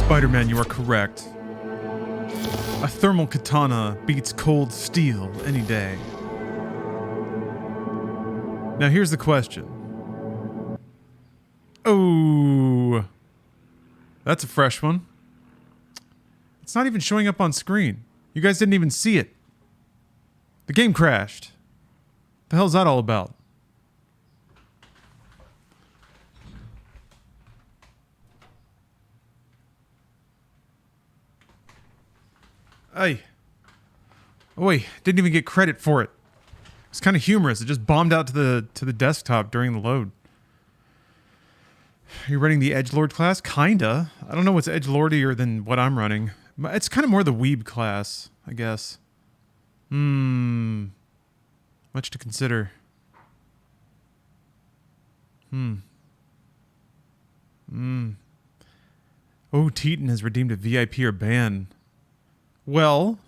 Spider-Man, you are correct. A thermal katana beats cold steel any day. Now here's the question. Oh, that's a fresh one. It's not even showing up on screen. You guys didn't even see it. The game crashed. The hell's that all about? Hey. Oh wait, didn't even get credit for it. It's kind of humorous. It just bombed out to the desktop during the load. Are you running the Edgelord class? Kinda. I don't know what's edgelordier than what I'm running. It's kind of more the weeb class, I guess. Much to consider. Oh, Teton has redeemed a VIP or ban. Well,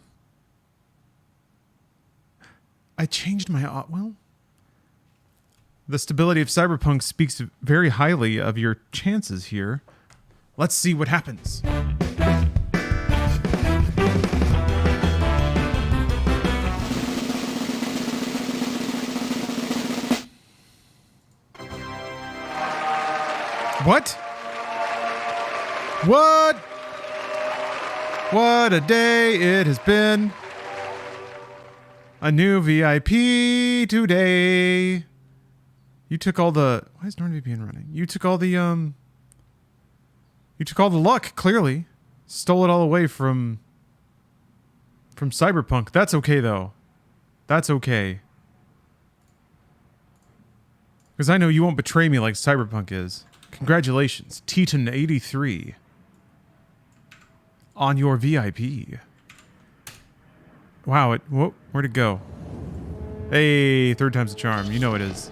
I changed my... well, the stability of Cyberpunk speaks very highly of your chances here. Let's see what happens. What? What? What a day it has been. A new VIP today. You took all the... Why is NordVPN running? You took all the, You took all the luck, clearly. Stole it all away from Cyberpunk. That's okay, though. That's okay. Because I know you won't betray me like Cyberpunk is. Congratulations, Teton83. On your VIP. Wow, where'd it go? Hey, third time's a charm. You know it is.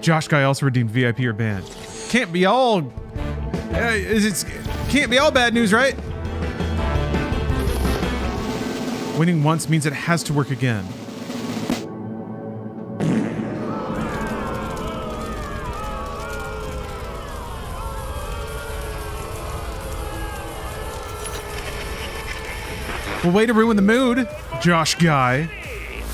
Josh Guy also redeemed VIP or ban. Can't be all... can't be all bad news, right? Winning once means it has to work again. Well, way to ruin the mood, Josh Guy.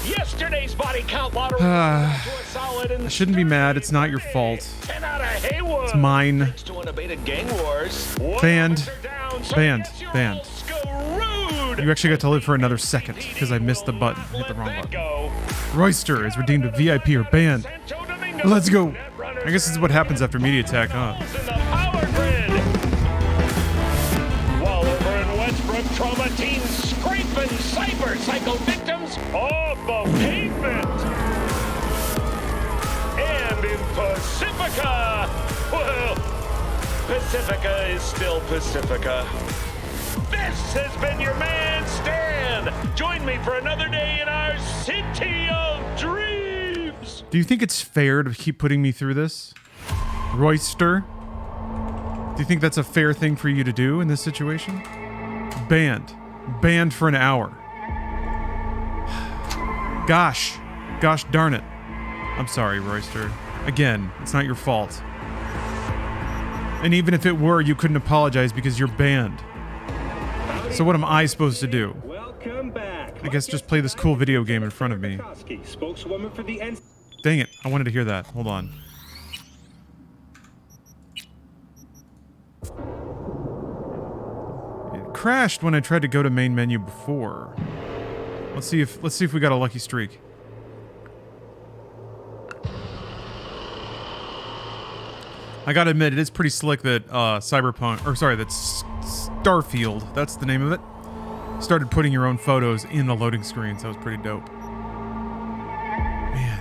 Yesterday's body count lottery I shouldn't be mad. It's not your fault. 10 out of Haywood. It's mine. Thanks to unabated gang wars. Banned. Down, so Banned. yes, you're Banned. all screwed. You actually got to live for another second because I missed the button. Hit the wrong button. Go. Royster is redeemed a VIP or ban. Santo Domingo. Let's go. Netrunners I guess this is what happens after media attack, huh? in the power grid. While over in Westbrook, trauma teens scraping cyber psycho victims off the pavement. And in Pacifica, well, Pacifica is still Pacifica. This has been your man, Stan. Join me for another day in our city of dreams. Do you think it's fair to keep putting me through this? Royster? Do you think that's a fair thing for you to do in this situation? Banned. Banned for an hour. Gosh. Gosh darn it. I'm sorry, Royster. Again, it's not your fault. And even if it were, you couldn't apologize because you're banned. So what am I supposed to do? Welcome back. I guess just play this cool video game in front of me. Spokeswoman for the Dang it, I wanted to hear that. Hold on. It crashed when I tried to go to main menu before. Let's see if we got a lucky streak. I gotta admit, it is pretty slick that Cyberpunk, or sorry, that's Starfield, that's the name of it, started putting your own photos in the loading screens. That was pretty dope. Man.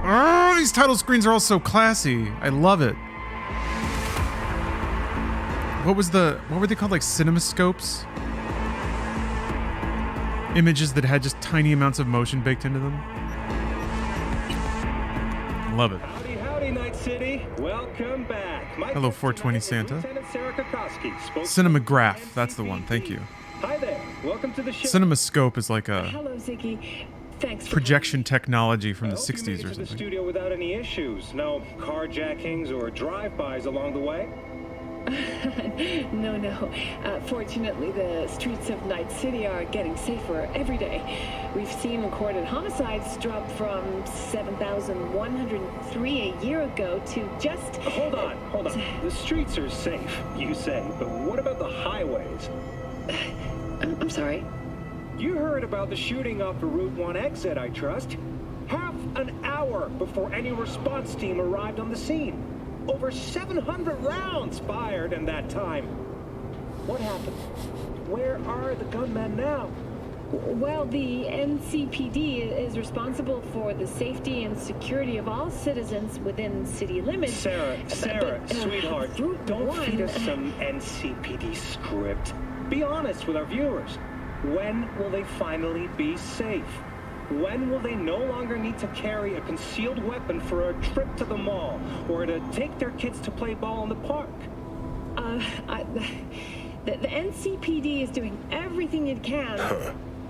Oh, these title screens are all so classy. I love it. What were they called, like cinemascopes? Images that had just tiny amounts of motion baked into them. Love it. Howdy, howdy, Night City. Welcome back. Hello, 420 Santa. Cinematograph, that's the one. Thank you. Hi there. Welcome to the show. Cinemascope is like a Hello, Ziggy. Thanks for projection technology from the I hope you 60s made it or to the something. studio without any issues. No carjackings or drive-bys along the way. No, no. Fortunately, the streets of Night City are getting safer every day. We've seen recorded homicides drop from 7,103 a year ago to just... Hold on. The streets are safe, you say, but what about the highways? I'm sorry? You heard about the shooting off the Route 1 exit, I trust. Half an hour before any response team arrived on the scene. Over 700 rounds fired in that time. What happened? Where are the gunmen now? Well, the NCPD is responsible for the safety and security of all citizens within city limits. Sarah, sweetheart, don't feed us some NCPD script. Be honest with our viewers. When will they finally be safe? When will they no longer need to carry a concealed weapon for a trip to the mall or to take their kids to play ball in the park? The NCPD is doing everything it can.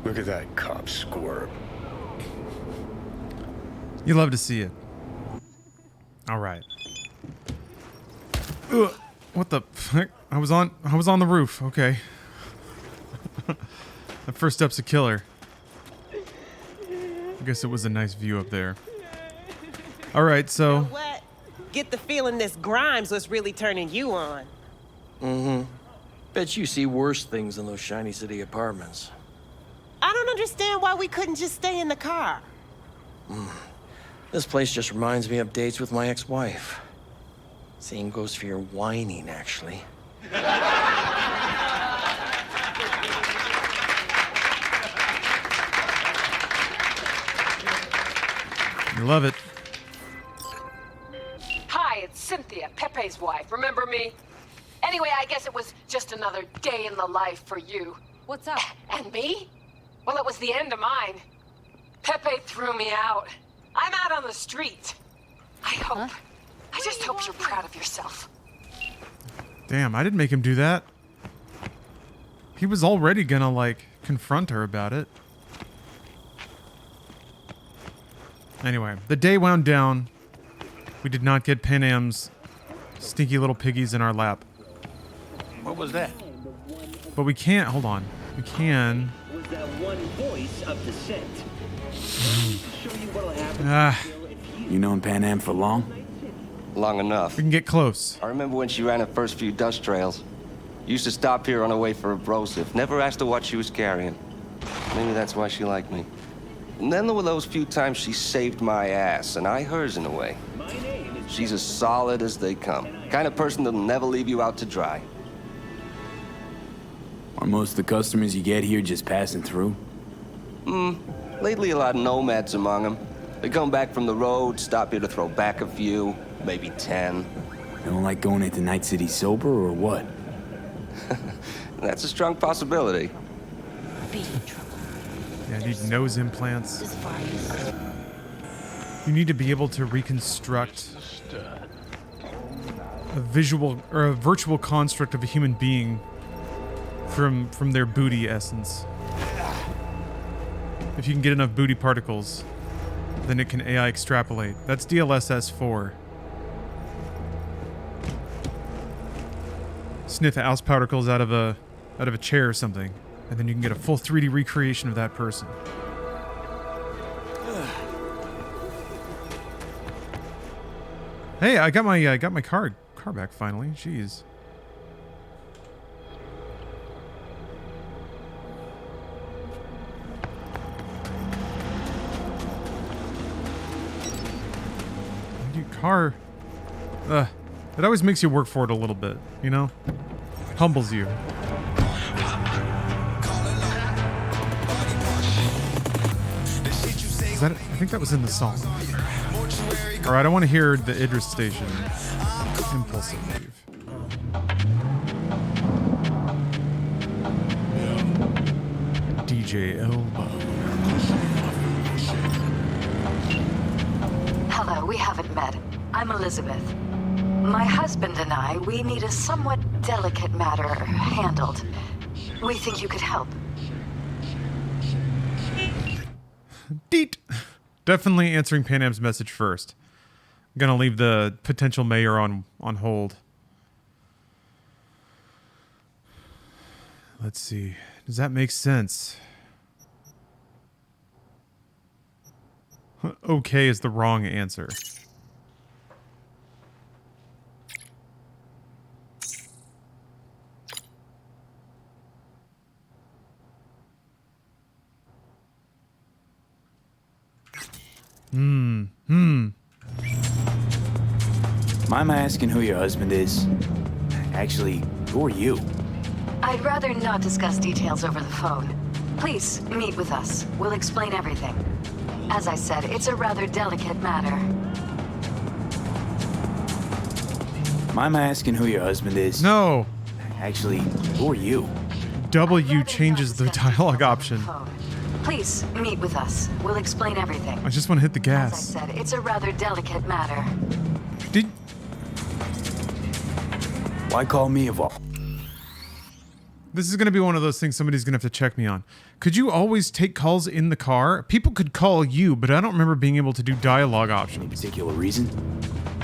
Look at that cop squirm. You love to see it. All right. Ugh, what the fuck? I was on the roof. Okay. That first step's a killer. I guess it was a nice view up there. All right, so. You know what? Get the feeling this Grimes was really turning you on. Mm-hmm. Bet you see worse things than those shiny city apartments. I don't understand why we couldn't just stay in the car. This place just reminds me of dates with my ex-wife. Same goes for your whining, actually. You love it. Hi, it's Cynthia, Pepe's wife. Remember me? Anyway, I guess it was just another day in the life for you. What's up? And me? Well, it was the end of mine. Pepe threw me out. I'm out on the street. I just hope you're proud of yourself. Damn, I didn't make him do that. He was already gonna, like, confront her about it. Anyway, the day wound down. We did not get Pan Am's stinky little piggies in our lap. What was that? But we can't, hold on. We can. Was that one voice of dissent? Show you what'll happen. You known Pan Am for long? Long enough. We can get close. I remember when she ran her first few dust trails. Used to stop here on her way for a brosif. Never asked her what she was carrying. Maybe that's why she liked me. And then there were those few times she saved my ass, and I hers in a way. She's as solid as they come. Kind of person that'll never leave you out to dry. Are most of the customers you get here just passing through? Lately a lot of nomads among them. They come back from the road, stop here to throw back a few, maybe 10. They don't like going into Night City sober, or what? That's a strong possibility. Be in trouble. Yeah, I need nose implants. As far as You need to be able to reconstruct a visual or a virtual construct of a human being from their booty essence. If you can get enough booty particles, then it can AI extrapolate. That's DLSS 4. Sniff house particles out of a chair or something, and then you can get a full 3D recreation of that person. Hey, I got my car back finally. Jeez. Dude, car. It always makes you work for it a little bit, you know? Humbles you. Is that? I think that was in the song. All right, I want to hear the Idris Station. Impulsive Wave. DJ Elbow. Hello, we haven't met. I'm Elizabeth. My husband and I, we need a somewhat delicate matter handled. We think you could help. Deet. Definitely answering Pan Am's message first. I'm gonna leave the potential mayor on hold. Let's see. Does that make sense? Okay is the wrong answer. Mind my asking who your husband is? Actually, who are you? I'd rather not discuss details over the phone. Please, meet with us. We'll explain everything. As I said, it's a rather delicate matter. Mind my asking who your husband is? No. Actually, who are you? W changes the dialogue option. Please, meet with us. We'll explain everything. I just want to hit the gas. As I said, it's a rather delicate matter. Did... Why call me of all? This is going to be one of those things somebody's going to have to check me on. Could you always take calls in the car? People could call you, but I don't remember being able to do dialogue options. Any particular reason?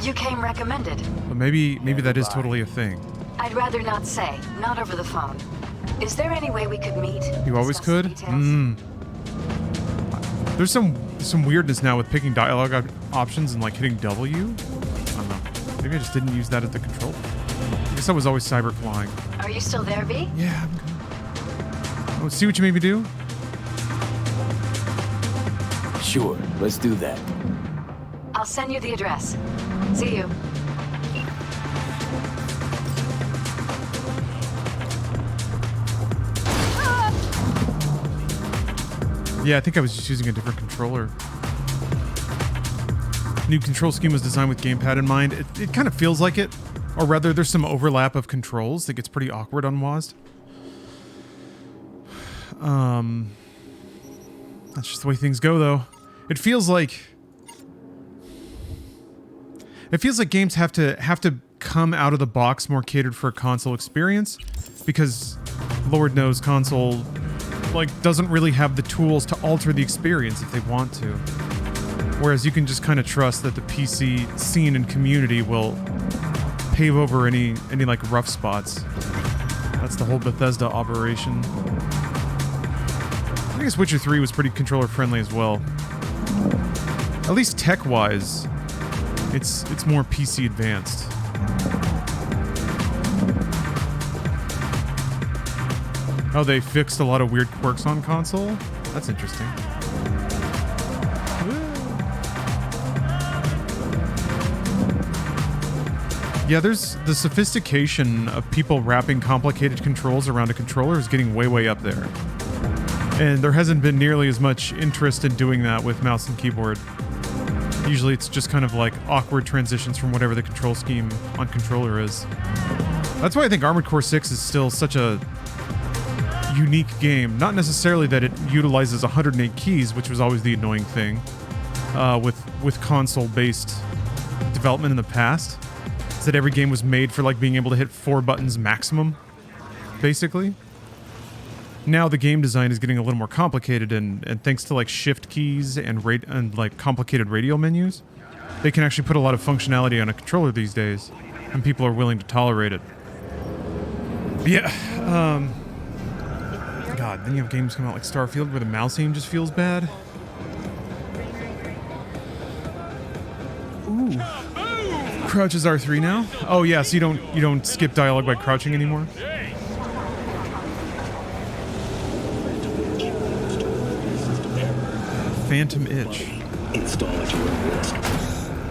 You came recommended. But maybe that is totally a thing. I'd rather not say. Not over the phone. Is there any way we could meet? You always could? There's some weirdness now with picking dialogue options and like hitting W. I don't know. Maybe I just didn't use that at the control. I guess I was always cyber flying. Are you still there, V? Yeah, I'm good. Oh, see what you made me do? Sure, let's do that. I'll send you the address. See you. Yeah, I think I was just using a different controller. New control scheme was designed with gamepad in mind. It kind of feels like it. Or rather, there's some overlap of controls that gets pretty awkward on WASD. That's just the way things go, though. It feels like games have to come out of the box more catered for a console experience, because Lord knows console doesn't really have the tools to alter the experience if they want to. Whereas you can just kind of trust that the PC scene and community will pave over any rough spots. That's the whole Bethesda operation. I guess Witcher 3 was pretty controller friendly as well. At least tech-wise, it's more PC advanced. Oh, they fixed a lot of weird quirks on console? That's interesting. Yeah, there's the sophistication of people wrapping complicated controls around a controller is getting way up there. And there hasn't been nearly as much interest in doing that with mouse and keyboard. Usually it's just kind of like awkward transitions from whatever the control scheme on controller is. That's why I think Armored Core 6 is still such a unique game. Not necessarily that it utilizes 108 keys, which was always the annoying thing with console-based development in the past. Is that every game was made for being able to hit 4 buttons maximum, basically. Now the game design is getting a little more complicated, and thanks to shift keys and complicated radial menus, they can actually put a lot of functionality on a controller these days, and people are willing to tolerate it. But yeah, God, then you have games come out like Starfield where the mouse aim just feels bad. Ooh. Crouch is R3 now? Oh yeah, so you don't skip dialogue by crouching anymore? Phantom itch. Install at your risk.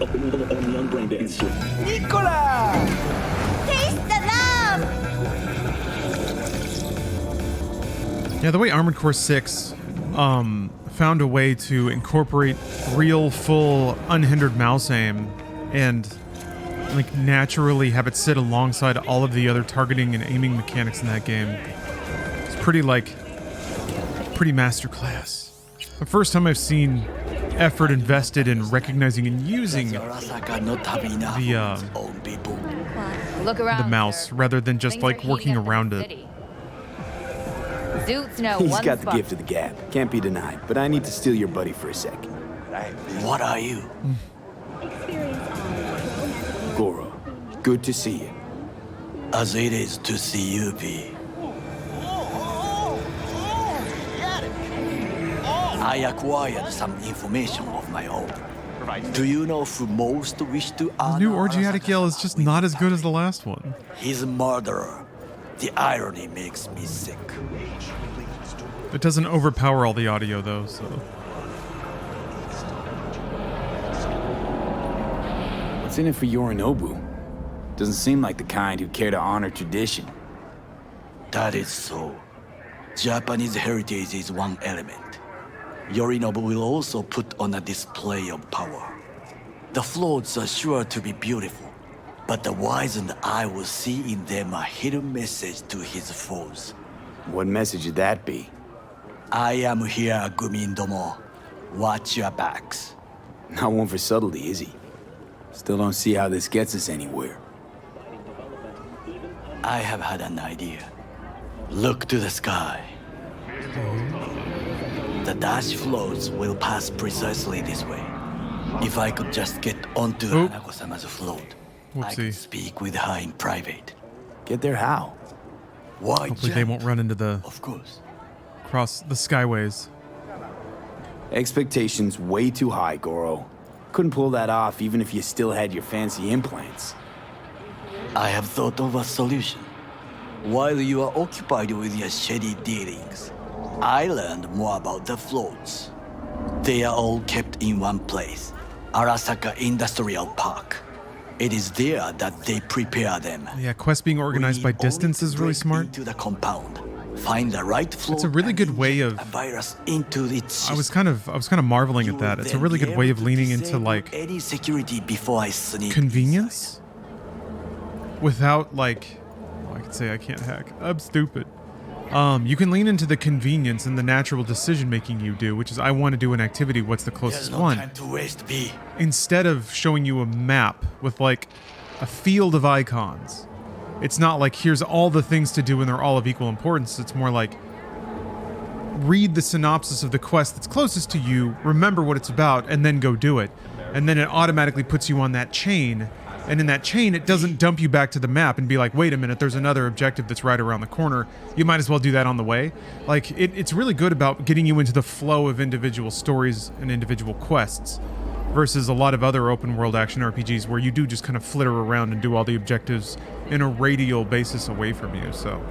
On young brain dance. Nicola! Taste the love! Yeah, the way Armored Core 6 found a way to incorporate real, full, unhindered mouse aim and naturally have it sit alongside all of the other targeting and aiming mechanics in that game. It's pretty masterclass. The first time I've seen effort invested in recognizing and using the mouse rather than just working around it. Zoots know He's one got the spot. gift of the gab. Can't be denied. But I need to steal your buddy for a sec. What are you? Goro, good to see you. As it is to see you, V. I acquired some information of my own. Do you know who most wish to The honor new orgiatic yell is just not as good as the last one. his murderer? The irony makes me sick. It doesn't overpower all the audio though, so. What's in it for Yorinobu? Doesn't seem like the kind who care to honor tradition. That is so. Japanese heritage is one element. Yorinobu will also put on a display of power. The floats are sure to be beautiful, but the wizened eye will see in them a hidden message to his foes. What message would that be? I am here, Gumindomo. Watch your backs. Not one for subtlety, is he? Still don't see how this gets us anywhere. I have had an idea. Look to the sky. The dash floats will pass precisely this way. If I could just get onto Hanako-sama's float, I could speak with her in private. Get there how? Why? Hopefully they won't run into the... Of course. Cross the skyways. Expectations way too high, Goro. Couldn't pull that off even if you still had your fancy implants. I have thought of a solution. While you are occupied with your shady dealings, I learned more about the floats. They are all kept in one place, Arasaka Industrial Park. It is there that they prepare them. Yeah, quests being organized by distance is really smart. Into the compound, find the right float. It's a really good way of. A virus into its. I was kind of marveling at that. It's a really good way of leaning into like any security before I sneak convenience, without like. Oh, I could say I can't hack. I'm stupid. You can lean into the convenience and the natural decision making you do, which is I want to do an activity. What's the closest one? Time to waste, B. Instead of showing you a map with like a field of icons, it's not like here's all the things to do and they're all of equal importance. It's more like read the synopsis of the quest that's closest to you, remember what it's about, and then go do it. And then it automatically puts you on that chain. And in that chain, it doesn't dump you back to the map and be like, wait a minute, there's another objective that's right around the corner. You might as well do that on the way. Like, it's really good about getting you into the flow of individual stories and individual quests versus a lot of other open world action RPGs where you do just kind of flitter around and do all the objectives in a radial basis away from you. So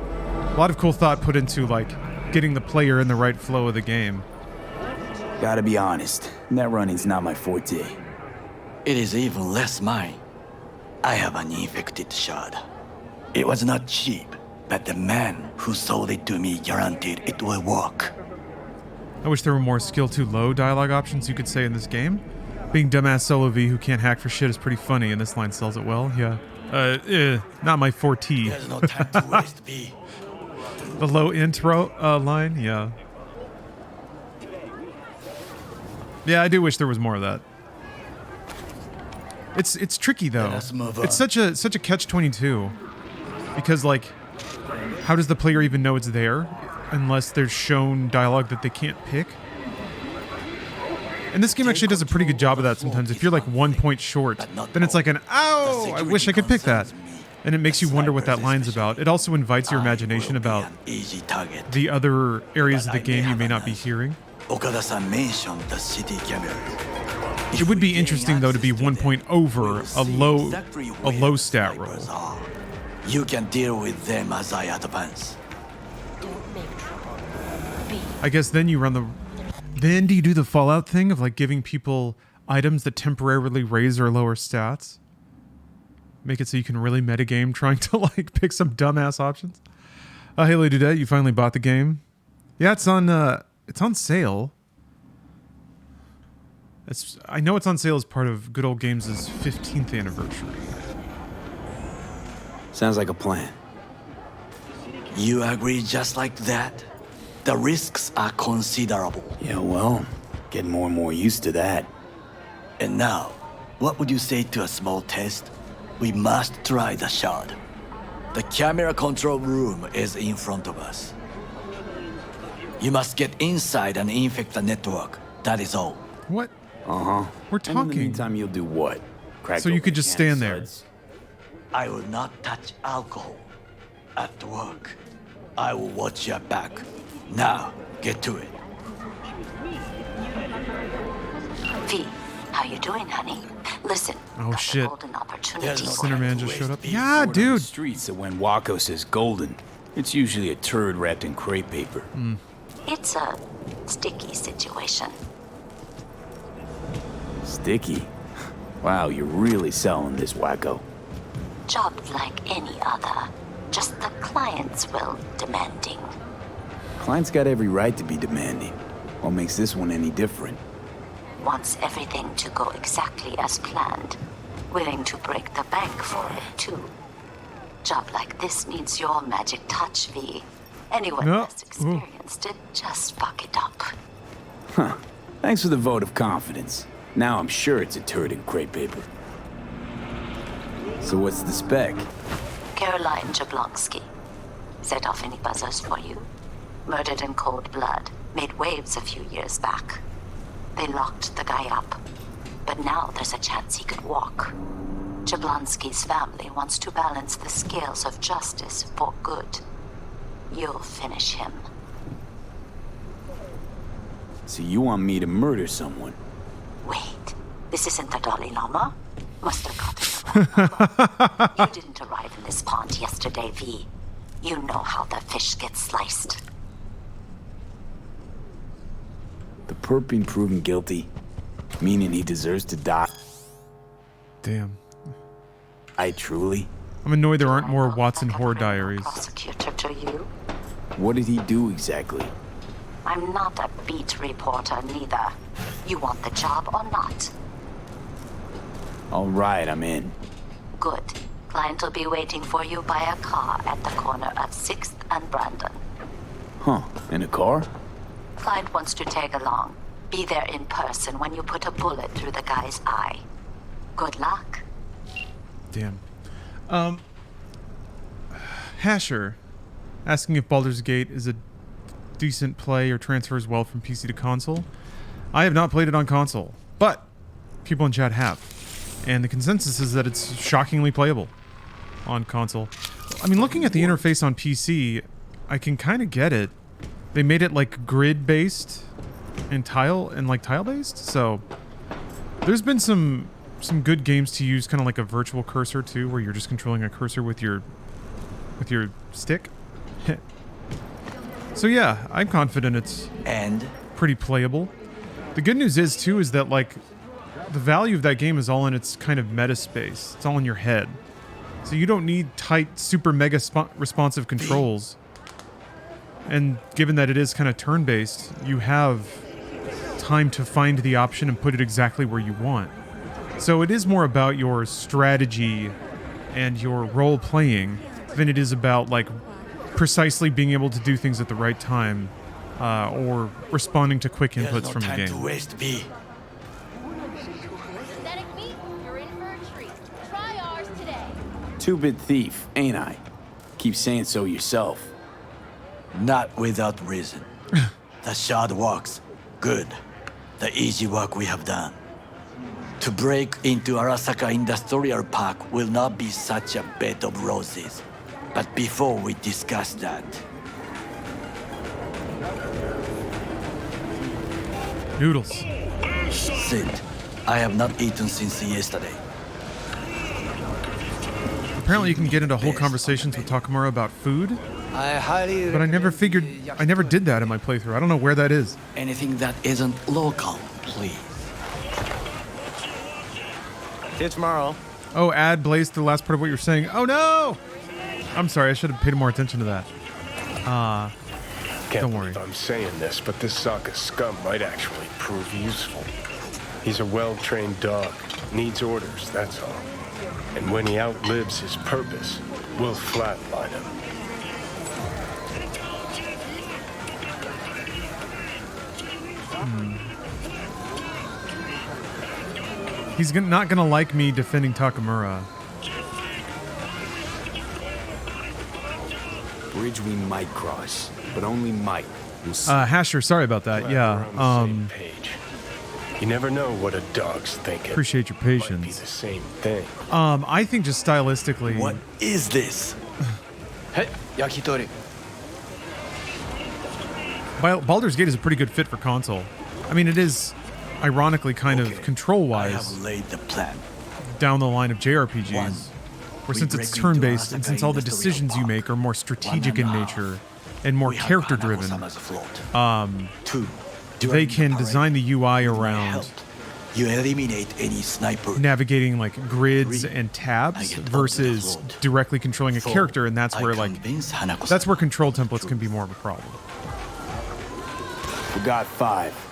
a lot of cool thought put into, like, getting the player in the right flow of the game. Gotta be honest, net running's not my forte. It is even less mine. I have an infected shard. It was not cheap, but the man who sold it to me guaranteed it will work. I wish there were more skill too low dialogue options you could say in this game. Being dumbass Solo V who can't hack for shit is pretty funny, and this line sells it well. Yeah. Not my forte. There's no time to waste, B. The low intro line, yeah. Yeah, I do wish there was more of that. It's tricky though. It's such a catch-22 because like, how does the player even know it's there unless there's shown dialogue that they can't pick? And this game actually does a pretty good job of that sometimes. If you're like 1 point short, then it's like an ow, I wish I could pick that. And it makes you wonder what that line's about. It also invites your imagination about the other areas of the game you may not be hearing. Okada-san mentioned the city cameras. It would be interesting though to be 1 point over a low stat roll. You can deal with them as I advance. I guess then you run the... Then do you do the Fallout thing of like giving people items that temporarily raise or lower stats? Make it so you can really metagame trying to like pick some dumbass options? Hey Lady Dudette, you finally bought the game? Yeah, it's on sale. I know it's on sale as part of Good Old Games' 15th anniversary. Sounds like a plan. You agree just like that? The risks are considerable. Yeah, well, getting more and more used to that. And now, what would you say to a small test? We must try the shard. The camera control room is in front of us. You must get inside and infect the network. That is all. What? Uh-huh. We're talking. And in the meantime, you'll do what? Crack so you could just stand there. I will not touch alcohol. At work, I will watch your back. Now, get to it. V, how you doing, honey? Listen, Oh shit. golden opportunity. Cinnamon just showed up. Be Yeah, ignored on the dude. streets, so when Wako says golden, it's usually a turd wrapped in crepe paper. It's a sticky situation. Sticky? Wow, you're really selling this, Wacko. Job like any other. Just the client's will demanding. Client's got every right to be demanding. What makes this one any different? Wants everything to go exactly as planned. Willing to break the bank for it, too. Job like this needs your magic touch, V. Anyone No. less experienced it, just fuck it up. Huh. Thanks for the vote of confidence. Now I'm sure it's a turd in crepe paper. So what's the spec? Caroline Jablonski. Set off any buzzers for you? Murdered in cold blood. Made waves a few years back. They locked the guy up. But now there's a chance he could walk. Jablonski's family wants to balance the scales of justice for good. You'll finish him. So you want me to murder someone? Wait, this isn't the Dalai Lama? Must have gotten the wrong number. You didn't arrive in this pond yesterday, V. You know how the fish gets sliced. The perp being proven guilty, meaning he deserves to die. Damn. I truly? I'm annoyed there aren't more Watson horror diaries. Prosecutor to you? What did he do exactly? I'm not a beat reporter neither. You want the job or not? All right, I'm in. Good. Client will be waiting for you by a car at the corner of 6th and Brandon. Huh, in a car? Client wants to tag along. Be there in person when you put a bullet through the guy's eye. Good luck. Damn. Hasher asking if Baldur's Gate is a decent play or transfers well from PC to console. I have not played it on console, but people in chat have. And the consensus is that it's shockingly playable on console. I mean, looking at the interface on PC, I can kind of get it. They made it like grid-based and tile-based, so there's been some good games to use kind of like a virtual cursor too, where you're just controlling a cursor with your stick. So yeah, I'm confident it's pretty playable. The good news is too is that like the value of that game is all in its kind of meta space. It's all in your head. So you don't need tight, super mega responsive controls. And given that it is kind of turn-based, you have time to find the option and put it exactly where you want. So it is more about your strategy and your role-playing than it is about like precisely being able to do things at the right time or responding to quick inputs from the game. To waste, B. Synthetic meat, you're in for a treat. Try ours today. Two-bit thief, ain't I? Keep saying so yourself. Not without reason. The shard works. Good. The easy work we have done. To break into Arasaka Industrial Park will not be such a bed of roses. But before we discuss that... Noodles. Sit. I have not eaten since yesterday. Apparently you can get into whole conversations with Takamura about food. But I never did that in my playthrough. I don't know where that is. Anything that isn't local, please. See you tomorrow. Oh, add Blaze to the last part of what you're saying. Oh no! I'm sorry, I should have paid more attention to that. Don't worry. I'm saying this, but this Sokka scum might actually prove useful. He's a well-trained dog. Needs orders, that's all. And when he outlives his purpose, we'll flatline him. He's not gonna like me defending Takamura. Bridge we might cross, but only might. Hasher, sorry about that. Glad Yeah. we're on the same page. You never know what a dog's thinking. Appreciate your Might be patience. the same thing. I think just stylistically. What is this? Hey, yakitori. Baldur's Gate is a pretty good fit for console. I mean, it is ironically, kind of I control-wise, have laid the plan. down the line of JRPGs, One, where since it's we break into turn-based and Arasaka since all the Industrial decisions you Park. make are more strategic in 1.5. nature and more We have character-driven, Hanako-sama's float. 2. they during can the parade, design the UI with my around help, you eliminate any sniper. navigating like grids 3. and I tabs get up to the versus float. directly controlling a 4. character, and that's I where like convince Hanako-sama. that's where control templates can be more of a problem. Forgot 5.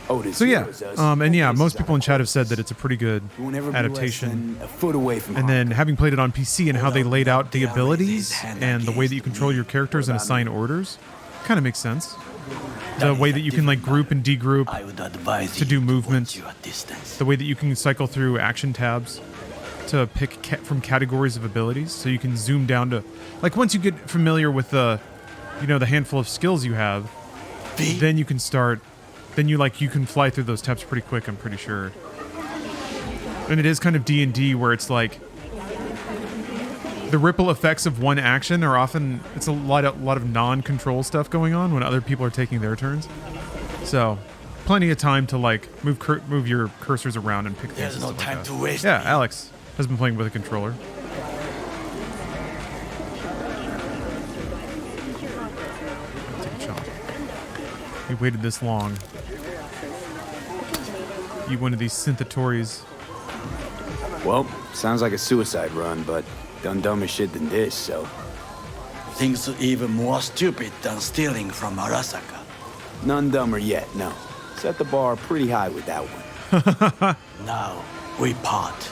Otis So yeah, hears us. and yeah, Otis most is people in out of chat have said course. that it's a pretty good You will never be adaptation. less than a foot away from And then having played it on PC and how they laid out the abilities and the way that you control your characters and assign orders, kind of makes sense. The way that you can like group and degroup I would advise to do you movement, watch you at distance. the way that you can cycle through action tabs to pick from categories of abilities, so you can zoom down to like once you get familiar with the, you know, the handful of skills you have, then you can start. Then you can fly through those tabs pretty quick, I'm pretty sure. And it is kind of D&D where it's like the ripple effects of one action are often, it's a lot of non-control stuff going on when other people are taking their turns. So, plenty of time to like move your cursors around and pick things. There's no and stuff time like to that. waste. Yeah, Alex has been playing with a controller. Take a shot. We waited this long. You one of these synthatories. Well, sounds like a suicide run, but done dumber shit than this, so. Things even more stupid than stealing from Arasaka. None dumber yet, no. Set the bar pretty high with that one. Now, we part.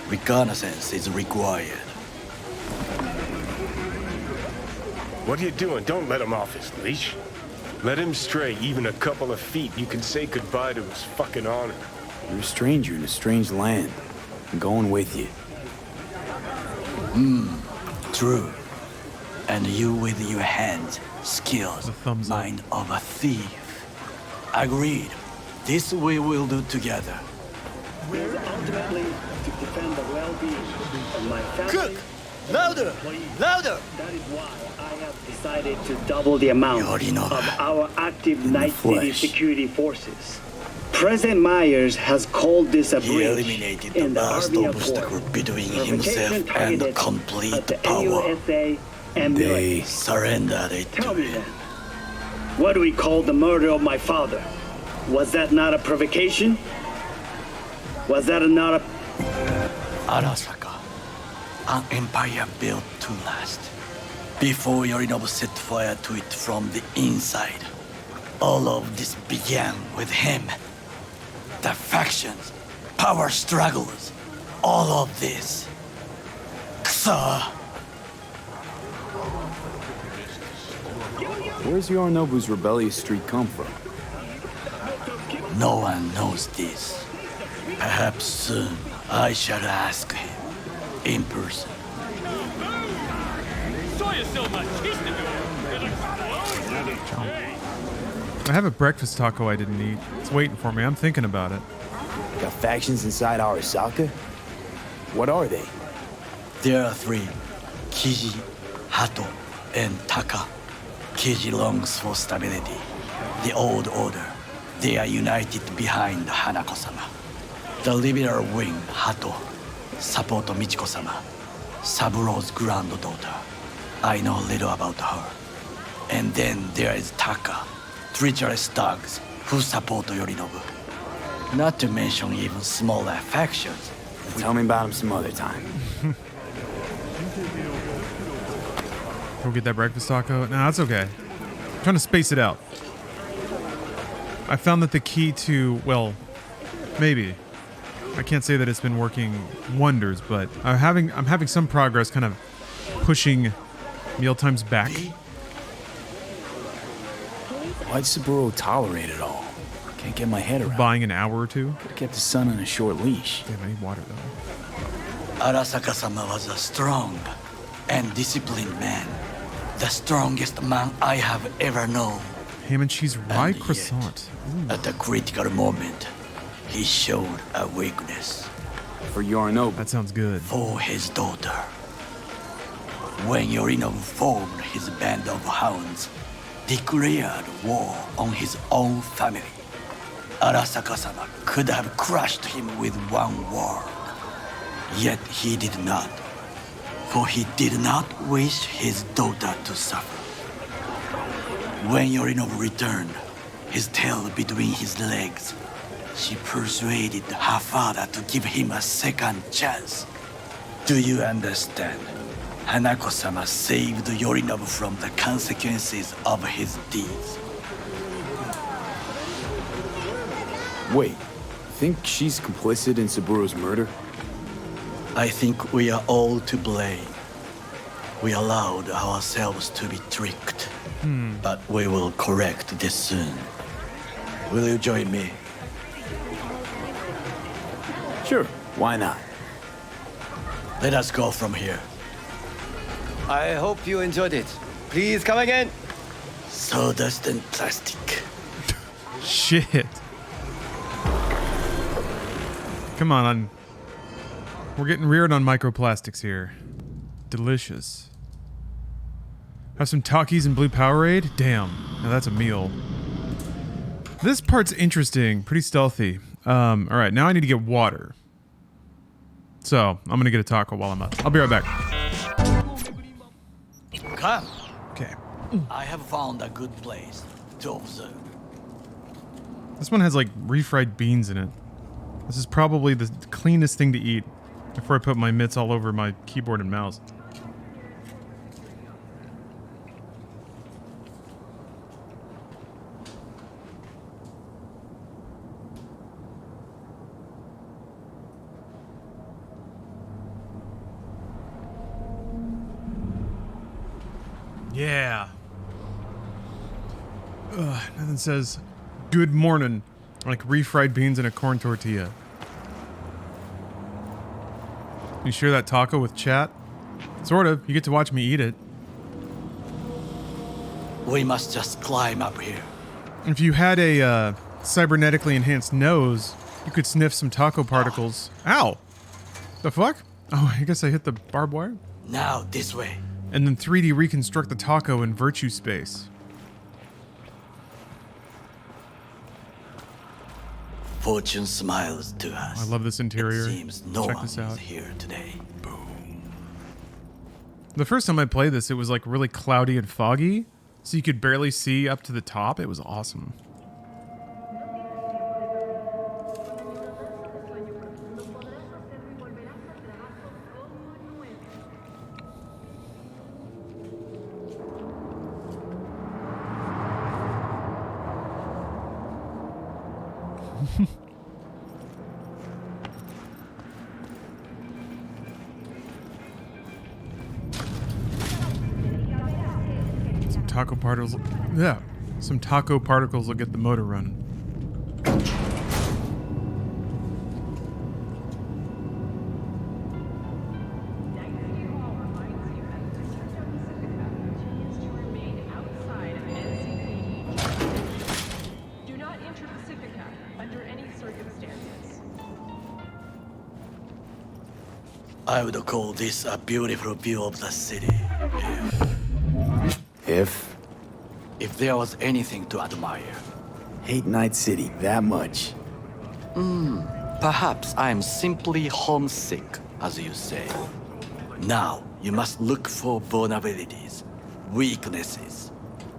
Reconnaissance is required. What are you doing? Don't let him off his leash. Let him stray even a couple of feet. You can say goodbye to his fucking honor. You're a stranger in a strange land. I'm going with you. True. And you with your hands, skills, mind of a thief. Agreed. This we will do together. We're ultimately to defend the well-being of my family. Kirk! Louder! Louder! That is why I have decided to double the amount of our active Night City security forces. President Myers has called this a He breach eliminated the in the last RV obstacle Accord. between Provocation himself and targeted complete at the power. NUSA and military. They surrendered it Tell to me him. then, what do we call the murder of my father? Was that not a provocation? Was that not a... Arasaka, an empire built to last. Before Yorinobu set fire to it from the inside, all of this began with him. The factions, power struggles, all of this. Kusa! Where's Yorinobu's rebellious streak come from? No one knows this. Perhaps soon I shall ask him in person. I have a breakfast taco I didn't eat. It's waiting for me. I'm thinking about it. Got factions inside Arasaka? What are they? There are 3. Kiji, Hato, and Taka. Kiji longs for stability. The old order. They are united behind Hanako-sama. The liberal wing, Hato, support Michiko-sama, Saburo's granddaughter. I know little about her. And then there is Taka, treacherous thugs who support Yorinobu. Not to mention even smaller factions. Tell me about them some other time. Go get that breakfast taco. No, that's okay. I'm trying to space it out. I found that the key to, well, maybe. I can't say that it's been working wonders, but I'm having some progress kind of pushing mealtimes back. Why'd Saburo tolerate it all? Can't get my head around. Buying an hour or two. Could've kept his son on a short leash. Damn, I need water though. Arasaka-sama was a strong and disciplined man. The strongest man I have ever known. Ham and cheese rye And croissant. Ooh. At a critical moment, he showed a weakness. For Yorinobu. That sounds good. For his daughter. When Yorinobu formed his band of hounds, declared war on his own family. Arasaka-sama could have crushed him with one word. Yet he did not, for he did not wish his daughter to suffer. When Yorinobu returned, his tail between his legs, she persuaded her father to give him a second chance. Do you understand? Hanako-sama saved Yorinobu from the consequences of his deeds. Wait, think she's complicit in Saburo's murder? I think we are all to blame. We allowed ourselves to be tricked. But we will correct this soon. Will you join me? Sure, why not? Let us go from here. I hope you enjoyed it. Please come again. Sawdust and plastic. Shit. Come on. We're getting reared on microplastics here. Delicious. Have some Takis and blue Powerade? Damn. Now that's a meal. This part's interesting. Pretty stealthy. Alright, now I need to get water. So, I'm gonna get a taco while I'm up. I'll be right back. Come. Okay. I have found a good place to observe. This one has like refried beans in it. This is probably the cleanest thing to eat before I put my mitts all over my keyboard and mouse. Yeah. Nothing says good morning like refried beans and a corn tortilla. You share that taco with chat? Sort of. You get to watch me eat it. We must just climb up here. If you had a cybernetically enhanced nose, you could sniff some taco particles. Ow! The fuck? Oh, I guess I hit the barbed wire? Now this way. And then 3D reconstruct the taco in virtue space. Fortune smiles to us. I love this interior. It seems no Check one this out. is here today. Boom. The first time I played this, it was like really cloudy and foggy, so you could barely see up to the top. It was awesome. Some taco particles. Yeah, some taco particles will get the motor running. I would call this a beautiful view of the city. If there was anything to admire. hate Night City that much. Perhaps I'm simply homesick, as you say. Now, you must look for vulnerabilities, weaknesses,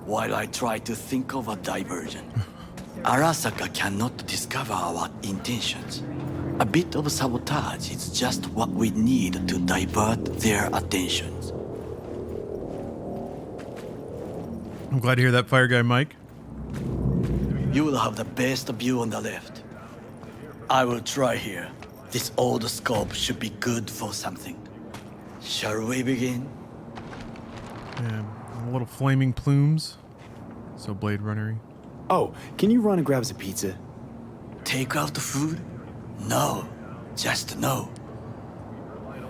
while I try to think of a diversion. Arasaka cannot discover our intentions. A bit of sabotage is just what we need to divert their attentions. I'm glad to hear that, Fire Guy Mike. You will have the best view on the left. I will try here. This old scope should be good for something. Shall we begin? Yeah, little flaming plumes. So Blade Runner-y. Oh, can you run and grab us a pizza? Take out the food? No, just no.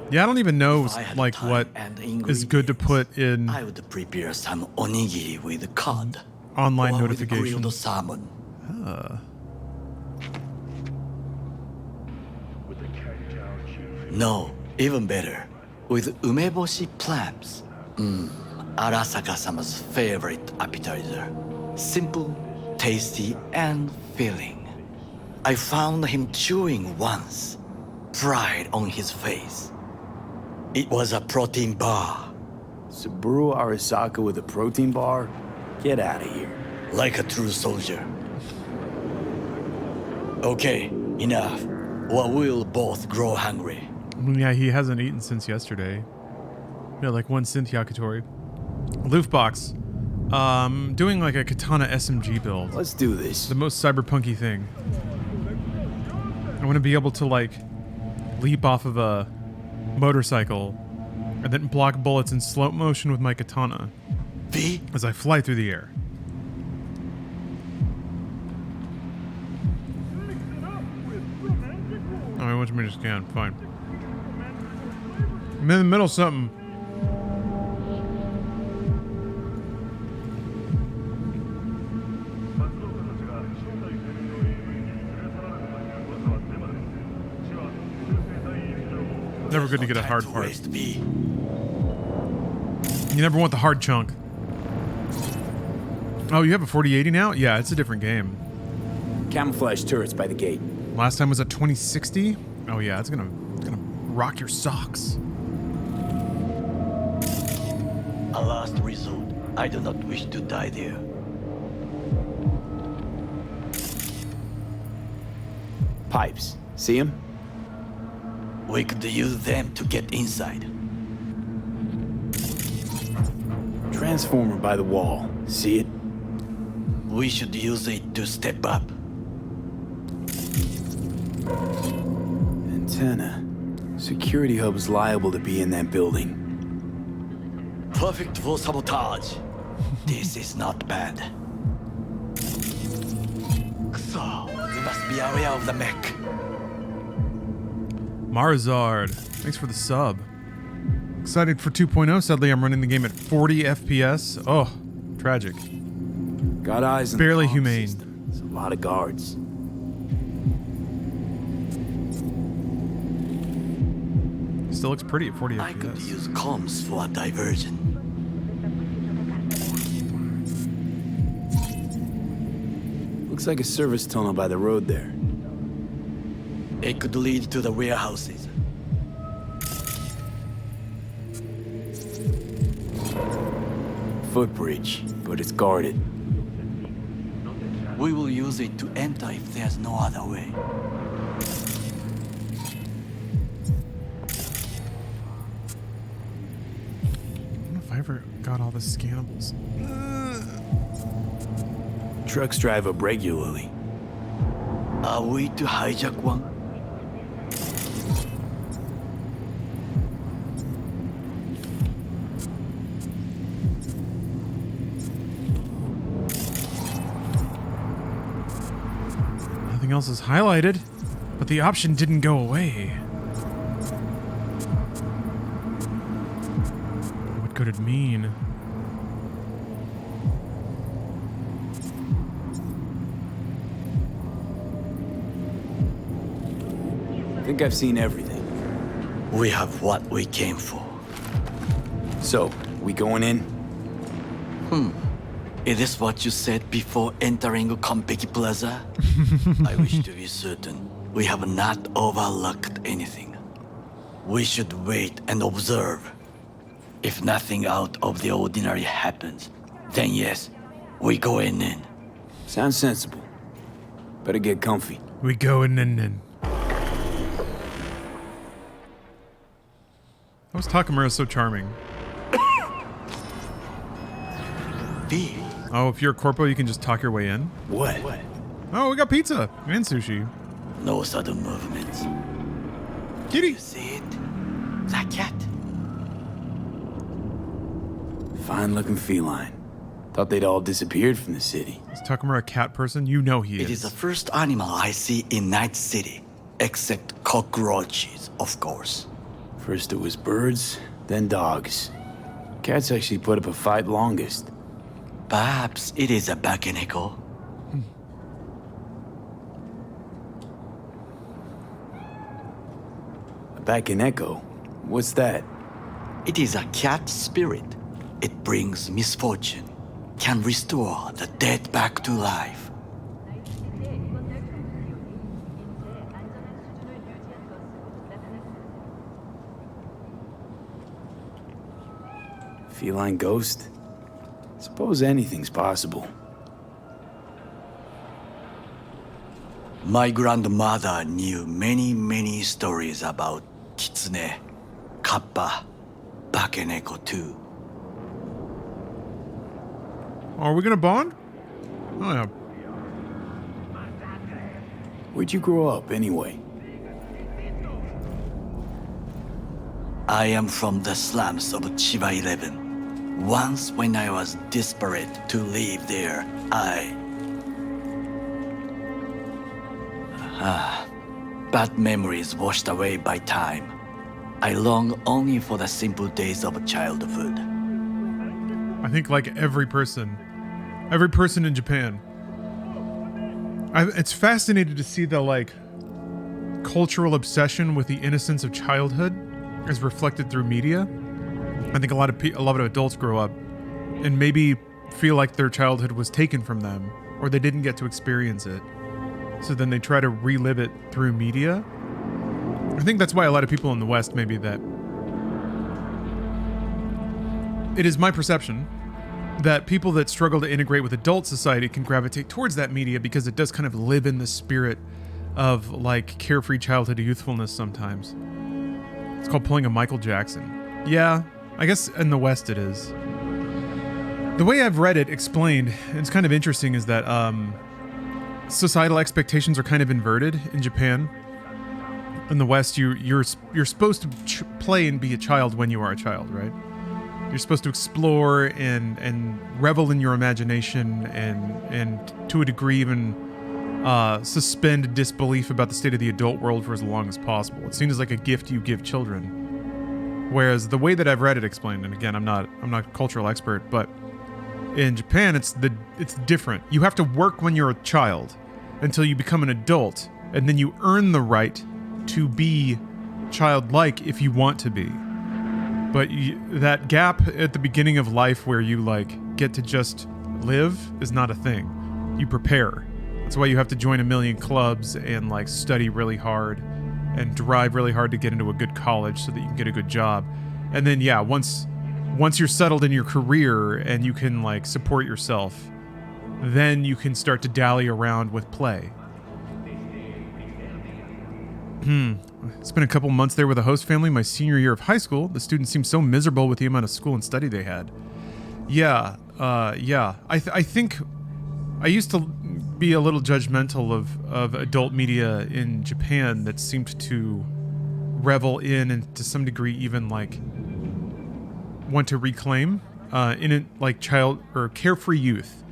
Yeah, I don't even know If I had like time what and is good to put in I would prepare some onigiri with cod. online or with notifications. grilled salmon. No, even better. With umeboshi clams. Arasaka-sama's favorite appetizer. Simple, tasty, and filling. I found him chewing once, pride on his face. It was a protein bar. Saburo Arasaka with a protein bar? Get out of here. Like a true soldier. Okay, enough. Or we'll both grow hungry. Yeah, he hasn't eaten since yesterday. Yeah, like one synth Yakitori. Loof box. Doing like a katana SMG build. Let's do this. The most cyberpunky thing. I want to be able to like leap off of a motorcycle and then block bullets in slow motion with my katana as I fly through the air. Oh, I want me to scan. Fine. I'm in the middle of something. Never good to get a hard part. You never want the hard chunk. Oh, you have a 4080 now? Yeah, it's a different game. Camouflage turrets by the gate. Last time was at 2060? Oh yeah, it's gonna rock your socks. A last resort. I do not wish to die there. Pipes. See them? We could use them to get inside. Transformer by the wall. See it? We should use it to step up. Antenna. Security hub's liable to be in that building. Perfect for sabotage. This is not bad. So, we must be aware of the mech. Marzard, thanks for the sub. Excited for 2.0. Sadly, I'm running the game at 40 FPS. Oh, tragic. Got eyes on barely the humane. System. There's a lot of guards. Still looks pretty at 40 I FPS. could use comms for a diversion. Looks like a service tunnel by the road there. It could lead to the warehouses. Footbridge, but it's guarded. We will use it to enter if there's no other way. I don't know if I ever got all the scannables. Trucks drive up regularly. Are we to hijack one? Nothing else is highlighted, but the option didn't go away. What could it mean? I think I've seen everything. We have what we came for. So, we going in? Is this what you said before entering Konpeki Plaza? I wish to be certain we have not overlooked anything. We should wait and observe. If nothing out of the ordinary happens, then yes, we go in. Sounds sensible. Better get comfy. We go in. How was Takamura so charming? V. Oh, if you're a corpo, you can just talk your way in? What? Oh, we got pizza and sushi. No sudden movements. Kitty. You see it? That cat. Fine-looking feline. Thought they'd all disappeared from the city. Is Takamura a cat person? You know he is. It is the first animal I see in Night City, except cockroaches, of course. First it was birds, then dogs. Cats actually put up a fight longest. Perhaps it is a Bakeneko. A Bakeneko? What's that? It is a cat spirit. It brings misfortune, can restore the dead back to life. Feline ghost? Suppose anything's possible. My grandmother knew many stories about Kitsune, Kappa, Bakeneko too. Are we gonna bond? Oh yeah. Where'd you grow up, anyway? I am from the slums of Chiba 11. Once when I was desperate to live there, bad memories washed away by time. I long only for the simple days of childhood. I think like every person in Japan. It's fascinating to see the like cultural obsession with the innocence of childhood as reflected through media. I think a lot of adults grow up and maybe feel like their childhood was taken from them or they didn't get to experience it. So then they try to relive it through media. I think that's why a lot of people in the West maybe that... It is my perception that people that struggle to integrate with adult society can gravitate towards that media because it does kind of live in the spirit of like carefree childhood youthfulness sometimes. It's called pulling a Michael Jackson. Yeah, I guess in the West it is. The way I've read it explained, and it's kind of interesting, is that societal expectations are kind of inverted in Japan. In the West, you're supposed to play and be a child when you are a child, right? You're supposed to explore and revel in your imagination and to a degree even suspend disbelief about the state of the adult world for as long as possible. It's seen as like a gift you give children. Whereas the way that I've read it explained, and again, I'm not a cultural expert, but in Japan it's different. You have to work when you're a child until you become an adult, and then you earn the right to be childlike if you want to be. But that gap at the beginning of life where you like get to just live is not a thing. You prepare. That's why you have to join a million clubs and like study really hard and drive really hard to get into a good college so that you can get a good job. And then yeah, once you're settled in your career and you can like support yourself, then you can start to dally around with play. Spent a couple months there with a host family my senior year of high school. The students seemed so miserable with the amount of school and study they had. Yeah. I think I used to be a little judgmental of adult media in Japan that seemed to revel in and to some degree even like want to reclaim in it like child or carefree youth,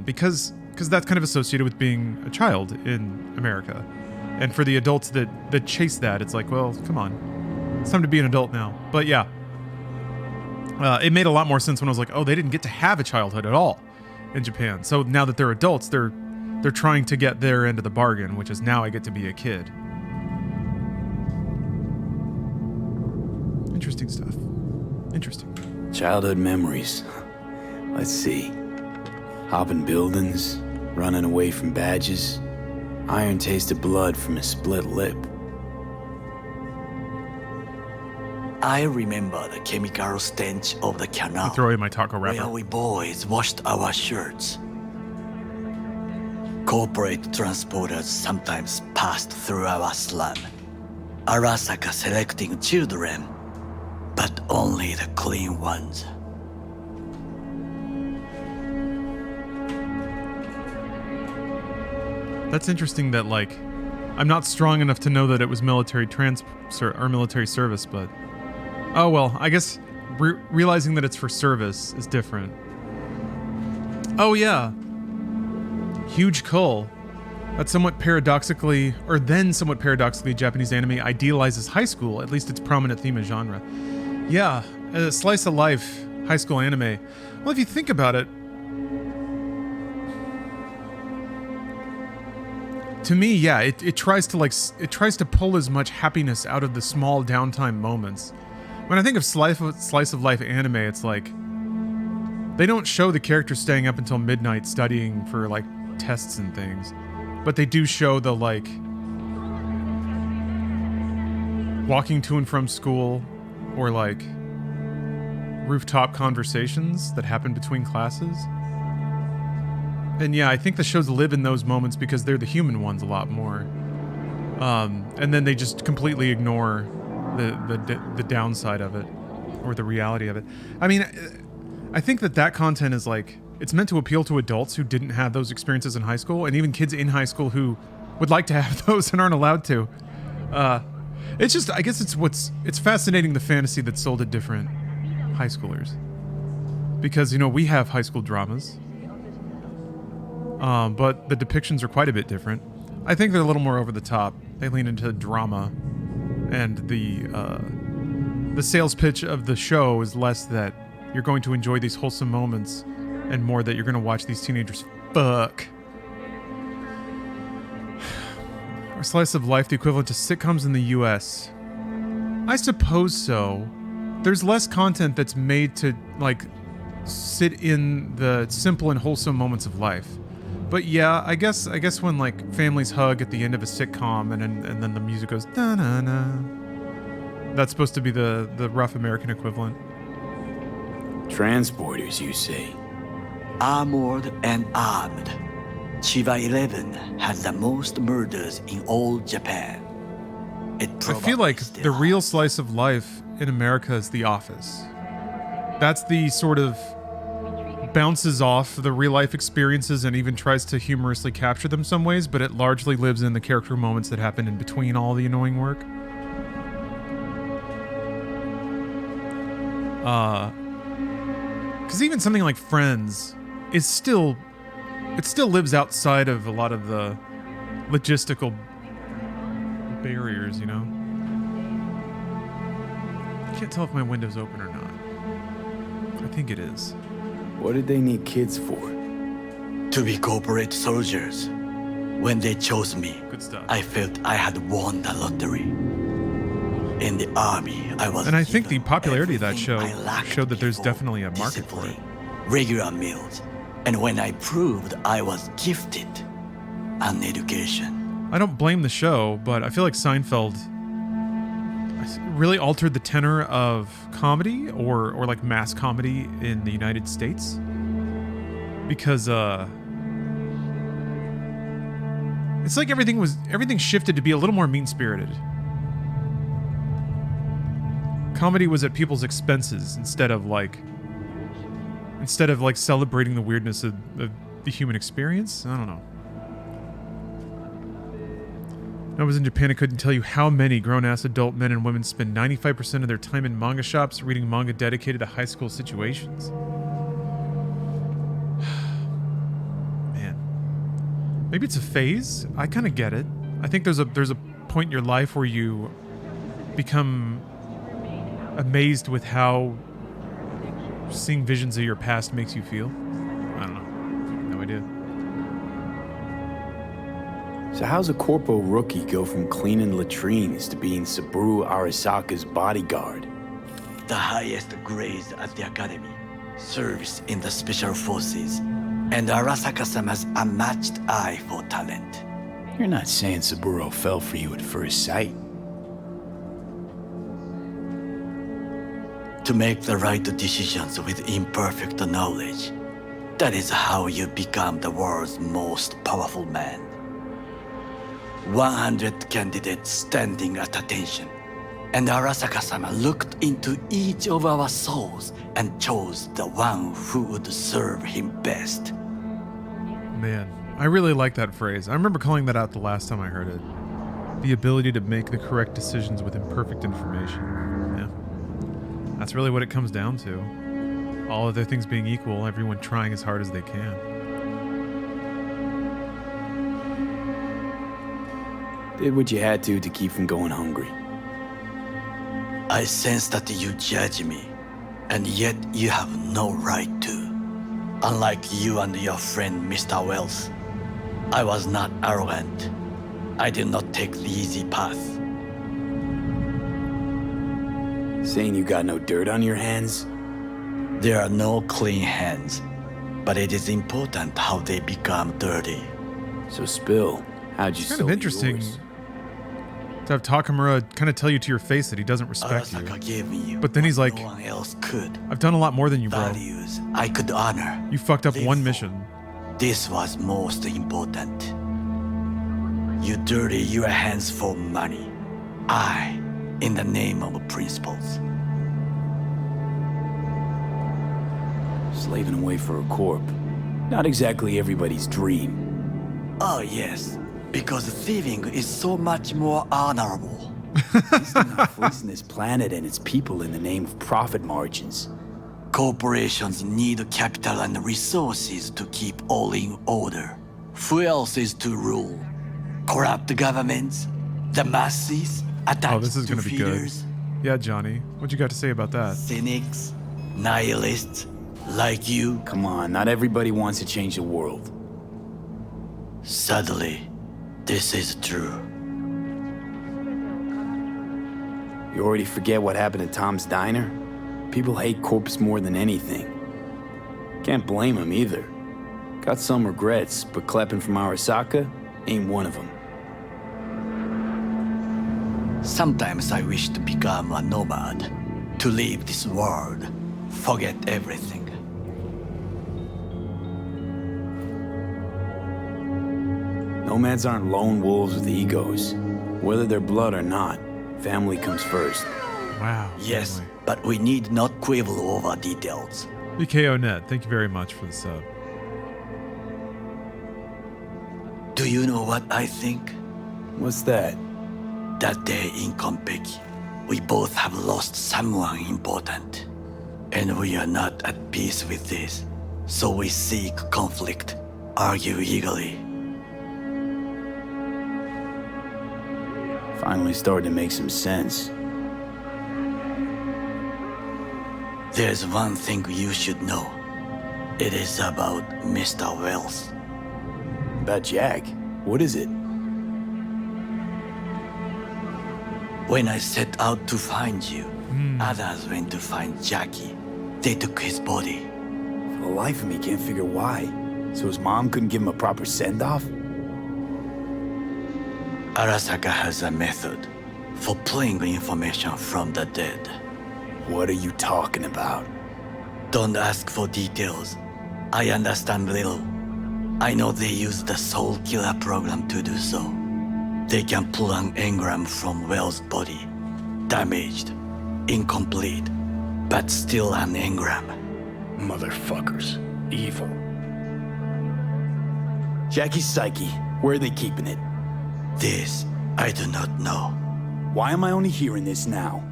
because that's kind of associated with being a child in America. And for the adults that chase that, it's like, well, come on. It's time to be an adult now. But yeah. It made a lot more sense when I was like, oh, they didn't get to have a childhood at all in Japan. So now that they're adults, they're trying to get their end of the bargain, which is now I get to be a kid. Interesting stuff. Interesting. Childhood memories. Let's see. Hopping buildings, running away from badges. Iron tasted blood from a split lip. I remember the chemical stench of the canal. Throw in my taco wrapper. Where we boys washed our shirts. Corporate transporters sometimes passed through our slum. Arasaka selecting children, but only the clean ones. That's interesting that, like, I'm not strong enough to know that it was military or military service, but... Oh, well, I guess realizing that it's for service is different. Oh, yeah. Huge Cull. That somewhat paradoxically, Japanese anime idealizes high school, at least its prominent theme of genre. Yeah, a slice of life high school anime. Well, if you think about it, to me, yeah, it tries to pull as much happiness out of the small downtime moments. When I think of slice of life anime, it's like they don't show the characters staying up until midnight studying for like tests and things, but they do show the like walking to and from school, or like rooftop conversations that happen between classes. And yeah, I think the shows live in those moments because they're the human ones a lot more. And then they just completely ignore the downside of it, or the reality of it. I mean, I think that content is like, it's meant to appeal to adults who didn't have those experiences in high school, and even kids in high school who would like to have those and aren't allowed to. It's just, I guess it's fascinating, the fantasy that's sold to different high schoolers. Because, you know, we have high school dramas. But the depictions are quite a bit different. I think they're a little more over the top. They lean into drama, and the sales pitch of the show is less that you're going to enjoy these wholesome moments, and more that you're going to watch these teenagers fuck. Or slice of life the equivalent to sitcoms in the US? I suppose so. There's less content that's made to, like, sit in the simple and wholesome moments of life. But yeah, I guess when, like, families hug at the end of a sitcom and then the music goes da-na-na, that's supposed to be the rough American equivalent. Transporters, you say? Armored and armed. Chiba 11 has the most murders in all Japan. I feel like the real slice of life in America is The Office. That's the sort of bounces off the real life experiences and even tries to humorously capture them some ways, but it largely lives in the character moments that happen in between all the annoying work. Because even something like Friends is still lives outside of a lot of the logistical barriers, you know? I can't tell if my window's open or not. I think it is. What did they need kids for? To be corporate soldiers. When they chose me, good stuff. I felt I had won the lottery. In the army, I was. And I think the popularity of that show showed that there's definitely a market for it. Regular meals. And when I proved I was gifted an education. I don't blame the show, but I feel like Seinfeld really altered the tenor of comedy or like mass comedy in the United States. Because it's like everything shifted to be a little more mean-spirited. Comedy was at people's expenses instead of like celebrating the weirdness of the human experience. I don't know. When I was in Japan, I couldn't tell you how many grown-ass adult men and women spend 95% of their time in manga shops reading manga dedicated to high school situations. Man. Maybe it's a phase. I kind of get it. I think there's a point in your life where you become amazed with how seeing visions of your past makes you feel. I don't know. No idea. So how's a corpo rookie go from cleaning latrines to being Saburo Arasaka's bodyguard? The highest grades at the academy, service in the special forces, and Arasaka-sama's unmatched eye for talent. You're not saying Saburo fell for you at first sight. To make the right decisions with imperfect knowledge, that is how you become the world's most powerful man. 100 candidates standing at attention, and Arasaka-sama looked into each of our souls and chose the one who would serve him best. Man, I really like that phrase. I remember calling that out the last time I heard it. The ability to make the correct decisions with imperfect information. Yeah. That's really what it comes down to. All other things being equal, everyone trying as hard as they can. Did what you had to keep from going hungry. I sense that you judge me, and yet you have no right to. Unlike you and your friend Mr. Wells, I was not arrogant. I did not take the easy path. Saying you got no dirt on your hands? There are no clean hands, but it is important how they become dirty. So spill, how'd you It's kind of interesting To have Takamura kind of tell you to your face that he doesn't respect you. But then he's like, no one else could. I've done a lot more than you, bro. Values I could honor. You fucked up one mission. This was most important. You dirty your hands for money. I, in the name of principles. Slaving away for a corp. Not exactly everybody's dream. Oh yes, because thieving is so much more honorable. He's not fleecing this planet and its people in the name of profit margins. Corporations need capital and resources to keep all in order. Who else is to rule? Corrupt governments? The masses? Oh, this is gonna be good. Yeah, Johnny. What you got to say about that? Cynics? Nihilists? Like you? Come on, not everybody wants to change the world. Sadly, this is true. You already forget what happened at Tom's Diner? People hate corpse more than anything. Can't blame them either. Got some regrets, but Kleppen from Arasaka ain't one of them. Sometimes I wish to become a nomad, to leave this world, forget everything. Nomads aren't lone wolves with egos. Whether they're blood or not, family comes first. Wow. Yes, family. but we need not quibble over details. BKONet, thank you very much for the sub. Do you know what I think? What's that? That day in Konpeki, we both have lost someone important. And we are not at peace with this. So we seek conflict, argue eagerly. Finally starting to make some sense. There's one thing you should know. It is about Mr. Wells. About Jack? What is it? When I set out to find you, others went to find Jackie. They took his body. For the life of me, can't figure why. So his mom couldn't give him a proper send-off? Arasaka has a method for pulling information from the dead. What are you talking about? Don't ask for details. I understand little. I know they use the Soul Killer program to do so. They can pull an engram from Wells' body. Damaged, incomplete, but still an engram. Motherfuckers. Evil. Jackie's psyche. Where are they keeping it? This, I do not know. Why am I only hearing this now?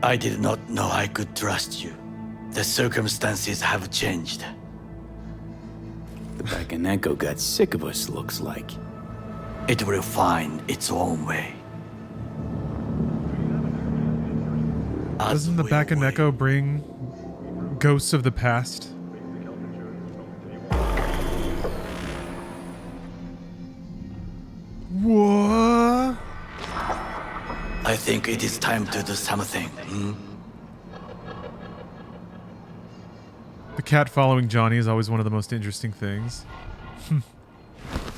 I did not know I could trust you. The circumstances have changed. The Bakaneko got sick of us, looks like. It will find its own way. Doesn't the Bakaneko bring ghosts of the past? What? I think it is time to do something. The cat following Johnny is always one of the most interesting things.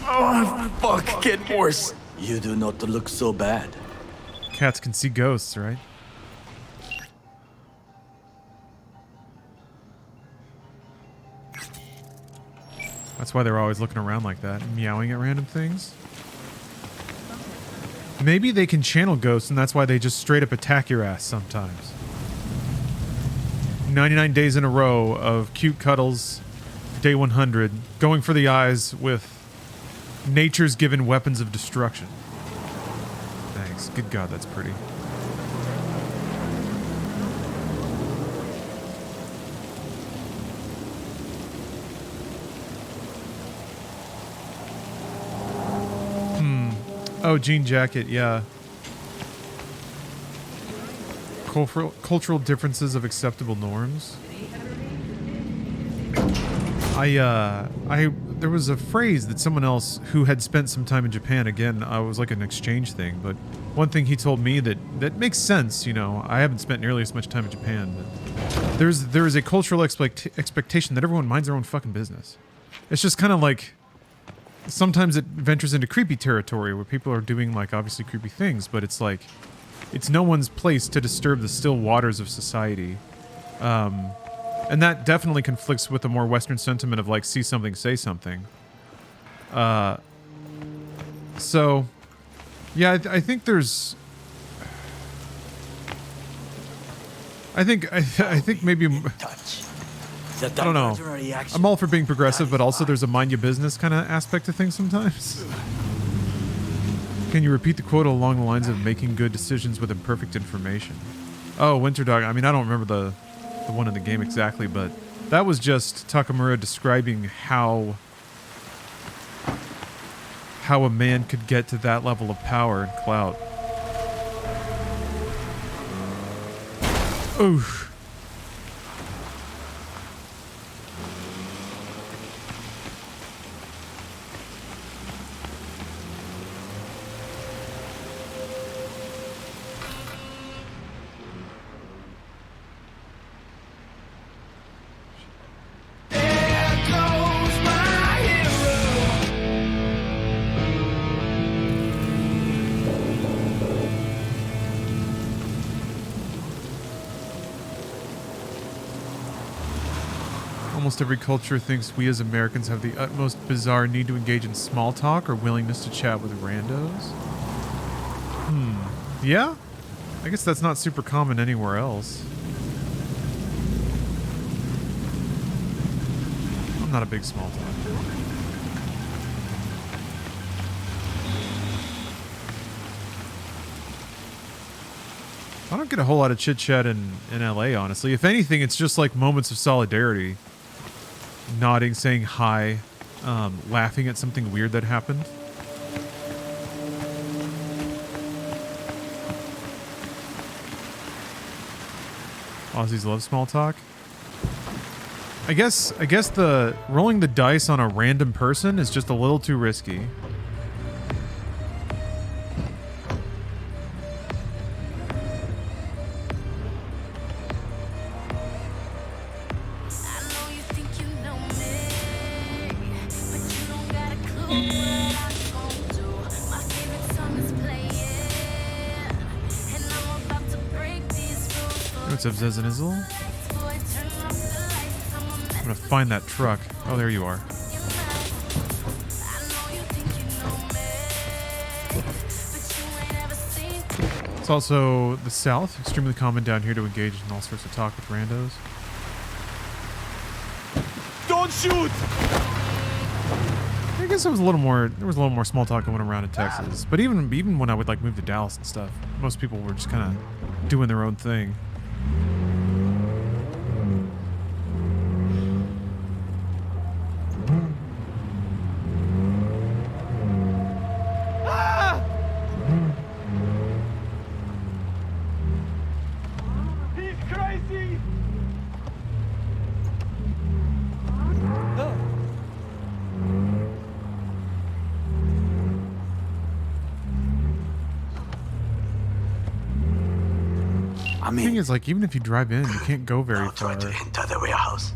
Oh, fuck, get worse. You do not look so bad. Cats can see ghosts, right? That's why they're always looking around like that, meowing at random things. Maybe they can channel ghosts, and that's why they just straight up attack your ass sometimes. 99 days in a row of cute cuddles, day 100, going for the eyes with nature's given weapons of destruction. Thanks. Good God, that's pretty. Oh, jean jacket, yeah. Cultural differences of acceptable norms. There was a phrase that someone else who had spent some time in Japan, again, I was like an exchange thing, but one thing he told me that makes sense, you know, I haven't spent nearly as much time in Japan, but there is a cultural expectation that everyone minds their own fucking business. It's just kind of like, sometimes it ventures into creepy territory where people are doing like obviously creepy things, but it's like it's no one's place to disturb the still waters of society. And that definitely conflicts with the more Western sentiment of like see something, say something. So yeah, I think there's I think maybe I don't know. I'm all for being progressive, but also there's a mind your business kind of aspect to things sometimes. Can you repeat the quote along the lines of making good decisions with imperfect information? Oh, Winter Dog. I mean, I don't remember the one in the game exactly, but that was just Takamura describing how a man could get to that level of power and clout. Oof. Almost every culture thinks we as Americans have the utmost bizarre need to engage in small talk or willingness to chat with randos. Yeah? I guess that's not super common anywhere else. I'm not a big small talker. I don't get a whole lot of chit chat in LA, honestly. If anything, it's just like moments of solidarity. Nodding, saying hi, laughing at something weird that happened. Aussies love small talk. I guess the rolling the dice on a random person is just a little too risky. What's up, Zezanizzle? I'm gonna find that truck. Oh, there you are. It's also the South. Extremely common down here to engage in all sorts of talk with randos. Don't shoot! I guess there was a little more small talk going around in Texas. But even when I would like move to Dallas and stuff, most people were just kind of doing their own thing. The thing is, like, even if you drive in, you can't go very far. Try to enter the warehouse.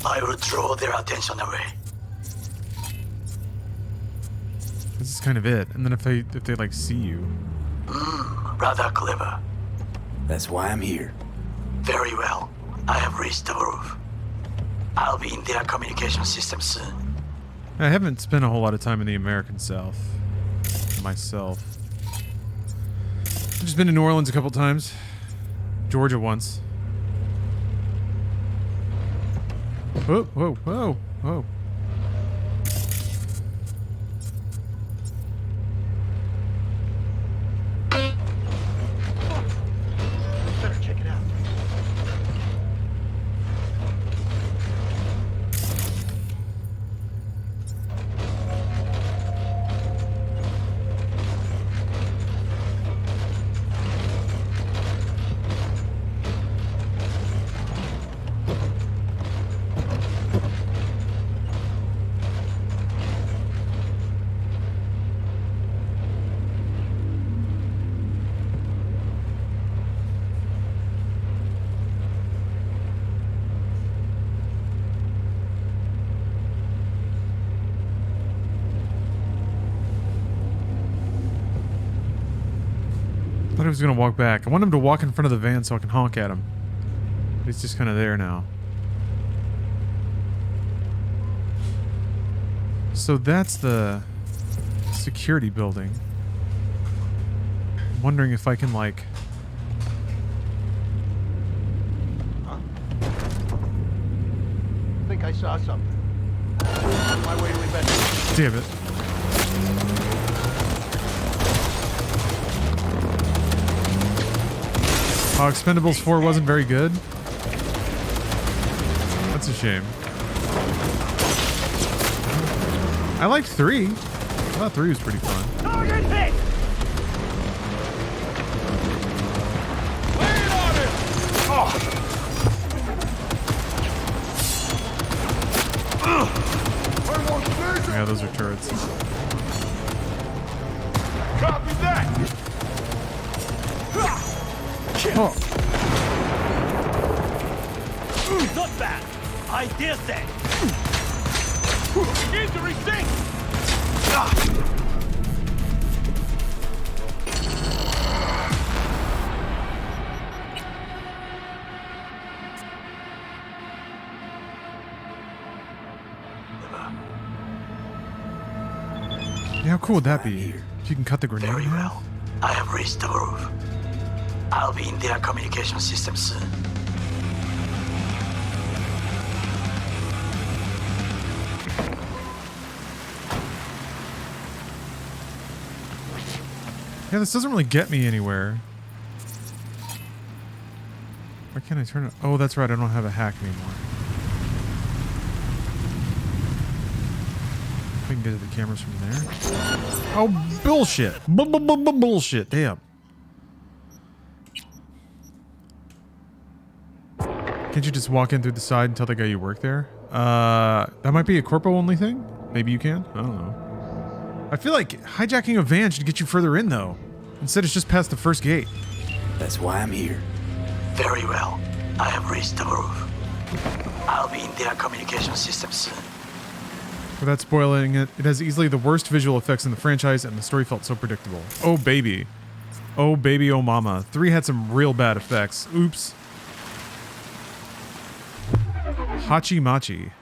I will draw their attention away. This is kind of it. And then if they like see you. Rather clever. That's why I'm here. Very well. I have reached the roof. I'll be in their communication system soon. I haven't spent a whole lot of time in the American South myself. I've just been to New Orleans a couple times. Georgia once. Whoa, whoa, whoa, whoa. Better check it out. thought he was gonna walk back. I want him to walk in front of the van so I can honk at him. But he's just kind of there now. So that's the security building. I'm wondering if I can, like... I think I saw something. On my way to investigate. Damn it. Oh, Expendables 4 wasn't very good? That's a shame. I liked 3. I thought 3 was pretty fun. Target hit! Lay it on him! Oh! Yeah, those are turrets. Copy that! Oh. Not bad! I dare say! Injury sink! Yeah, how cool would that be? If you can cut the grenade in half? I have reached the roof. I'll be in their communication system soon. Yeah, this doesn't really get me anywhere. Why can't I turn it? Oh, that's right. I don't have a hack anymore. We can get to the cameras from there. Oh, bullshit. Bullshit. Damn. Can't you just walk in through the side and tell the guy you work there? That might be a corpo only thing. Maybe you can. I don't know. I feel like hijacking a van should get you further in, though. Instead, it's just past the first gate. That's why I'm here. Very well. I have reached the roof. I'll be in their communication system soon. Without spoiling it, it has easily the worst visual effects in the franchise, and the story felt so predictable. Oh, baby. Oh, baby, oh, mama. 3 had some real bad effects. Oops. Hachi Machi.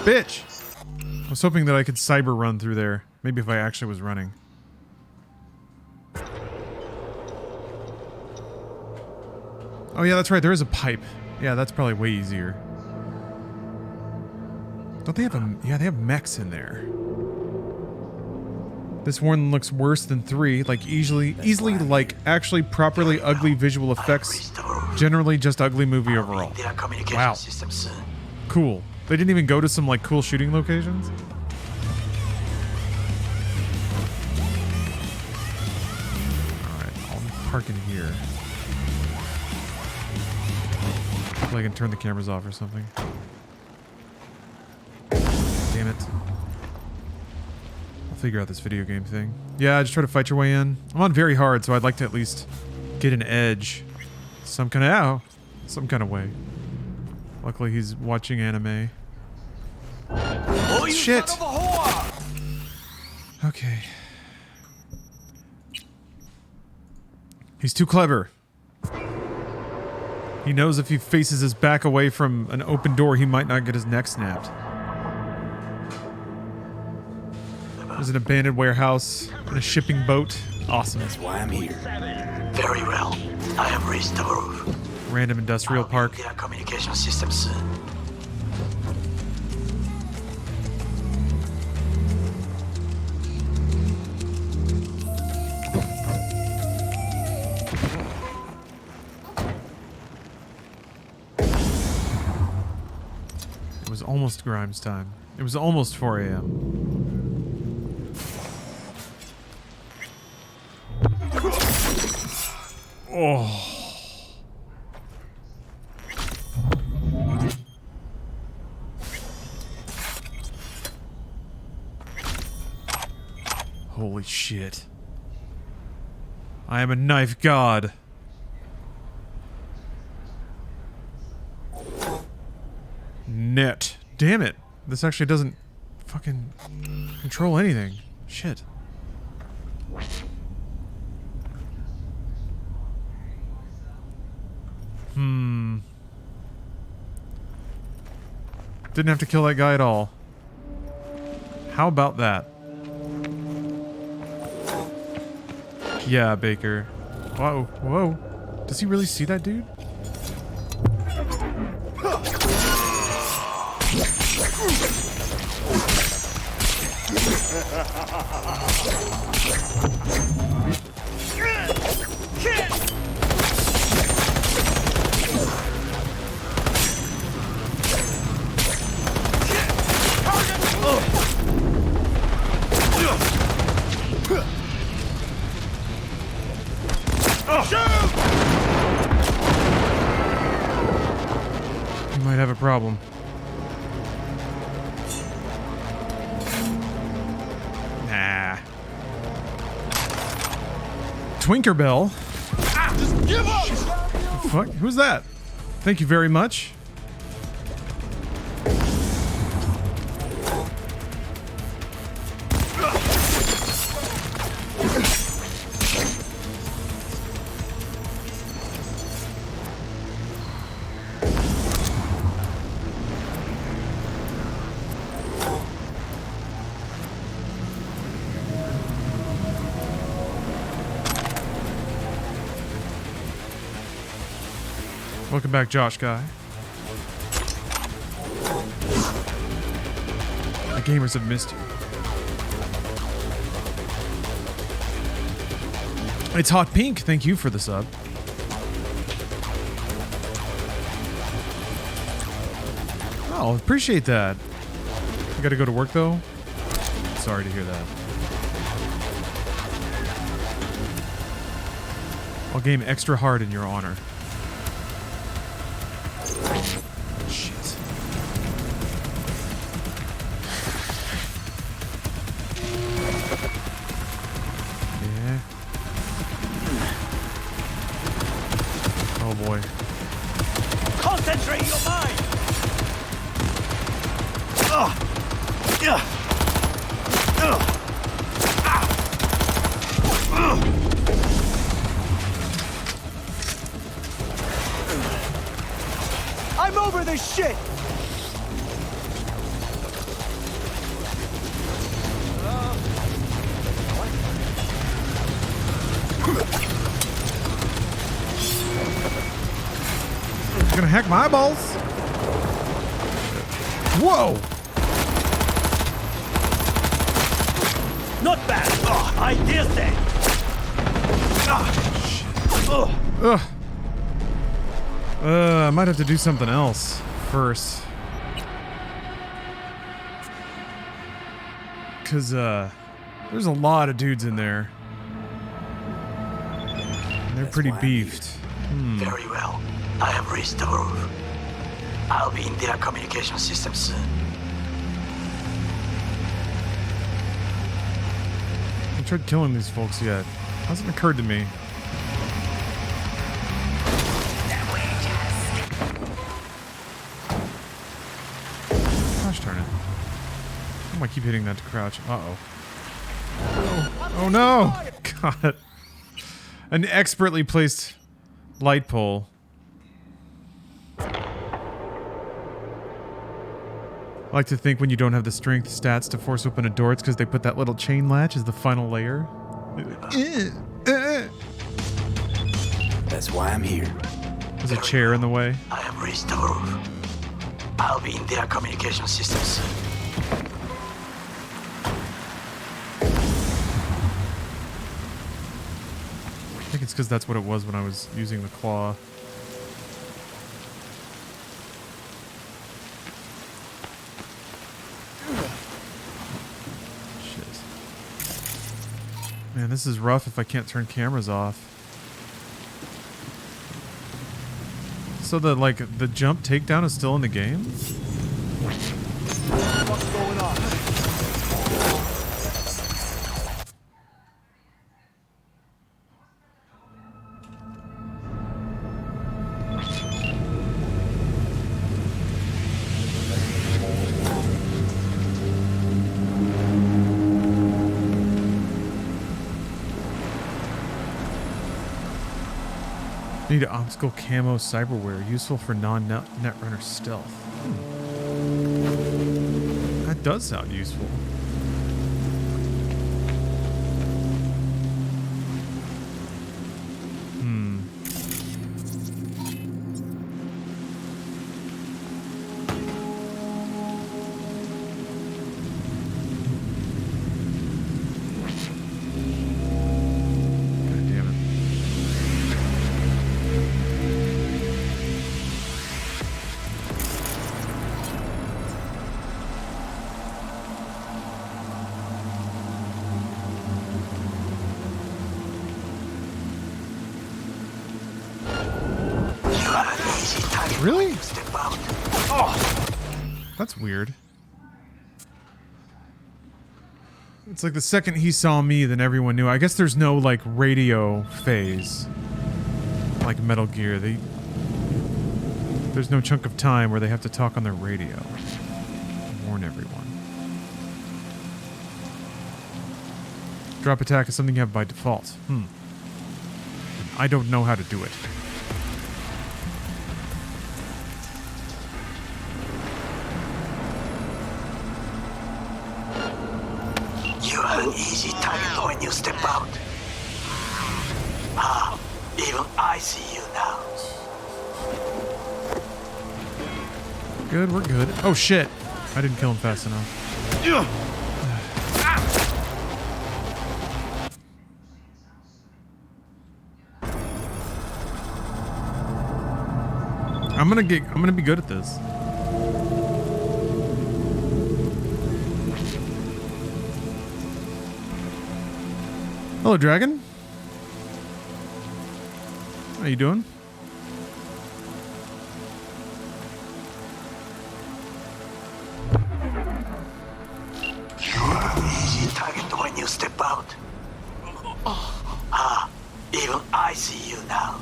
Bitch! I was hoping that I could cyber run through there. Maybe if I actually was running. Oh yeah, that's right. There is a pipe. Yeah, that's probably way easier. Don't they have a... Yeah, they have mechs in there. This one looks worse than 3. Like, easily like, actually properly ugly visual effects. Generally just ugly movie overall. Wow. Cool. They didn't even go to some, like, cool shooting locations? Alright, I'll park in here. Hopefully I can turn the cameras off or something. Damn it. I'll figure out this video game thing. Yeah, just try to fight your way in. I'm on very hard, so I'd like to at least get an edge. Some kind of way. Luckily he's watching anime. Oh, you shit! son of a whore! Okay. He's too clever. He knows if he faces his back away from an open door, he might not get his neck snapped. There's an abandoned warehouse and a shipping boat. Awesome. That's why I'm here. Very well. I have reached the roof. Random industrial park. Their communication system soon. It was almost Grimes time. It was almost 4 a.m. Oh. Holy shit. I am a knife god. Net. Damn it. This actually doesn't fucking control anything. Shit. Didn't have to kill that guy at all. How about that? Yeah, Baker. Whoa, whoa. Does he really see that dude? You might have a problem. Nah. Twinkerbell. Just give up! Fuck, who's that? Thank you very much. Welcome back, Josh guy. The gamers have missed you. It's Hot Pink. Thank you for the sub. Oh, appreciate that. You gotta go to work though? Sorry to hear that. I'll game extra hard in your honor. Shit. Yeah. Oh boy. Concentrate your mind! I'm over this shit! You're gonna hack my eyeballs? Whoa! Not bad! I dare say! Ugh. I might have to do something else first. Cause, there's a lot of dudes in there. And they're pretty beefed. Very well. I have reached the roof. I'll be in their communication system soon. I haven't tried killing these folks yet. Hasn't occurred to me. Gosh darn it. Why do I keep hitting that to crouch? Uh-oh. Oh no! God. An expertly placed light pole. I like to think when you don't have the strength stats to force open a door, it's because they put that little chain latch as the final layer. That's why I'm here. There's a chair in the way. I have reached the roof. I'll be in their communication system soon. I think it's because that's what it was when I was using the claw. Man, this is rough if I can't turn cameras off. So the jump takedown is still in the game? What's going on? Need obstacle camo cyberware, useful for non-netrunner stealth. That does sound useful. Really? Oh, that's weird. It's like the second he saw me, then everyone knew. I guess there's no, like, radio phase. Like Metal Gear. There's no chunk of time where they have to talk on their radio. Warn everyone. Drop attack is something you have by default. I don't know how to do it. An easy target when you step out. Even I see you now. Good, we're good. Oh shit! I didn't kill him fast enough. I'm gonna be good at this. Hello, Dragon. How you doing? Easy target when you step out. Even I see you now.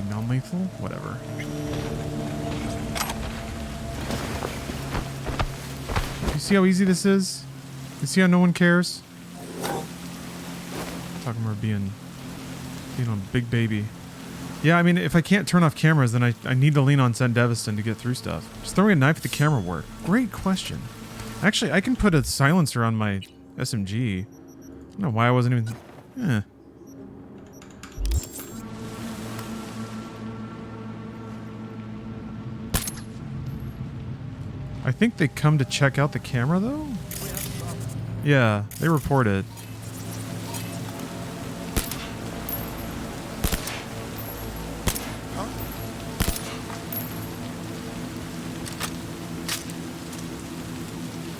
Non-lethal? Whatever. You see how easy this is? You see how no one cares? Talking about being a big baby. Yeah, I mean, if I can't turn off cameras, then I need to lean on Zen Deviston to get through stuff. Just throwing a knife at the camera work. Great question. Actually, I can put a silencer on my SMG. I don't know why I wasn't even... I think they come to check out the camera, though? Yeah, they report it.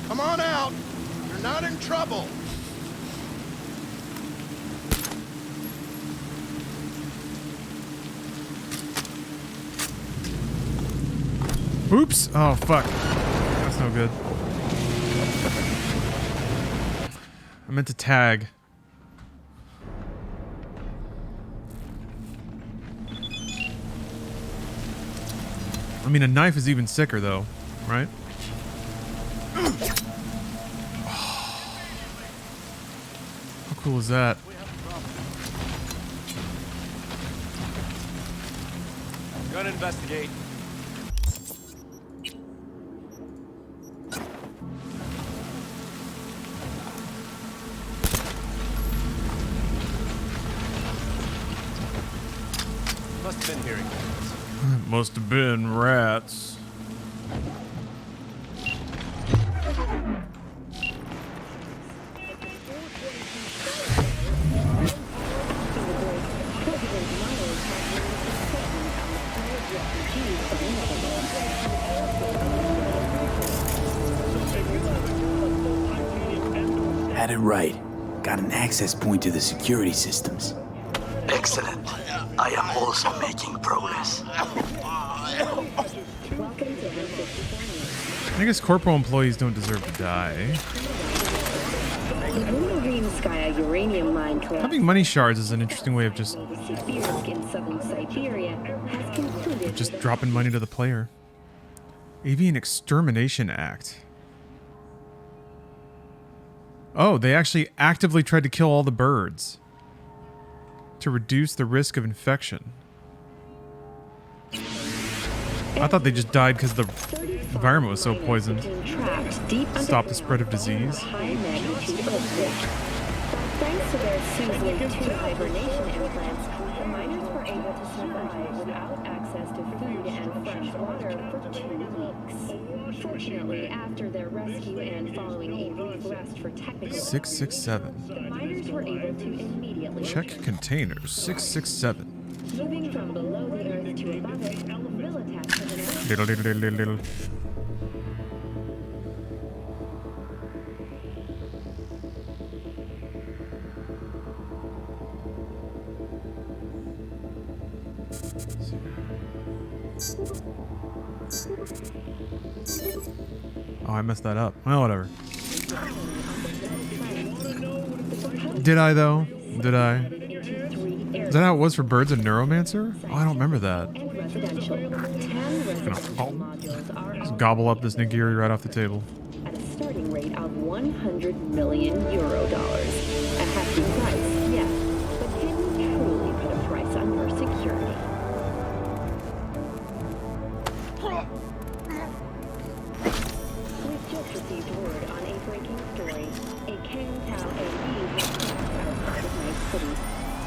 Come on out. You're not in trouble. Oops! Oh, fuck. That's no good. I meant to tag. I mean, a knife is even sicker, though, right? How cool is that? Gonna investigate. Must have been hearing things. Must have been rats. Had it right. Got an access point to the security systems. Excellent. I am also making progress. I guess corporal employees don't deserve to die. Having money shards is an interesting way of just dropping money to the player. Avian Extermination Act. Oh, they actually actively tried to kill all the birds. to reduce the risk of infection. I thought they just died because the environment was so poisoned. Stop the spread of disease. Thanks to their Susie 2 hibernation implants, the miners were able to survive without access to food and fresh water for 2 weeks. Fortunately, after their rescue and following a brief rest for technical 667. the miners were able to immediately Check containers. 667. moving from below the earth to above it, will attach to the next. Little, little, little, little. Oh, I messed that up. Well, whatever. Did I, though? Did I? Is that how it was for Birds and Neuromancer? Oh, I don't remember that. Just gobble up this nigiri right off the table. At a starting rate of €100 million. A hefty price, yes, but can you truly put a price on your security? We've just received word on a breaking story. A Kangtao AV has crashed outside of Night City.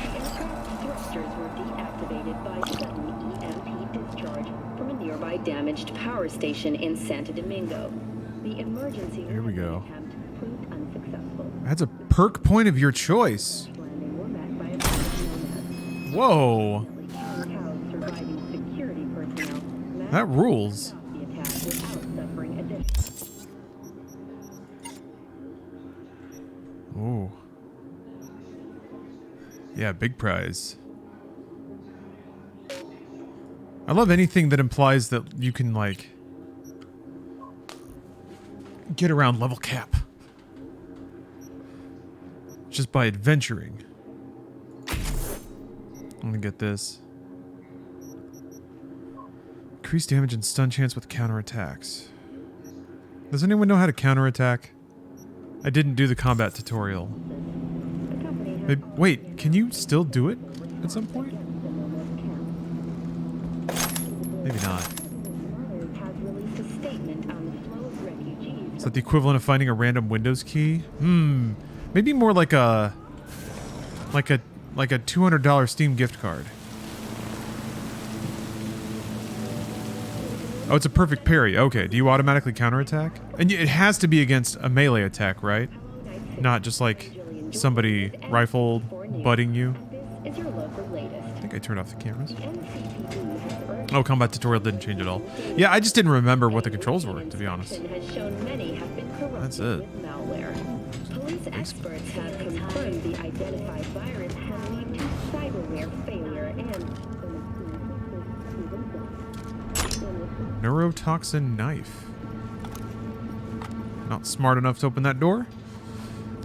The aircraft thrusters were deactivated by sudden EMP discharge from a nearby damaged power station in Santo Domingo. The emergency Here we go. attempt proved unsuccessful. That's a perk point of your choice. Landing were met by a surviving Whoa. security personnel. That rules. The attack without suffering additional. Ooh. Yeah, big prize. I love anything that implies that you can, like, get around level cap. Just by adventuring. I'm gonna get this. Increase damage and stun chance with counterattacks. Does anyone know how to counterattack? I didn't do the combat tutorial. Maybe, wait, can you still do it at some point? Maybe not. Is that the equivalent of finding a random Windows key? Maybe more like a $200 Steam gift card. Oh, it's a perfect parry. Okay, do you automatically counterattack? And it has to be against a melee attack, right? Not just like somebody rifle butting you. I think I turned off the cameras. Oh, combat tutorial didn't change at all. Yeah, I just didn't remember what the controls were, to be honest. That's it. Police experts have confirmed the identified virus can lead to cyberware failure and Neurotoxin knife. Not smart enough to open that door.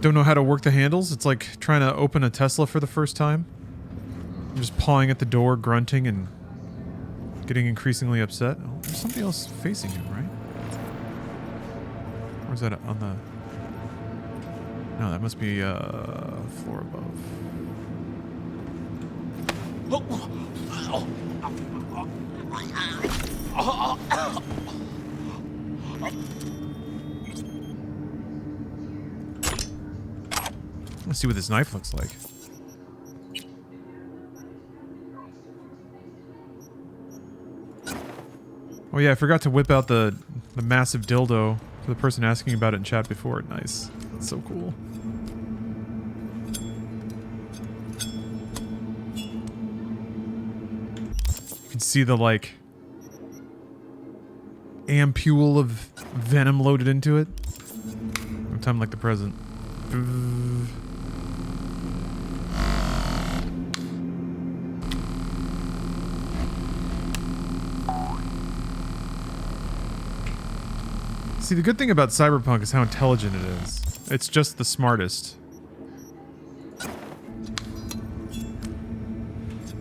Don't know how to work the handles. It's like trying to open a Tesla for the first time. I'm just pawing at the door, grunting, and getting increasingly upset. Oh, there's somebody else facing him, right? Where's that on the... No, that must be floor above. Let's see what this knife looks like. Oh yeah, I forgot to whip out the massive dildo for the person asking about it in chat before. Nice. That's so cool. You can see the, like, ampule of venom loaded into it. No time like the present. See, the good thing about Cyberpunk is how intelligent it is. It's just the smartest.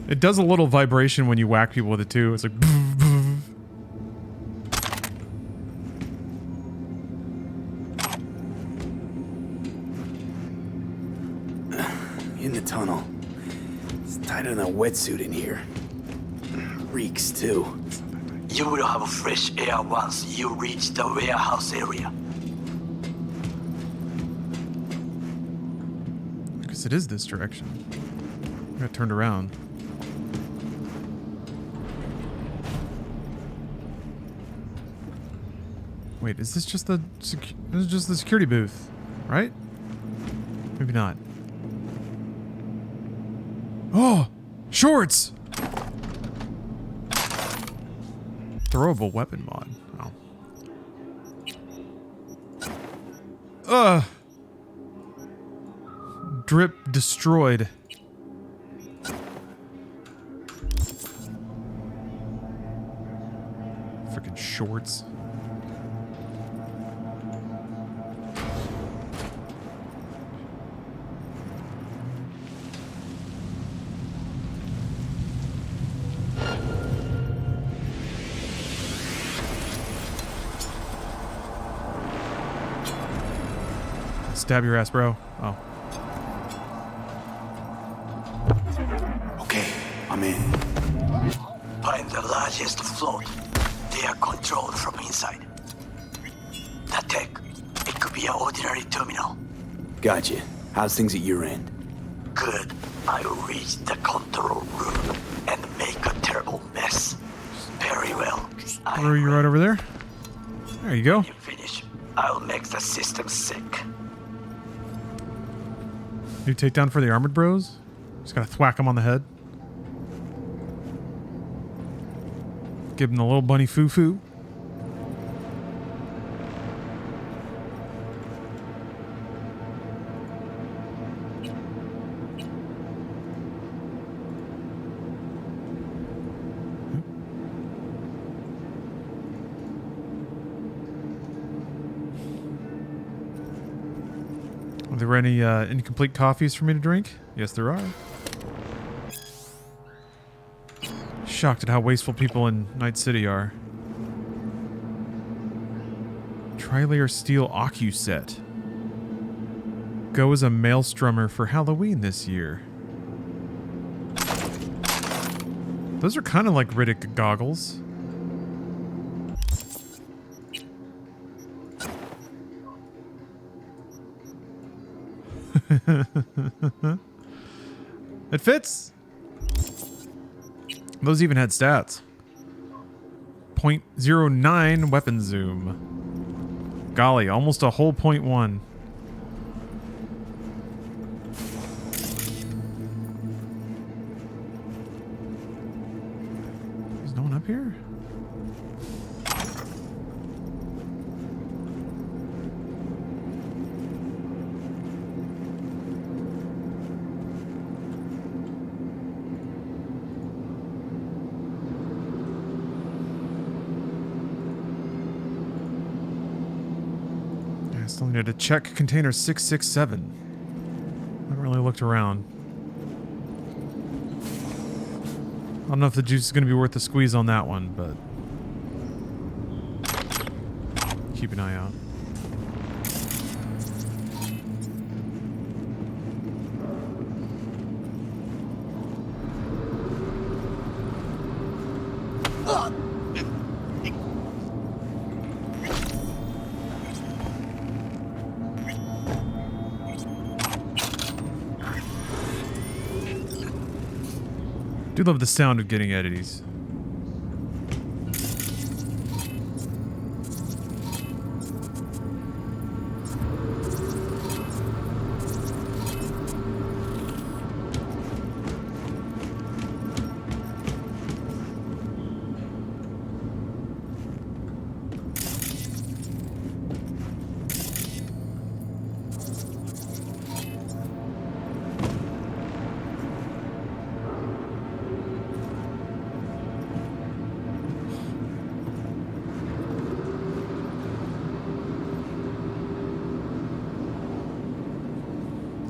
It does a little vibration when you whack people with it too. It's like... In the tunnel. It's Tighter than a wetsuit in here. Reeks, too. You will have fresh air once you reach the warehouse area. I guess it is this direction. I got turned around. Wait, is this just the this is just the security booth, right? Maybe not. Oh, shorts! Throwable weapon mod. Oh. Drip destroyed. Freaking shorts. Stab your ass, bro. Oh. Okay, I'm in. Find the largest float. They are controlled from inside. The tech, it could be an ordinary terminal. Gotcha. How's things at your end? Good. I will reach the control room and make a terrible mess. Very well. Throw you right over there. There you go. You finish. I'll make the system sick. New takedown for the armored bros. Just gotta thwack them on the head. Give them the little bunny foo-foo. Are there any incomplete coffees for me to drink? Yes, there are. Shocked at how wasteful people in Night City are. Tri-layer steel Acu set. Go as a maelstrummer for Halloween this year. Those are kind of like Riddick goggles. It fits. Those even had stats. 0.09 weapon zoom. Golly, almost a whole 0.1. There's no one up here? Still need to check container 667. Haven't really looked around. I don't know if the juice is going to be worth the squeeze on that one, but keep an eye out. Do love the sound of getting eddies.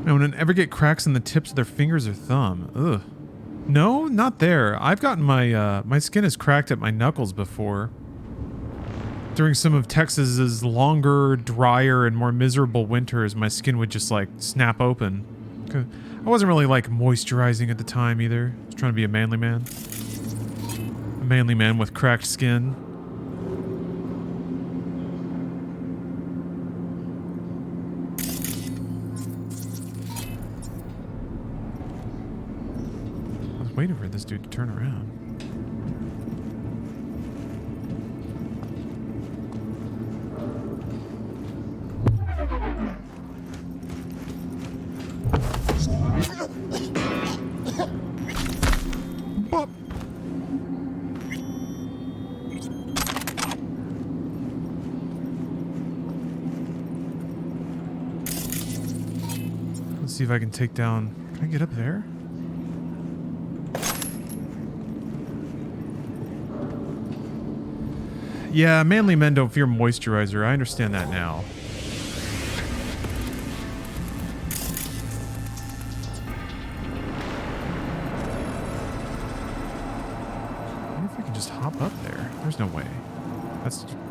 No one ever get cracks in the tips of their fingers or thumb. Ugh. No, not there. I've gotten my my skin is cracked at my knuckles before. During some of Texas's longer, drier, and more miserable winters, my skin would just like snap open I wasn't really like moisturizing at the time either. I was trying to be a manly man. A manly man with cracked skin. I was waiting for this dude to turn around. Let's see if I can take down... Can I get up there? Yeah, manly men don't fear moisturizer. I understand that now. I wonder if I can just hop up there. There's no way.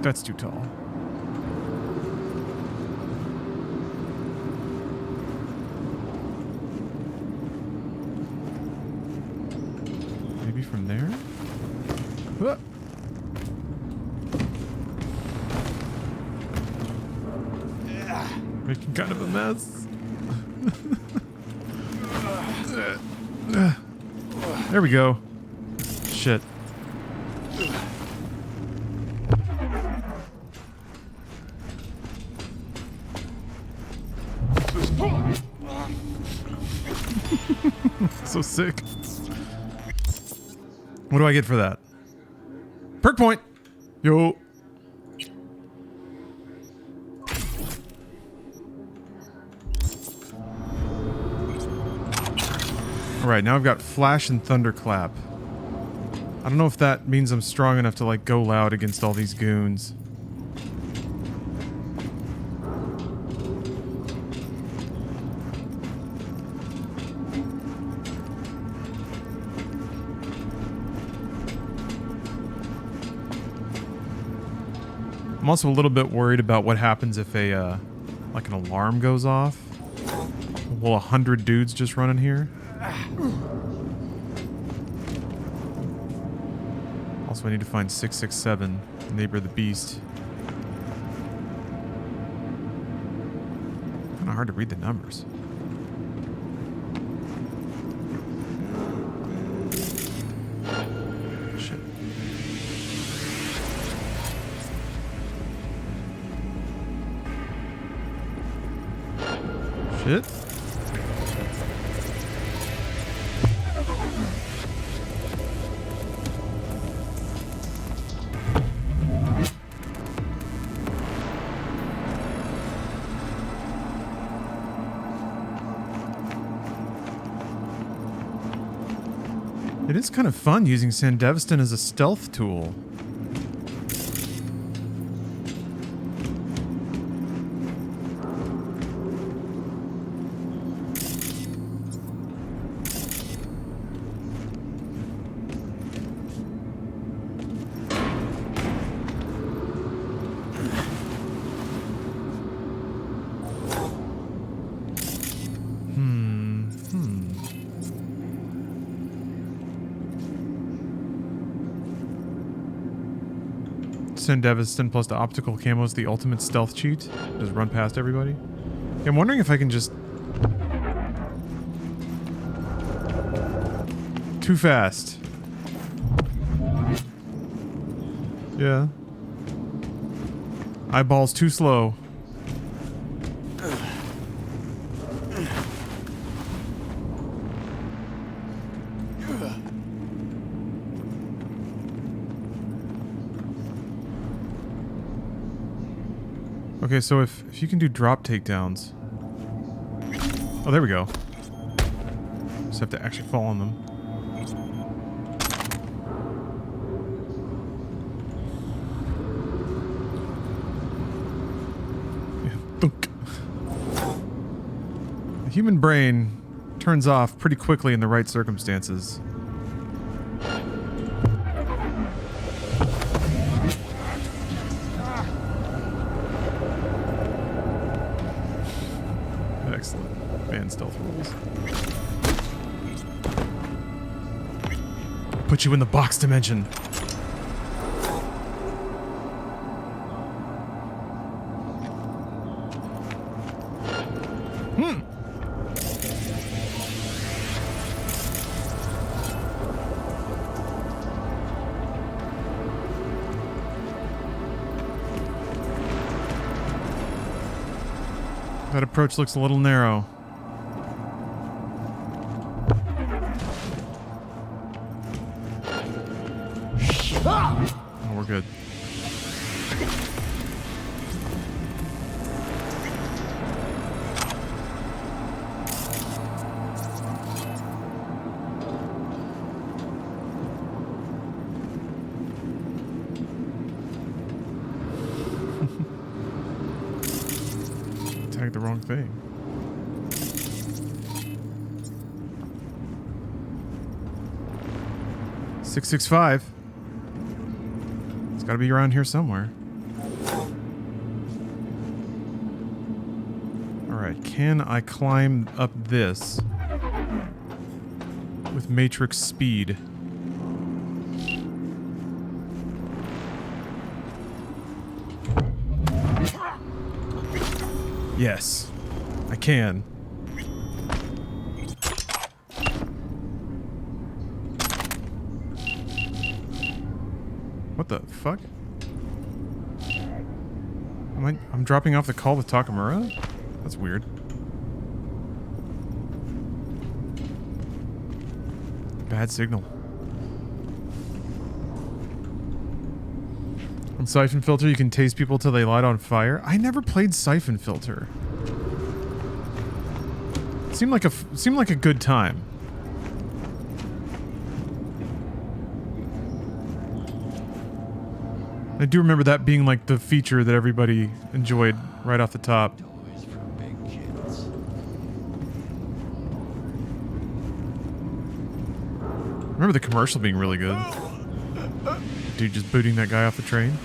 That's too tall. Maybe from there? Ah. Making kind of a mess. There we go. Shit. So sick. What do I get for that? Perk point. Yo. Alright, now I've got Flash and Thunderclap. I don't know if that means I'm strong enough to, like, go loud against all these goons. I'm also a little bit worried about what happens if a, like an alarm goes off. Will 100 dudes just run in here? Also, I need to find 667, Neighbor of the Beast. Kind of hard to read the numbers. Shit. Shit. It is kind of fun using Sandevistan as a stealth tool. Sandevistan plus the optical camo is the ultimate stealth cheat. Just run past everybody. Yeah, I'm wondering if I can just... Too fast. Yeah. Eyeballs too slow. Okay, so if you can do drop takedowns. Oh, there we go. Just have to actually fall on them. Yeah, thunk. The human brain turns off pretty quickly in the right circumstances. expand stealth rules. Put you in the box dimension. That approach looks a little narrow. Oh, we're good. The wrong thing. $665. It's got to be around here somewhere. All right, can I climb up this with matrix speed? Yes, I can. What the fuck? I'm dropping off the call with Takamura? That's weird. Bad signal. On Siphon Filter, you can tase people till they light on fire. I never played Siphon Filter. Seemed like a good time. I do remember that being like the feature that everybody enjoyed right off the top. Remember the commercial being really good. Dude just booting that guy off the train.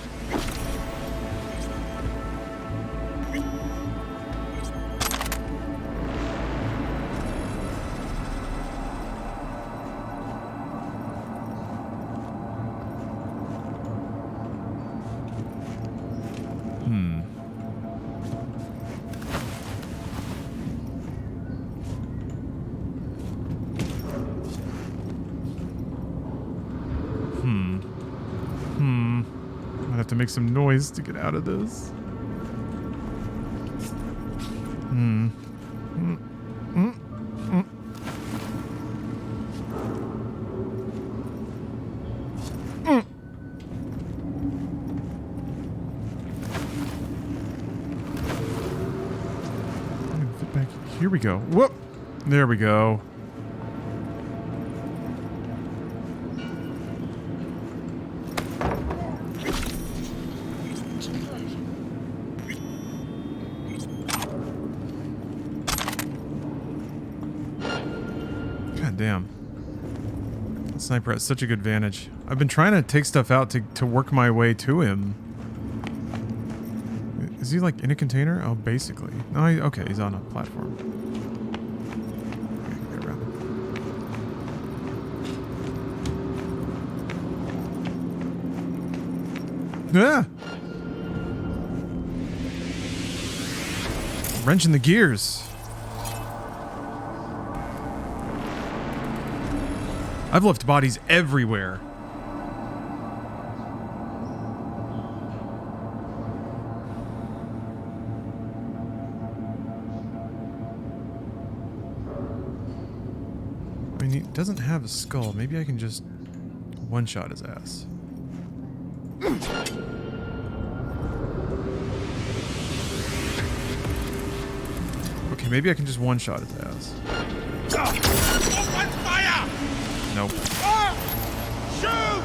To make some noise to get out of this. Fit back. Here we go. Whoop! There we go. Damn. That sniper has such a good vantage. I've been trying to take stuff out to work my way to him. Is he like in a container? Oh, basically. No, okay, he's on a platform. Okay, get around him. Ah! Wrenching the gears. I've left bodies everywhere. I mean, he doesn't have a skull. Maybe I can just one-shot his ass. Okay, maybe I can just one-shot his ass. Nope. Shoot!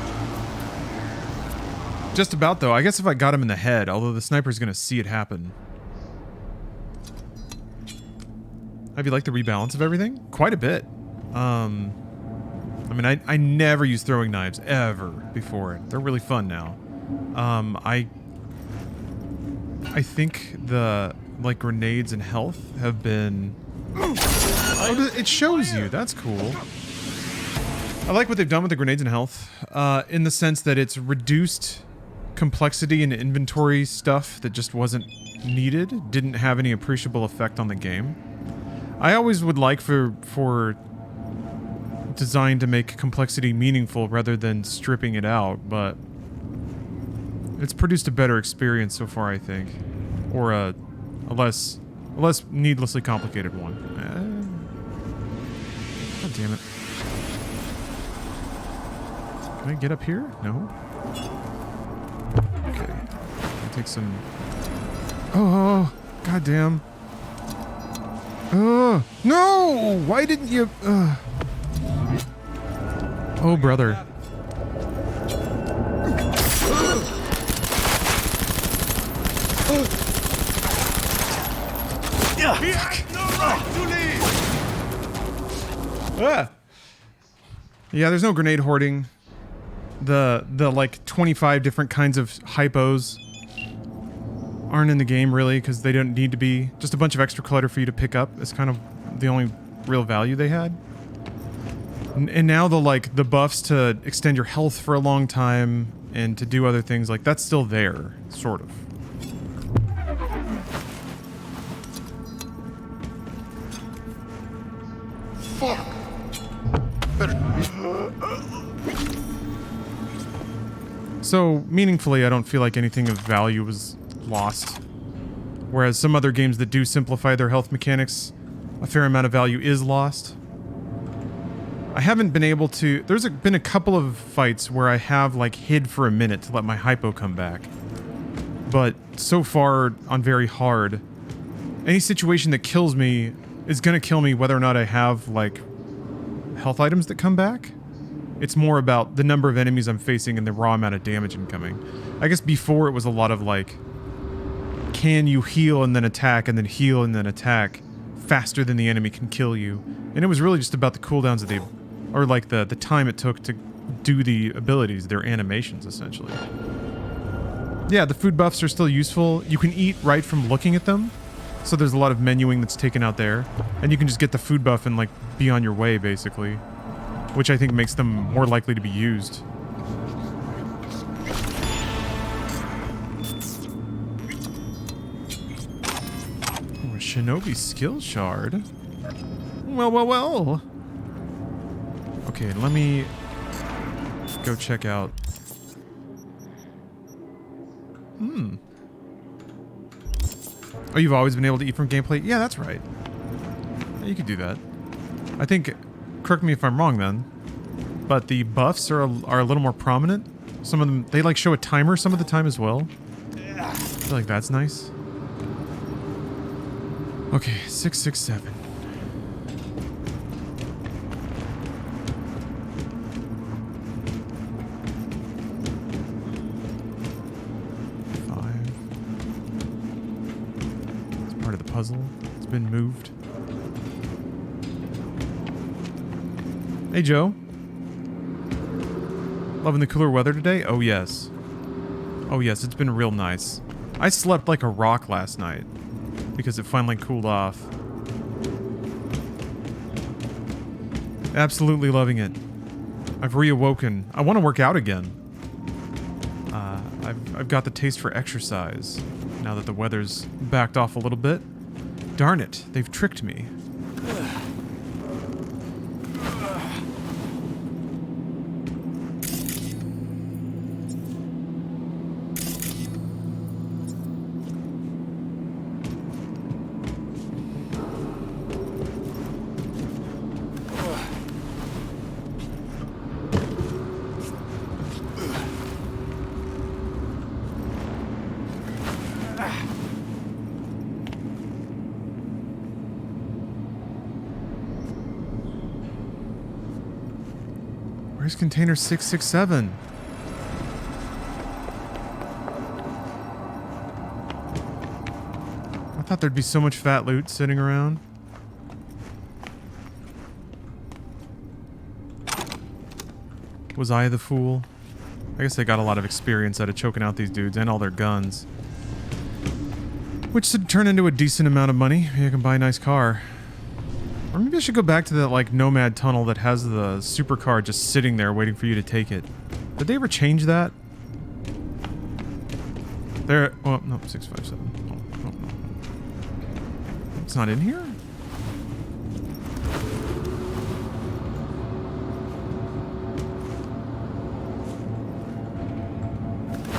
Just about, though. I guess if I got him in the head, although the sniper's gonna see it happen. Have you liked the rebalance of everything? Quite a bit. I mean, I never used throwing knives, ever, before it. They're really fun now. I think the, like, grenades and health have been Oh, it shows you. That's cool. I like what they've done with the grenades and health, in the sense that it's reduced complexity and inventory stuff that just wasn't needed, didn't have any appreciable effect on the game. I always would like for design to make complexity meaningful rather than stripping it out, but it's produced a better experience so far, I think, or a less needlessly complicated one. God damn it! Can I get up here? No. Okay. I'll take some. Oh, goddamn. No! Why didn't you? Oh, brother. Yeah, there's no grenade hoarding. The like 25 different kinds of hypos aren't in the game really because they don't need to be. Just a bunch of extra clutter for you to pick up is kind of the only real value they had. And now the buffs to extend your health for a long time and to do other things, like that's still there, sort of. Fuck. So, meaningfully, I don't feel like anything of value was lost. Whereas some other games that do simplify their health mechanics, a fair amount of value is lost. I haven't been able to... There's been a couple of fights where I have, like, hid for a minute to let my hypo come back. But so far, on very hard, any situation that kills me is gonna kill me whether or not I have, like, health items that come back. It's more about the number of enemies I'm facing and the raw amount of damage incoming. I guess before it was a lot of, like, can you heal and then attack and then heal and then attack faster than the enemy can kill you. And it was really just about the cooldowns that they... Or, like, the time it took to do the abilities, their animations, essentially. Yeah, the food buffs are still useful. You can eat right from looking at them. So there's a lot of menuing that's taken out there. And you can just get the food buff and, like, be on your way, basically. Which I think makes them more likely to be used. Oh, a Shinobi skill shard. Well, well, well. Okay, let me go check out. Oh, you've always been able to eat from gameplay? Yeah, that's right. Yeah, you could do that. I think... Correct me if I'm wrong then, but the buffs are a little more prominent. Some of them, they like show a timer some of the time as well. I feel like that's nice. Okay, 667. It's part of the puzzle. It's been moved. Hey, Joe. Loving the cooler weather today? Oh, yes. Oh, yes, it's been real nice. I slept like a rock last night because it finally cooled off. Absolutely loving it. I've reawoken. I want to work out again. I've got the taste for exercise now that the weather's backed off a little bit. Darn it, they've tricked me. Where's container 667? I thought there'd be so much fat loot sitting around. Was I the fool? I guess they got a lot of experience out of choking out these dudes and all their guns. Which should turn into a decent amount of money. Maybe I can buy a nice car. Or maybe I should go back to that, like, Nomad tunnel that has the supercar just sitting there waiting for you to take it. Did they ever change that? There... Oh, no, 657. Oh, no. It's not in here?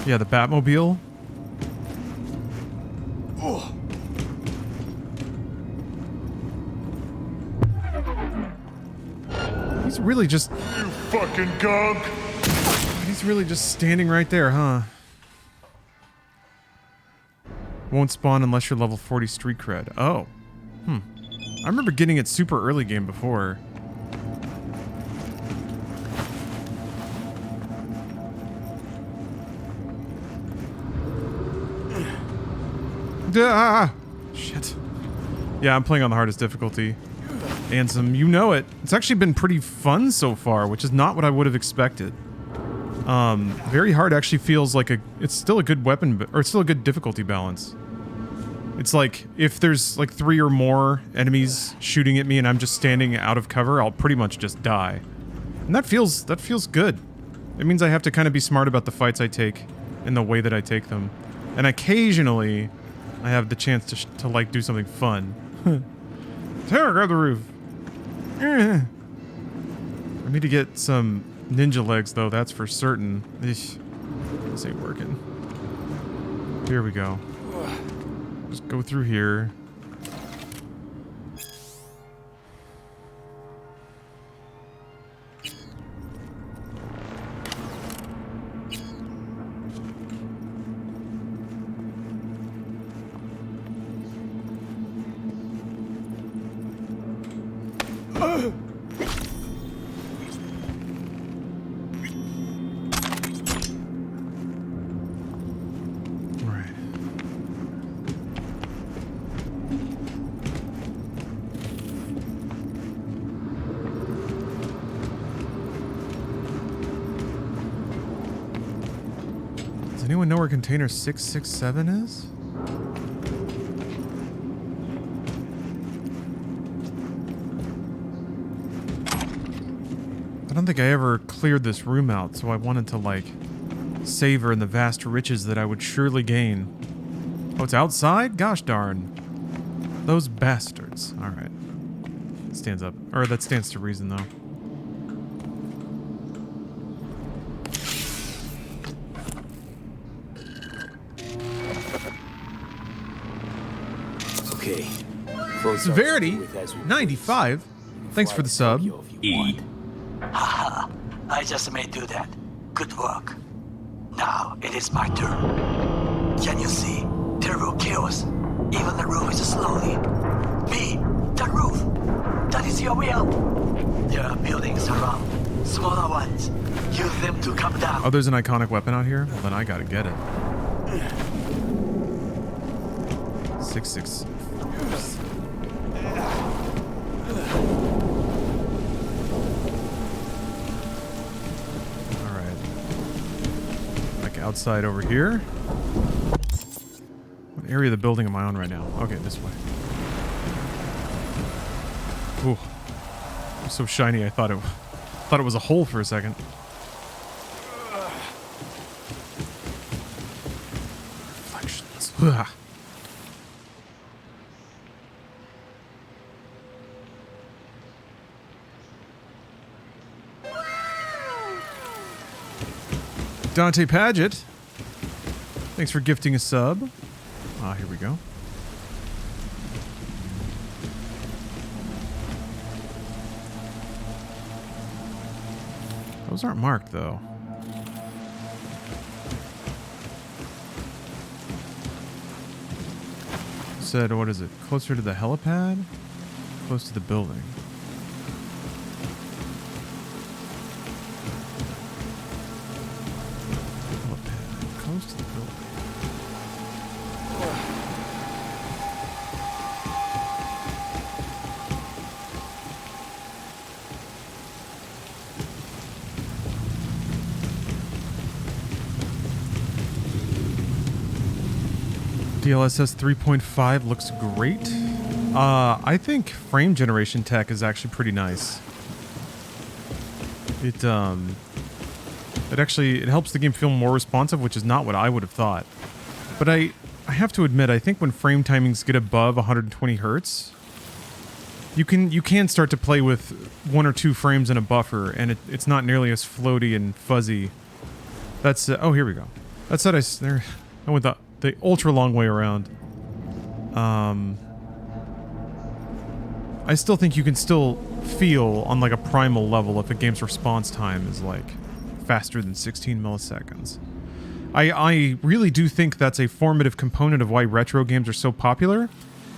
Yeah, the Batmobile. Oh. He's really just... You fucking gunk! He's really just standing right there, huh? Won't spawn unless you're level 40 street cred. Oh. I remember getting it super early game before. Ah! Shit. Yeah, I'm playing on the hardest difficulty. And some, you know it. It's actually been pretty fun so far, which is not what I would have expected. Very hard actually feels like it's still a good weapon, or it's still a good difficulty balance. It's like, if there's like 3 or more enemies shooting at me and I'm just standing out of cover, I'll pretty much just die. And that feels good. It means I have to kind of be smart about the fights I take and the way that I take them. And occasionally, I have the chance to like, do something fun. Tara, grab the roof. I need to get some ninja legs, though, that's for certain. This ain't working. Here we go. Just go through here. Anyone know where container 667 is? I don't think I ever cleared this room out, so I wanted to, like, savor in the vast riches that I would surely gain. Oh, it's outside? Gosh darn. Those bastards. Alright. Stands up. Or that stands to reason, though. Okay. Severity 95. Thanks for the sub. Eat. Haha. I just may do that. Good work. Now it is my turn. Can you see? Terrible chaos. Even the roof is slowly. Me, the roof. That is your will. There are buildings around. Smaller ones. Use them to come down. Oh, there's an iconic weapon out here? Well, then I gotta get it. 6-6. Alright. Like outside over here. What area of the building am I on right now? Okay, this way. Ooh. It was so shiny I thought it was a hole for a second. Reflections. Ugh. Dante Paget, thanks for gifting a sub. Ah, here we go. Those aren't marked, though. Said, what is it? Closer to the helipad? Close to the building. Close to the building. DLSS 3.5 looks great. I think frame generation tech is actually pretty nice. It helps the game feel more responsive, which is not what I would have thought. But I have to admit, I think when frame timings get above 120 hertz, you can start to play with 1 or 2 frames in a buffer, and it's not nearly as floaty and fuzzy. That's oh, here we go. That's what I went the ultra long way around. I still think you can still feel on like a primal level if a game's response time is like faster than 16 milliseconds. I really do think that's a formative component of why retro games are so popular,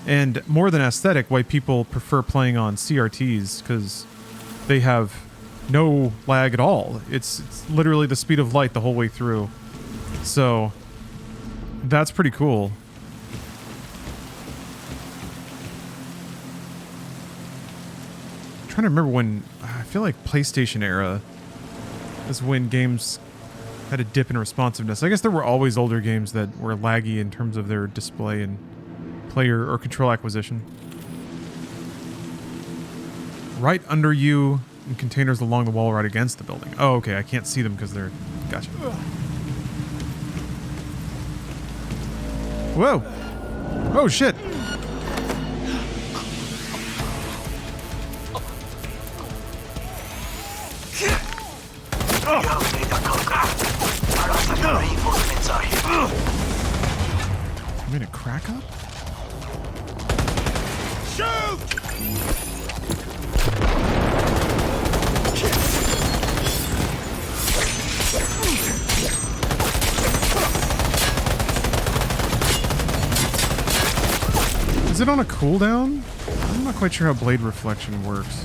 and more than aesthetic, why people prefer playing on CRTs, because they have no lag at all. It's literally the speed of light the whole way through. So that's pretty cool. I'm trying to remember when, I feel like PlayStation era is when games had a dip in responsiveness. I guess there were always older games that were laggy in terms of their display and player or control acquisition. Right under you in containers along the wall right against the building. Oh, okay, I can't see them because they're... Gotcha. Whoa! Oh, shit! You made a crack up? Shoot! Is it on a cooldown? I'm not quite sure how blade reflection works.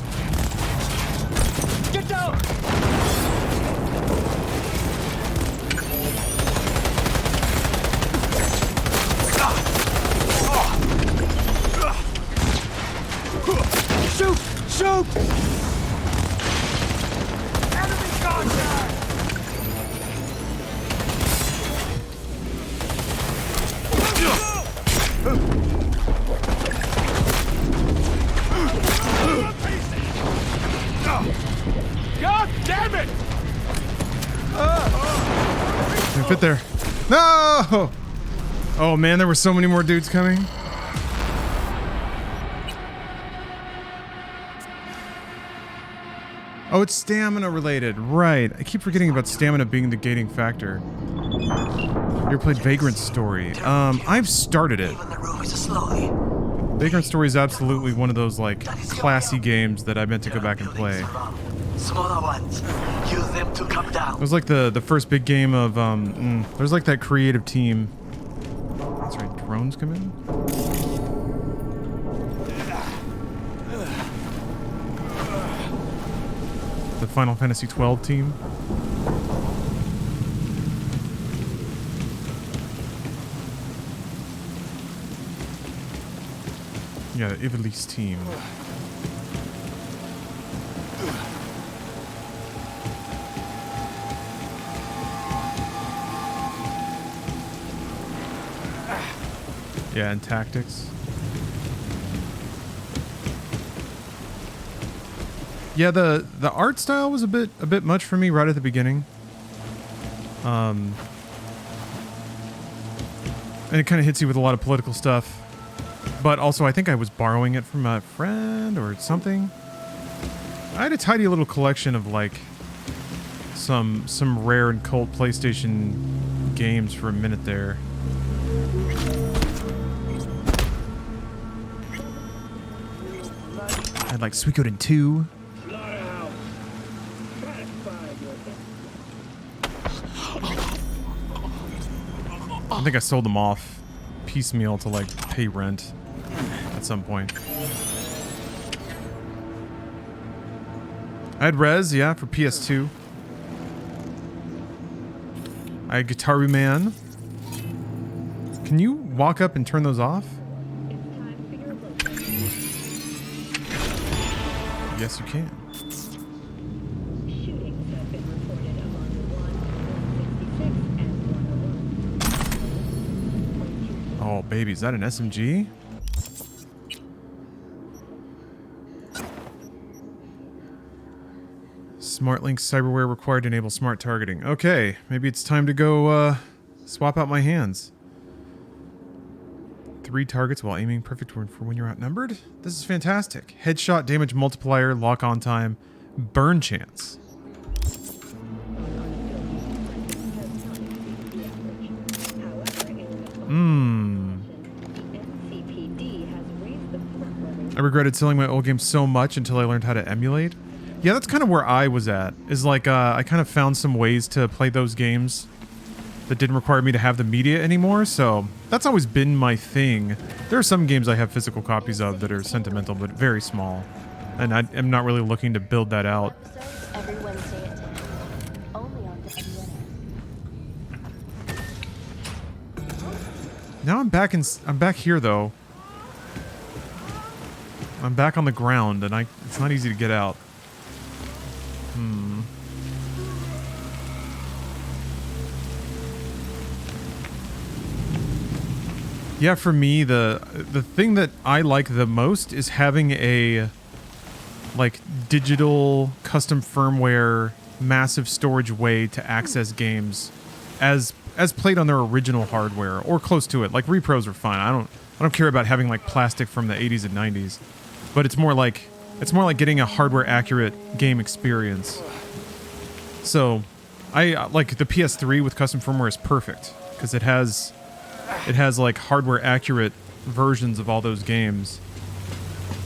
Get down! Shoot! Shoot! Enemy contact! God damn it! Can't fit there. No! Oh man, there were so many more dudes coming. Oh, it's stamina related. Right. I keep forgetting about stamina being the gating factor. You ever played Vagrant Story? I've started it. Vagrant Story is absolutely one of those, like, classy games that I meant to go back and play. Smaller ones. Use them to come down. It was like the first big game of, there's like that creative team. That's right, drones come in? The Final Fantasy XII team. Yeah, the Ivalice team. Yeah, and tactics. Yeah, the art style was a bit much for me right at the beginning. And it kind of hits you with a lot of political stuff. But also, I think I was borrowing it from a friend or something. I had a tidy little collection of like some rare and cult PlayStation games for a minute there. I had like Suikoden 2. I think I sold them off piecemeal to like pay rent at some point. I had Rez, yeah, for PS2. I had Guitaru Man. Can you walk up and turn those off? Yes, you can. Oh, baby, is that an SMG? Smart Link cyberware required to enable smart targeting. Okay, maybe it's time to go swap out my hands. 3 targets while aiming, perfect for when you're outnumbered? This is fantastic. Headshot, damage multiplier, lock on time, burn chance. I regretted selling my old game so much until I learned how to emulate. Yeah, that's kind of where I was at. Is like, I kind of found some ways to play those games that didn't require me to have the media anymore, so that's always been my thing. There are some games I have physical copies of that are sentimental, but very small. And I'm not really looking to build that out. Every Wednesday at 10. Only on WNN. Now I'm back here though. I'm back on the ground, and it's not easy to get out. Yeah, for me, the thing that I like the most is having a like digital custom firmware massive storage way to access games as played on their original hardware or close to it. Like repros are fine. I don't care about having like plastic from the 80s and 90s. But it's more like getting a hardware accurate game experience. So, I like the PS3 with custom firmware is perfect because it has like hardware accurate versions of all those games,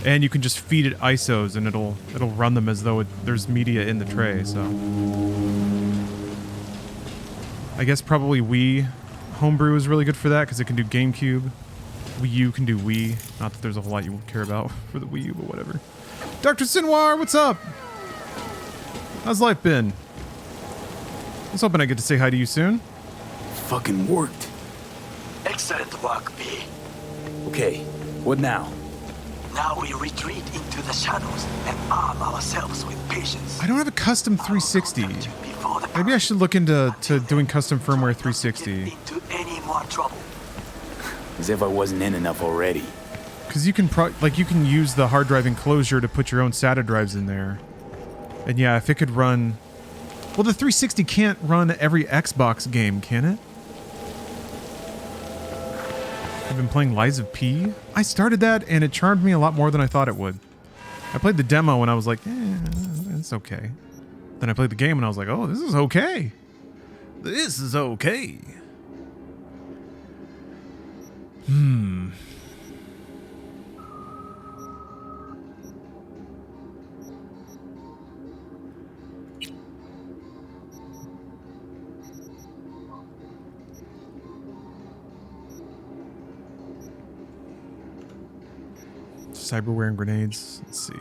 and you can just feed it ISOs and it'll run them as though there's media in the tray. So, I guess probably Wii Homebrew is really good for that because it can do GameCube. Wii U can do Wii. Not that there's a whole lot you would care about for the Wii U, but whatever. Dr. Sinwar, what's up? How's life been? I was hoping I get to say hi to you soon. Fucking worked. Excellent work, B. Okay, what now? Now we retreat into the shadows and arm ourselves with patience. I don't have a custom 360. Maybe I should look into doing custom firmware 360. Into any more trouble. As if I wasn't in enough already. Because you can you can use the hard drive enclosure to put your own SATA drives in there. And yeah, if it could run... Well, the 360 can't run every Xbox game, can it? I've been playing Lies of P. I started that, and it charmed me a lot more than I thought it would. I played the demo, and I was like, it's okay. Then I played the game, and I was like, oh, this is okay. This is okay. Cyberware and grenades. Let's see.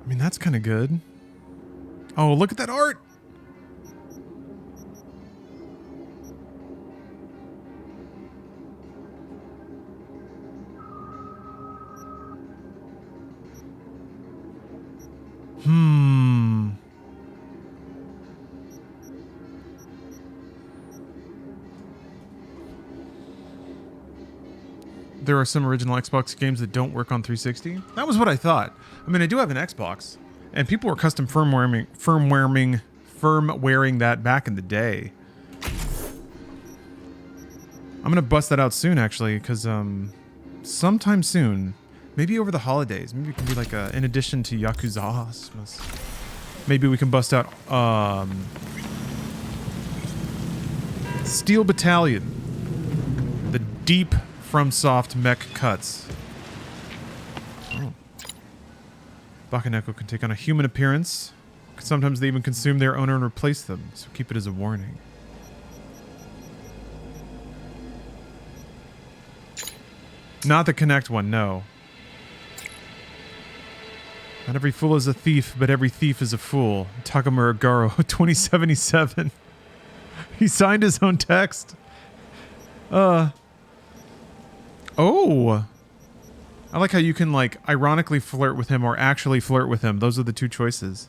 I mean, that's kind of good. Oh, look at that art! There are some original Xbox games that don't work on 360. That was what I thought. I mean, I do have an Xbox, and people were custom firmwaring that back in the day. I'm gonna bust that out soon, actually, because sometime soon, maybe over the holidays, maybe it can be like in addition to Yakuza, maybe we can bust out Steel Battalion, the deep FromSoft mech cuts. Oh. Bakaneko can take on a human appearance. Sometimes they even consume their owner and replace them, so keep it as a warning. Not the Kinect one, no. Not every fool is a thief, but every thief is a fool. Takamura Garo, 2077. He signed his own text. Oh. I like how you can, like, ironically flirt with him or actually flirt with him. Those are the two choices.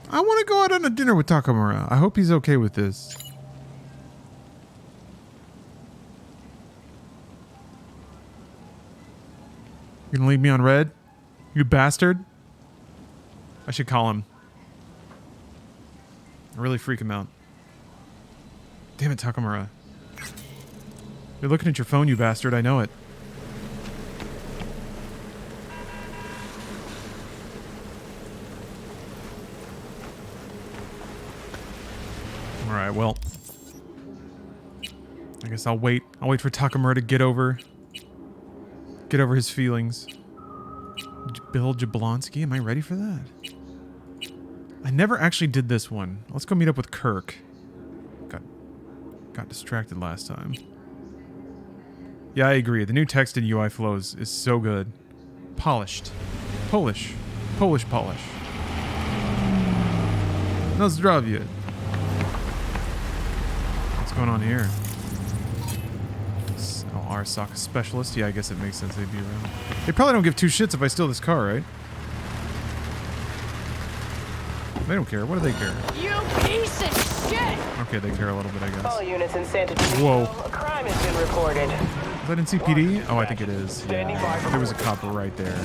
I want to go out on a dinner with Takamura. I hope he's okay with this. You gonna leave me on red? You bastard? I should call him. Really freak him out. Damn it, Takamura. You're looking at your phone, you bastard. I know it. Alright, well. I guess I'll wait. I'll wait for Takamura to get over his feelings. Bill Jablonski, am I ready for that? I never actually did this one. Let's go meet up with Kirk. Got distracted last time. Yeah, I agree. The new text in UI flows is so good. Polished. Polish polish. No zdrowie. What's going on here? Oh, Arasaka specialist? Yeah, I guess it makes sense they'd be around. They probably don't give two shits if I steal this car, right? They don't care. What do they care? You piece of shit! Okay, they care a little bit, I guess. All units in Santa Whoa. A crime has been reported. Is that in CPD? Oh, I think it is. Yeah. There was a cop right there.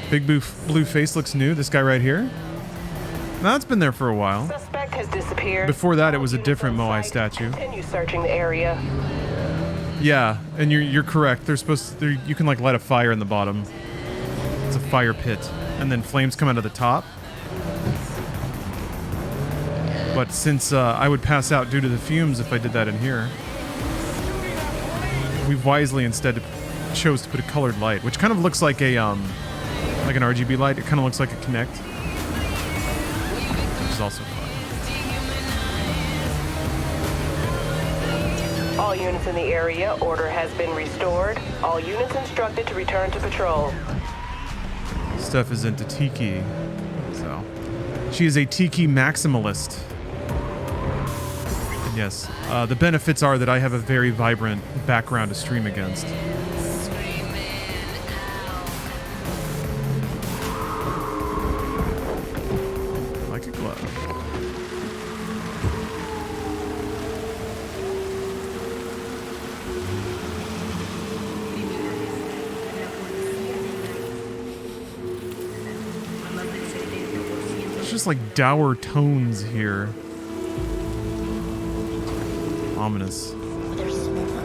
Big blue face looks new. This guy right here? No, it's been there for a while. Suspect has disappeared. Before that, it was a different Moai statue. Continue searching the area. Yeah, and you're correct. They're supposed to, you can like light a fire in the bottom. It's a fire pit, and then flames come out of the top. But since I would pass out due to the fumes if I did that in here, we wisely instead chose to put a colored light, which kind of looks like a like an RGB light. It kind of looks like a Kinect, which is also fun. All units in the area, order has been restored. All units instructed to return to patrol. Steph is into Tiki, so she is a Tiki maximalist. And yes, the benefits are that I have a very vibrant background to stream against. Like a glove. It's just like dour tones here. Ominous.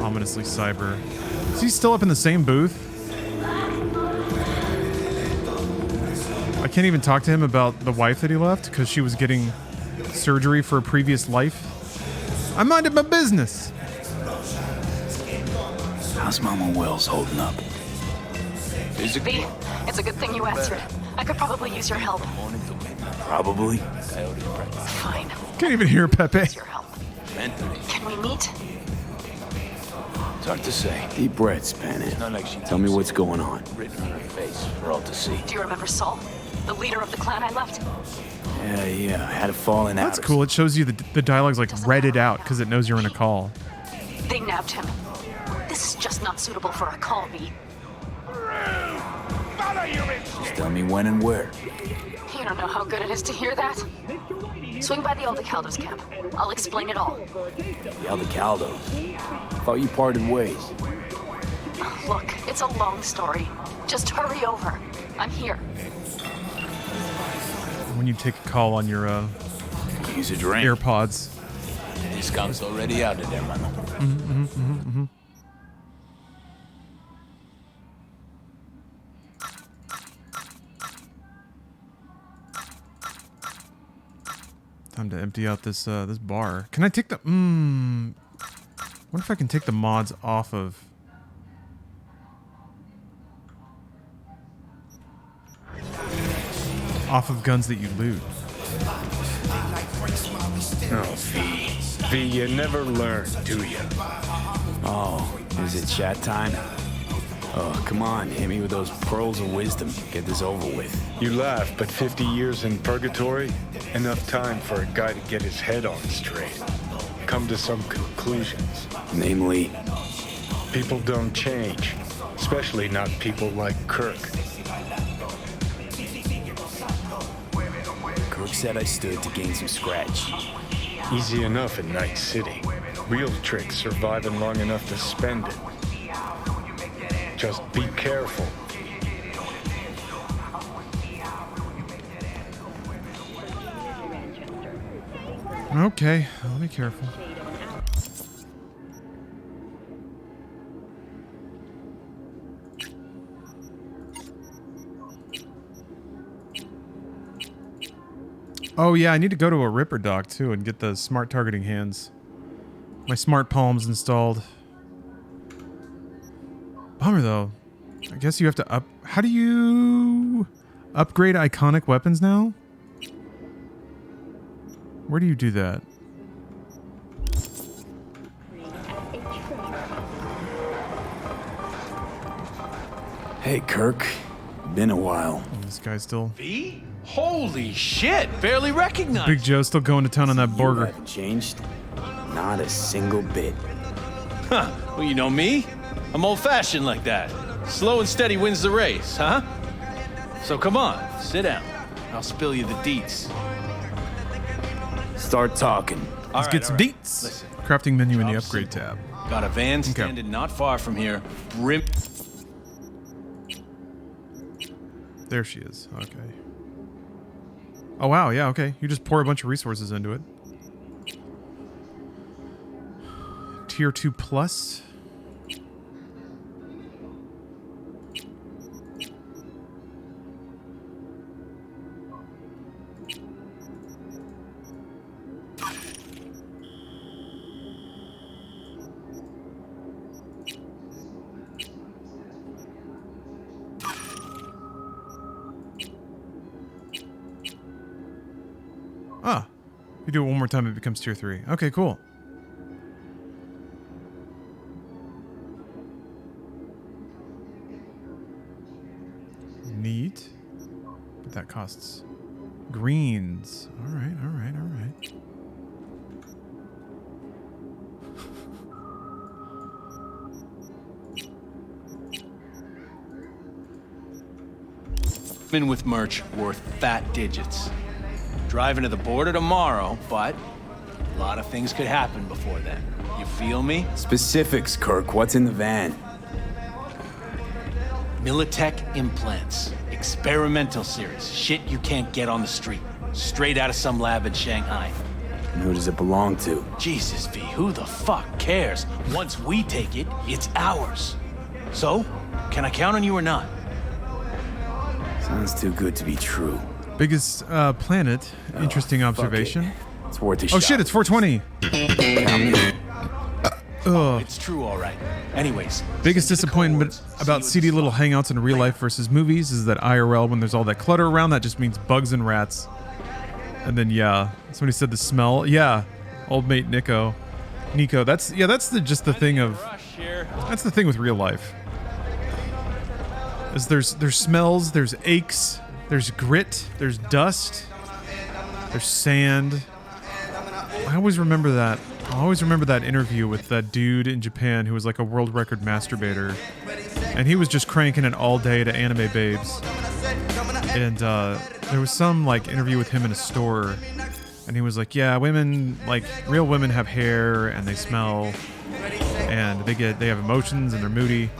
Ominously cyber. Is he still up in the same booth? I can't even talk to him about the wife that he left because she was getting surgery for a previous life. I minded my business. How's Mama Wells holding up? V, it's a good thing you answered. I could probably use your help. Probably. Fine. Can't even hear Pepe. Your help. Can we meet? It's hard to say. Deep breaths, Penny. Tell me what's going on. Written on her face for all to see. Do you remember Saul? The leader of the clan I left? Yeah. I had a falling out. That's cool. It shows you the dialogue's like read out because it knows you're in a call. They nabbed him. This is just not suitable for a call, V. Just tell me when and where. You don't know how good it is to hear that. Swing by the Aldecaldo's camp. I'll explain it all. The Aldecaldo. Thought you parted ways. Look, it's a long story. Just hurry over. I'm here. When you take a call on your use a drink. AirPods. Discount's already out of there, man. Time to empty out this this bar. Can I take the what if I can take the mods off of guns that you loot? Oh, V, you never learn, do you? Oh, is it chat time? Oh, come on, hit me with those pearls of wisdom. Get this over with. You laugh, but 50 years in purgatory? Enough time for a guy to get his head on straight. Come to some conclusions. Namely? People don't change. Especially not people like Kirk. Kirk said I stood to gain some scratch. Easy enough in Night City. Real trick's surviving long enough to spend it. Just be careful. Okay, I'll be careful. Oh yeah, I need to go to a Ripper dock too and get the smart targeting hands. My smart palms installed. Bummer though. I guess you have to up... How do you upgrade iconic weapons now? Where do you do that? Hey, Kirk. Been a while. Oh, this guy's still... V? Holy shit! Barely recognized. Big Joe's still going to town on that burger. You haven't changed? Not a single bit. Huh. Well, you know me. I'm old-fashioned like that. Slow and steady wins the race, huh? So come on, sit down. I'll spill you the deets. Start talking. Let's get some deets. Listen, crafting menu in the upgrade tab. Got a van standing not far from here. There she is. Okay. Oh wow, yeah, okay. You just pour a bunch of resources into it. Tier 2 plus. Ah, if you do it one more time, it becomes tier 3. Okay, cool. Neat. But that costs greens. All right, all right, all right. In with merch worth fat digits. Driving to the border tomorrow, but a lot of things could happen before then. You feel me? Specifics, Kirk. What's in the van? Militech implants. Experimental series. Shit you can't get on the street. Straight out of some lab in Shanghai. And who does it belong to? Jesus, V, who the fuck cares? Once we take it, it's ours. So, can I count on you or not? Sounds too good to be true. Biggest planet. Interesting observation. It's worth a shot. Oh shit, it's 420. It's true, all right. Anyways. Biggest disappointment about CD little hangouts in real life versus movies is that IRL, when there's all that clutter around, that just means bugs and rats. And then, yeah, somebody said the smell. Yeah, old mate Nico. That's just the thing of... That's the thing with real life. Is there's smells, there's aches, there's grit, there's dust, there's sand. I always remember that. I always remember that interview with that dude in Japan who was like a world record masturbator. And he was just cranking it all day to anime babes. And there was some like interview with him in a store. And he was like, yeah, women, like real women have hair and they smell. And they have emotions and they're moody.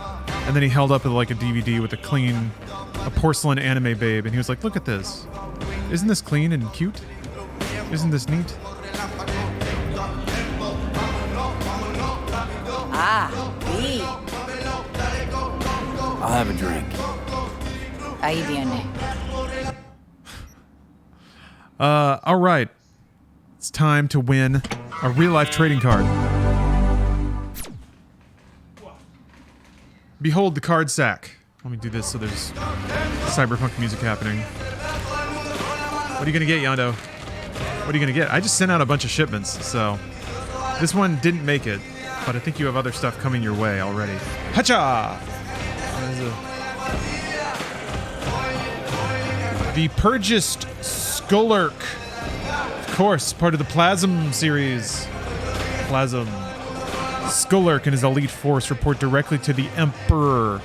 And then he held up like a DVD with a porcelain anime babe, and he was like, look at this. Isn't this clean and cute? Isn't this neat? V. I'll have a drink. Ahí viene. All right. It's time to win a real-life trading card. Behold the card sack. Let me do this so there's cyberpunk music happening. What are you gonna get, Yondo? What are you gonna get? I just sent out a bunch of shipments, so this one didn't make it, but I think you have other stuff coming your way already. Hacha! The Purgist Skullerk. Of course, part of the Plasm series. Plasm. Skullerk and his elite force report directly to the Emperor.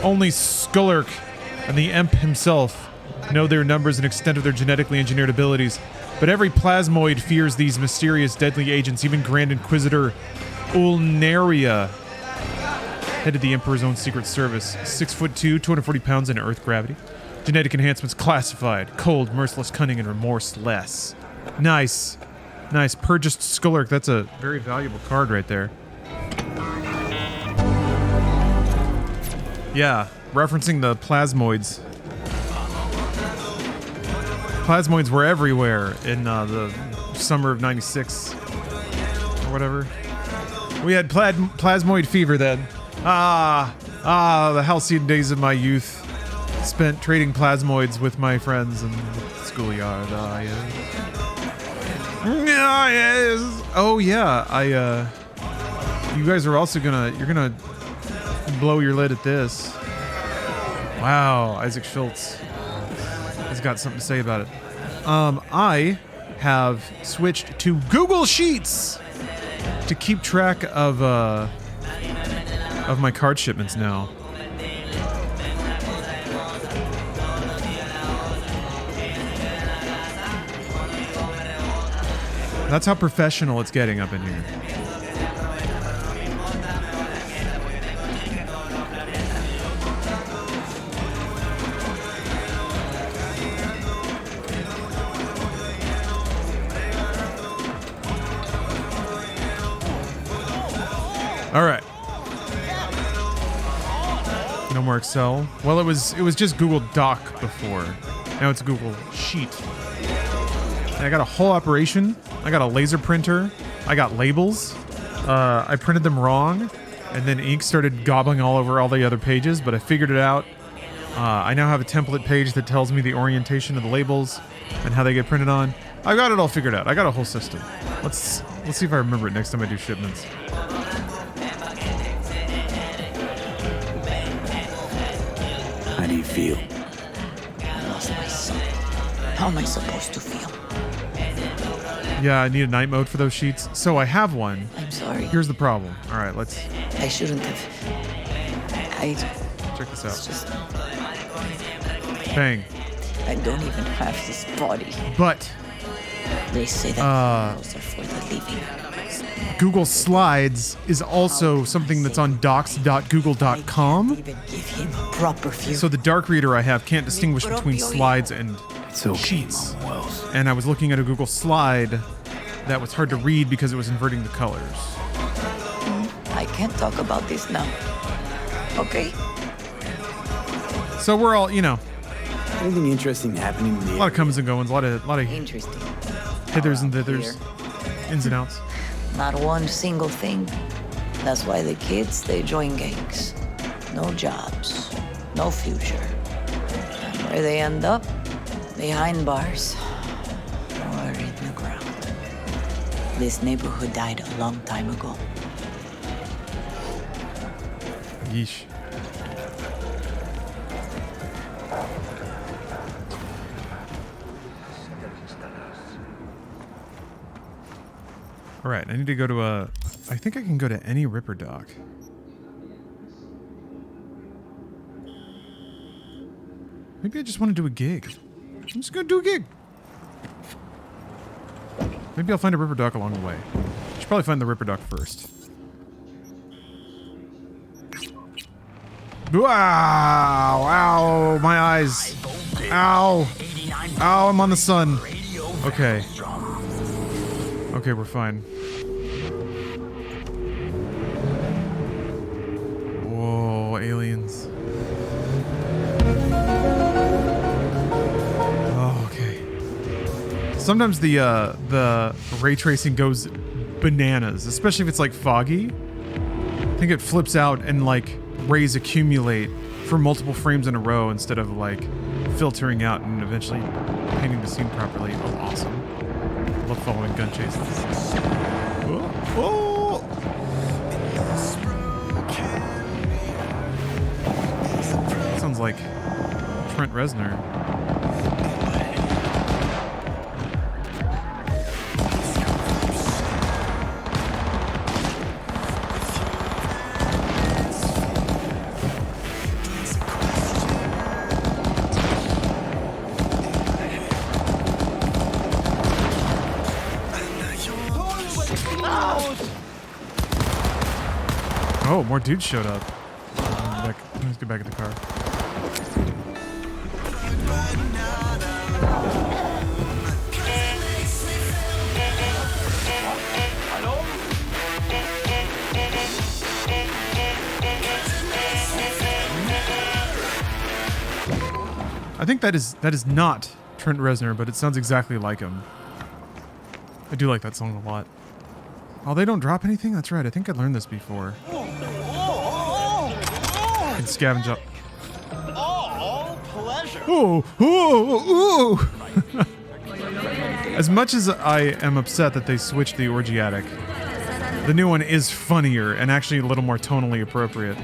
Only Skullerk and the Emp himself know their numbers and extent of their genetically engineered abilities, but every plasmoid fears these mysterious deadly agents, even Grand Inquisitor Ulnaria, head of the Emperor's own secret service. 6'2", 240 pounds in Earth gravity. Genetic enhancements classified. Cold, merciless, cunning, and remorseless. Nice. Nice. Purged Skullark. That's a very valuable card right there. Yeah, referencing the plasmoids. Plasmoids were everywhere in the summer of '96 or whatever. We had plasmoid fever then. The halcyon days of my youth spent trading plasmoids with my friends in the schoolyard. Yes. Oh yeah, you guys are also you're gonna blow your lid at this. Wow, Isaac Schultz has got something to say about it. I have switched to Google Sheets to keep track of my card shipments now. That's how professional it's getting up in here. All right. No more Excel. Well, it was just Google Doc before. Now it's Google Sheet. And I got a whole operation. I got a laser printer. I got labels. I printed them wrong, and then ink started gobbling all over all the other pages, but I figured it out. I now have a template page that tells me the orientation of the labels and how they get printed on. I got it all figured out. I got a whole system. Let's see if I remember it next time I do shipments. How do you feel? I lost my son. How am I supposed to feel? Yeah, I need a night mode for those sheets. So I have one. I'm sorry. Here's the problem. All right, let's... I shouldn't have. Check this out. Just... Bang. I don't even have this body. But... They say that those are for the living. Google Slides is also something that's on docs.google.com. Even give him a proper view. So the dark reader I have can't distinguish between slides and sheets. And I was looking at a Google Slide that was hard to read because it was inverting the colors. I can't talk about this now. Okay? So we're all, you know. Anything interesting happening in the A lot of comings and goings, a lot of interesting. Hithers and thithers, ins and outs. Not one single thing. That's why the kids, they join gangs. No jobs, no future. And where they end up? Behind bars or in the ground. This neighborhood died a long time ago. Yeesh. All right, I need to go to I think I can go to any Ripper dock. Maybe I just want to do a gig. I'm just gonna do a gig. Maybe I'll find a Ripper dock along the way. I should probably find the Ripper dock first. Wow! Ow! My eyes! Ow! Ow! I'm on the sun. Okay. Okay, we're fine. Whoa, aliens. Oh, okay. Sometimes the ray tracing goes bananas, especially if it's like foggy. I think it flips out and like rays accumulate for multiple frames in a row instead of like filtering out and eventually painting the scene properly. Oh, awesome. I love following gun chases. Oh. Sounds like Trent Reznor. Oh, more dudes showed up. Let's get back in the car. I think that is not Trent Reznor, but it sounds exactly like him. I do like that song a lot. Oh, they don't drop anything? That's right. I think I learned this before. And scavenge up. Oh, pleasure. Oh. As much as I am upset that they switched the orgiatic, the new one is funnier and actually a little more tonally appropriate.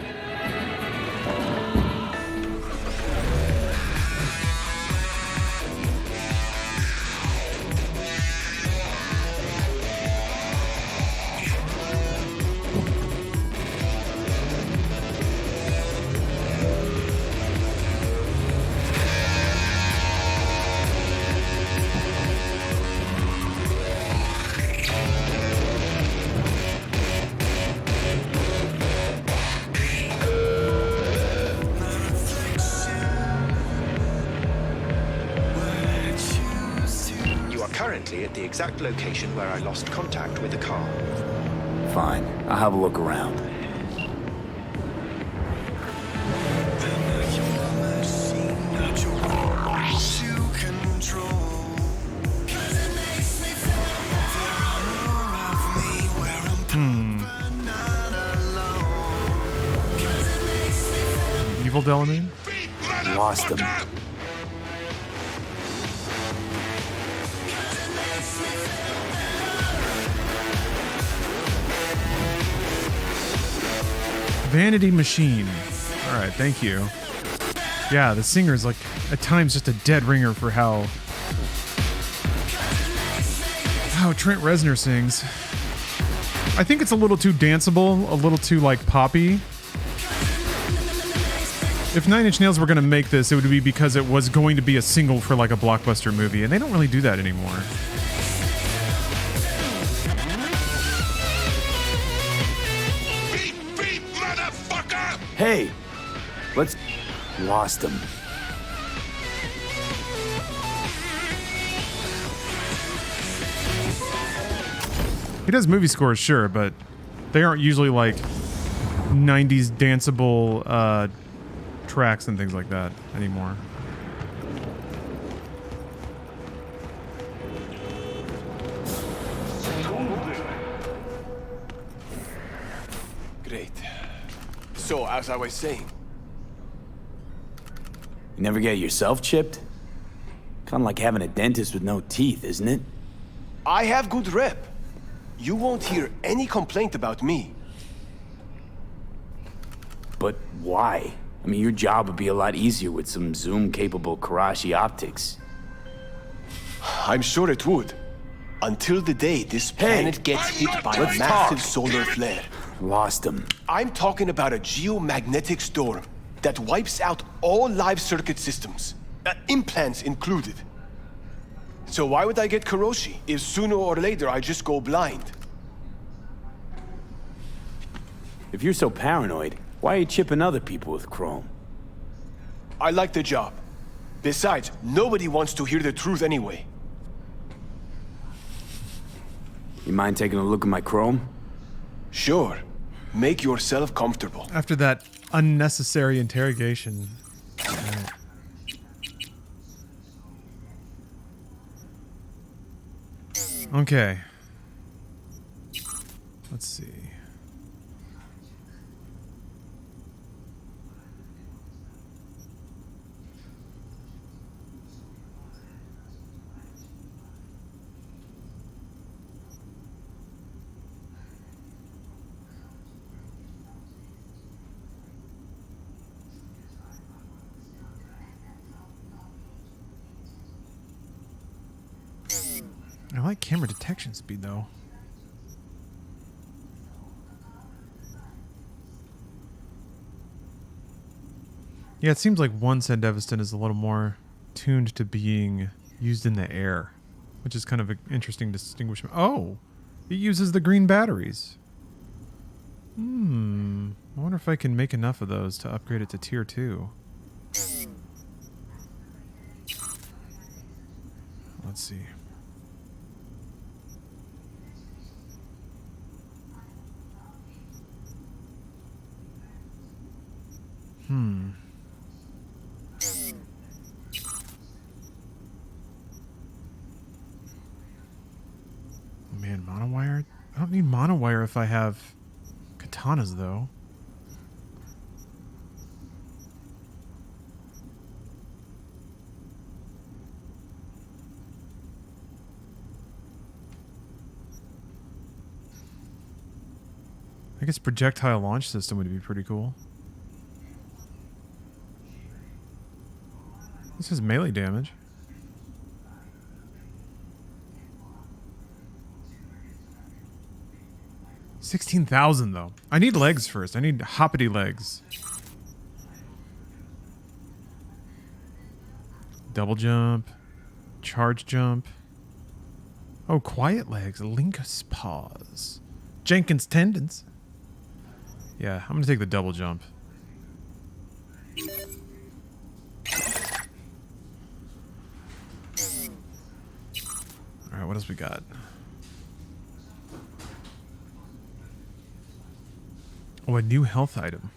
At the exact location where I lost contact with the car. Fine. I'll have a look around. Evil Delamain? Lost him. Vanity Machine. Alright, thank you. Yeah, the singer's like at times just a dead ringer for how Trent Reznor sings. I think it's a little too danceable, a little too like poppy. If 9 Inch Nails were going to make this, it would be because it was going to be a single for like a blockbuster movie, and they don't really do that anymore. Hey, let's... Lost him. He does movie scores, sure, but they aren't usually like 90s danceable tracks and things like that anymore. Great. So, as I was saying... You never get yourself chipped? Kinda like having a dentist with no teeth, isn't it? I have good rep. You won't hear any complaint about me. But why? I mean, your job would be a lot easier with some zoom-capable Karashi optics. I'm sure it would. Until the day this planet gets hit by a massive solar flare. Lost him. I'm talking about a geomagnetic storm that wipes out all live circuit systems, implants included. So why would I get Karashi if sooner or later I just go blind? If you're so paranoid, why are you chipping other people with chrome? I like the job. Besides, nobody wants to hear the truth anyway. You mind taking a look at my chrome? Sure. Make yourself comfortable. After that unnecessary interrogation. Okay. Let's see. I like camera detection speed, though. Yeah, it seems like one Sandevistan is a little more tuned to being used in the air, which is kind of an interesting distinguishment. Oh, it uses the green batteries. I wonder if I can make enough of those to upgrade it to tier 2. Let's see. Man, monowire? I don't need monowire if I have katanas, though. I guess projectile launch system would be pretty cool. This is melee damage. 16,000 though. I need legs first. I need hoppity legs. Double jump. Charge jump. Oh, quiet legs. Linkus paws. Jenkins tendons. Yeah, I'm gonna take the double jump. Alright, what else we got? Oh, a new health item.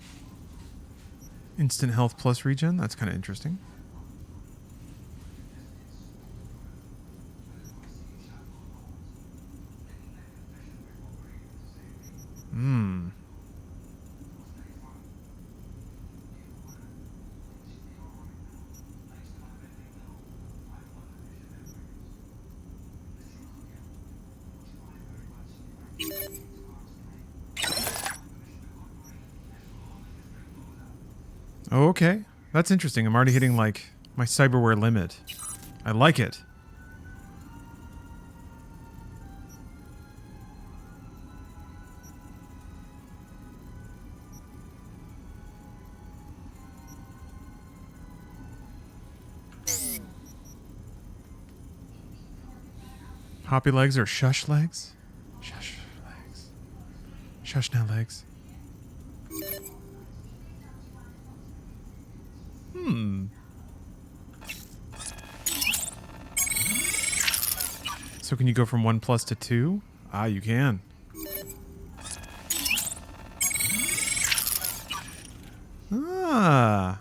Instant health plus regen. That's kind of interesting. Oh, okay. That's interesting. I'm already hitting, like, my cyberware limit. I like it. Hoppy legs or shush legs? Shush legs. Shush now legs. So can you go from 1+ to 2? Ah, you can. Ah.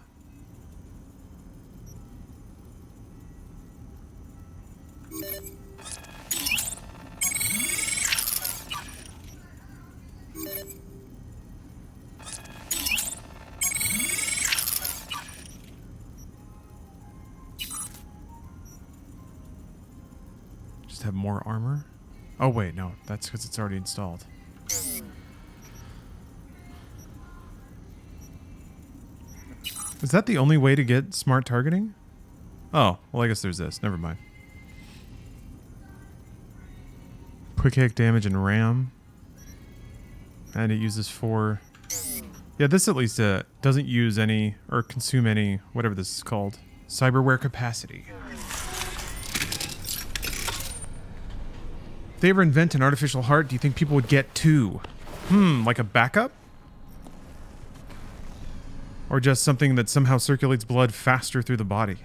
Have more armor? Oh wait, no, that's because it's already installed. Is that the only way to get smart targeting? Oh, well I guess there's this. Never mind. Quick hit damage and RAM. And it uses 4... Yeah, this at least doesn't use any, or consume any, whatever this is called. Cyberware capacity. If they ever invent an artificial heart, do you think people would get 2? Like a backup? Or just something that somehow circulates blood faster through the body?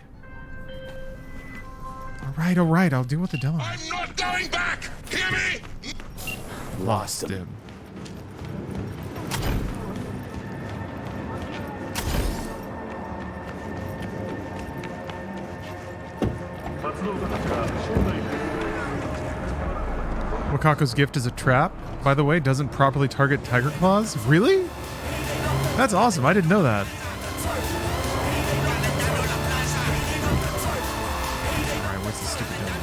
Alright, I'll deal with the Delaware. I'm not going back! Hear me? Lost him. Wakako's gift is a trap. By the way, doesn't properly target tiger claws. Really? That's awesome. I didn't know that. Alright, what's the stupid thing?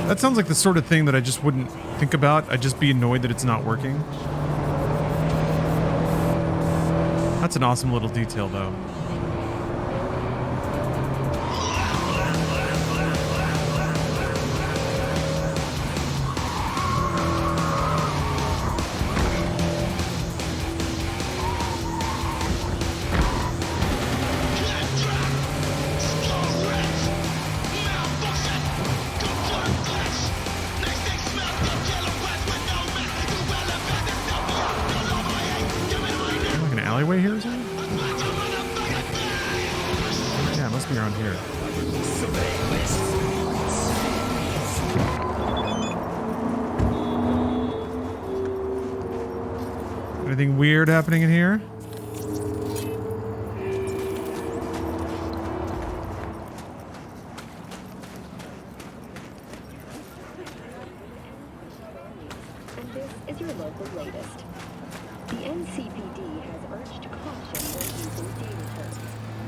That sounds like the sort of thing that I just wouldn't think about. I'd just be annoyed that it's not working. That's an awesome little detail, though. alleyway here or something? Yeah, it must be around here. Anything weird happening in here? And this is your local latest. The NCPD has urged caution when using data terms.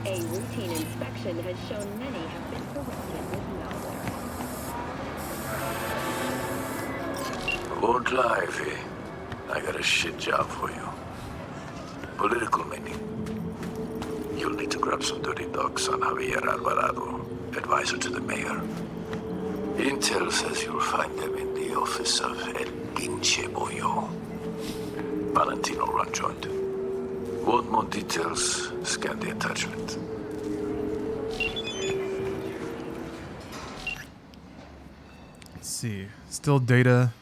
A routine inspection has shown many have been corrupted with malware. Won't lie, V. I got a shit job for you. Political meaning. You'll need to grab some dirty dogs on Javier Alvarado, advisor to the mayor. Intel says you'll find them in the office of El Pinche Bollo. Valentino run joint. Want more details? Scan the attachment. Let's see. Still data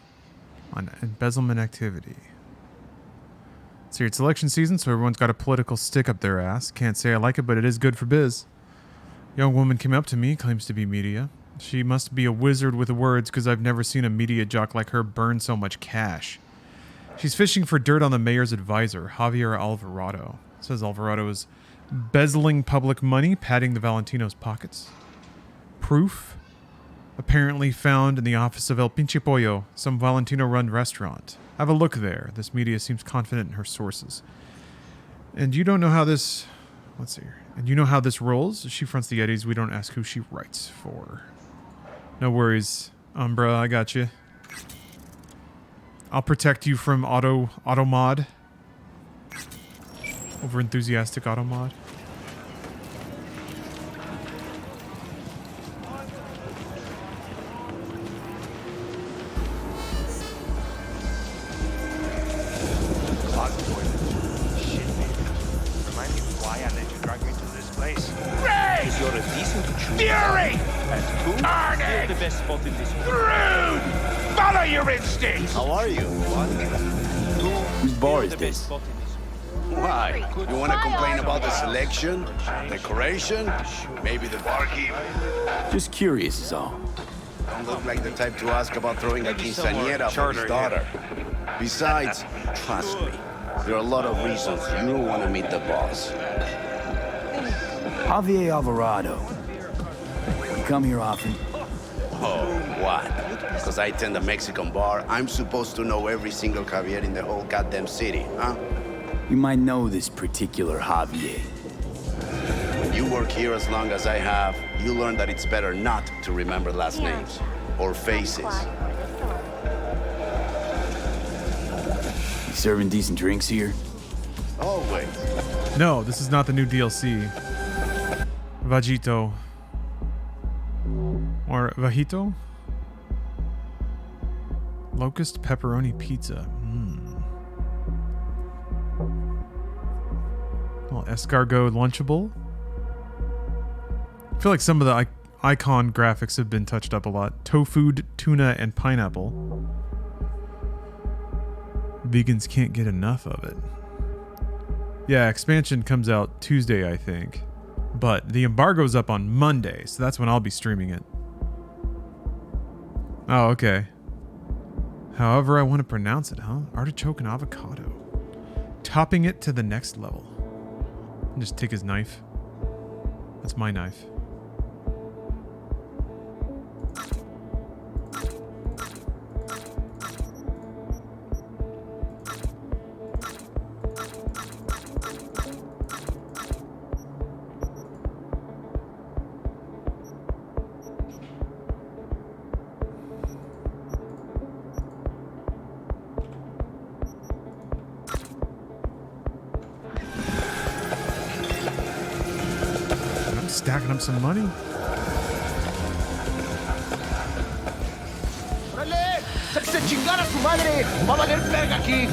on embezzlement activity. So it's election season, so everyone's got a political stick up their ass. Can't say I like it, but it is good for biz. Young woman came up to me, claims to be media. She must be a wizard with words, because I've never seen a media jock like her burn so much cash. She's fishing for dirt on the mayor's advisor, Javier Alvarado. Says Alvarado is embezzling public money, padding the Valentino's pockets. Proof? Apparently found in the office of El Pinche Pollo, some Valentino-run restaurant. Have a look there. This media seems confident in her sources. And you don't know how this... Let's see here. And you know how this rolls? She fronts the Eddies. We don't ask who she writes for. No worries, Umbra. I got you. I'll protect you from Automod. Over-enthusiastic Automod. Fury! Arnie! The best spot in this Rude! Follow your instincts! How are you? Whose bar is this? Why? You want to complain about the selection? Decoration? Maybe the barkeep? Just curious is all. Don't look like the type to ask about throwing a quinceañera for his daughter. Besides, trust me, there are a lot of reasons you don't want to meet the boss. Javier Alvarado. You come here often? Oh, what? Because I tend a Mexican bar, I'm supposed to know every single Javier in the whole goddamn city, huh? You might know this particular Javier. When you work here as long as I have, you learn that it's better not to remember last names or faces. You serving decent drinks here? Always. No, this is not the new DLC. Vajito. Or Vajito? Locust pepperoni pizza. Well, escargot lunchable. I feel like some of the icon graphics have been touched up a lot. Tofu, tuna, and pineapple. Vegans can't get enough of it. Yeah, expansion comes out Tuesday, I think. But the embargo's up on Monday, so that's when I'll be streaming it. Oh, okay. However I want to pronounce it, huh? Artichoke and avocado. Topping it to the next level. And just take his knife. That's my knife. Stacking up some money. ¡Órale! ¡Se chingar a su madre! ¡Va a valer verga aquí!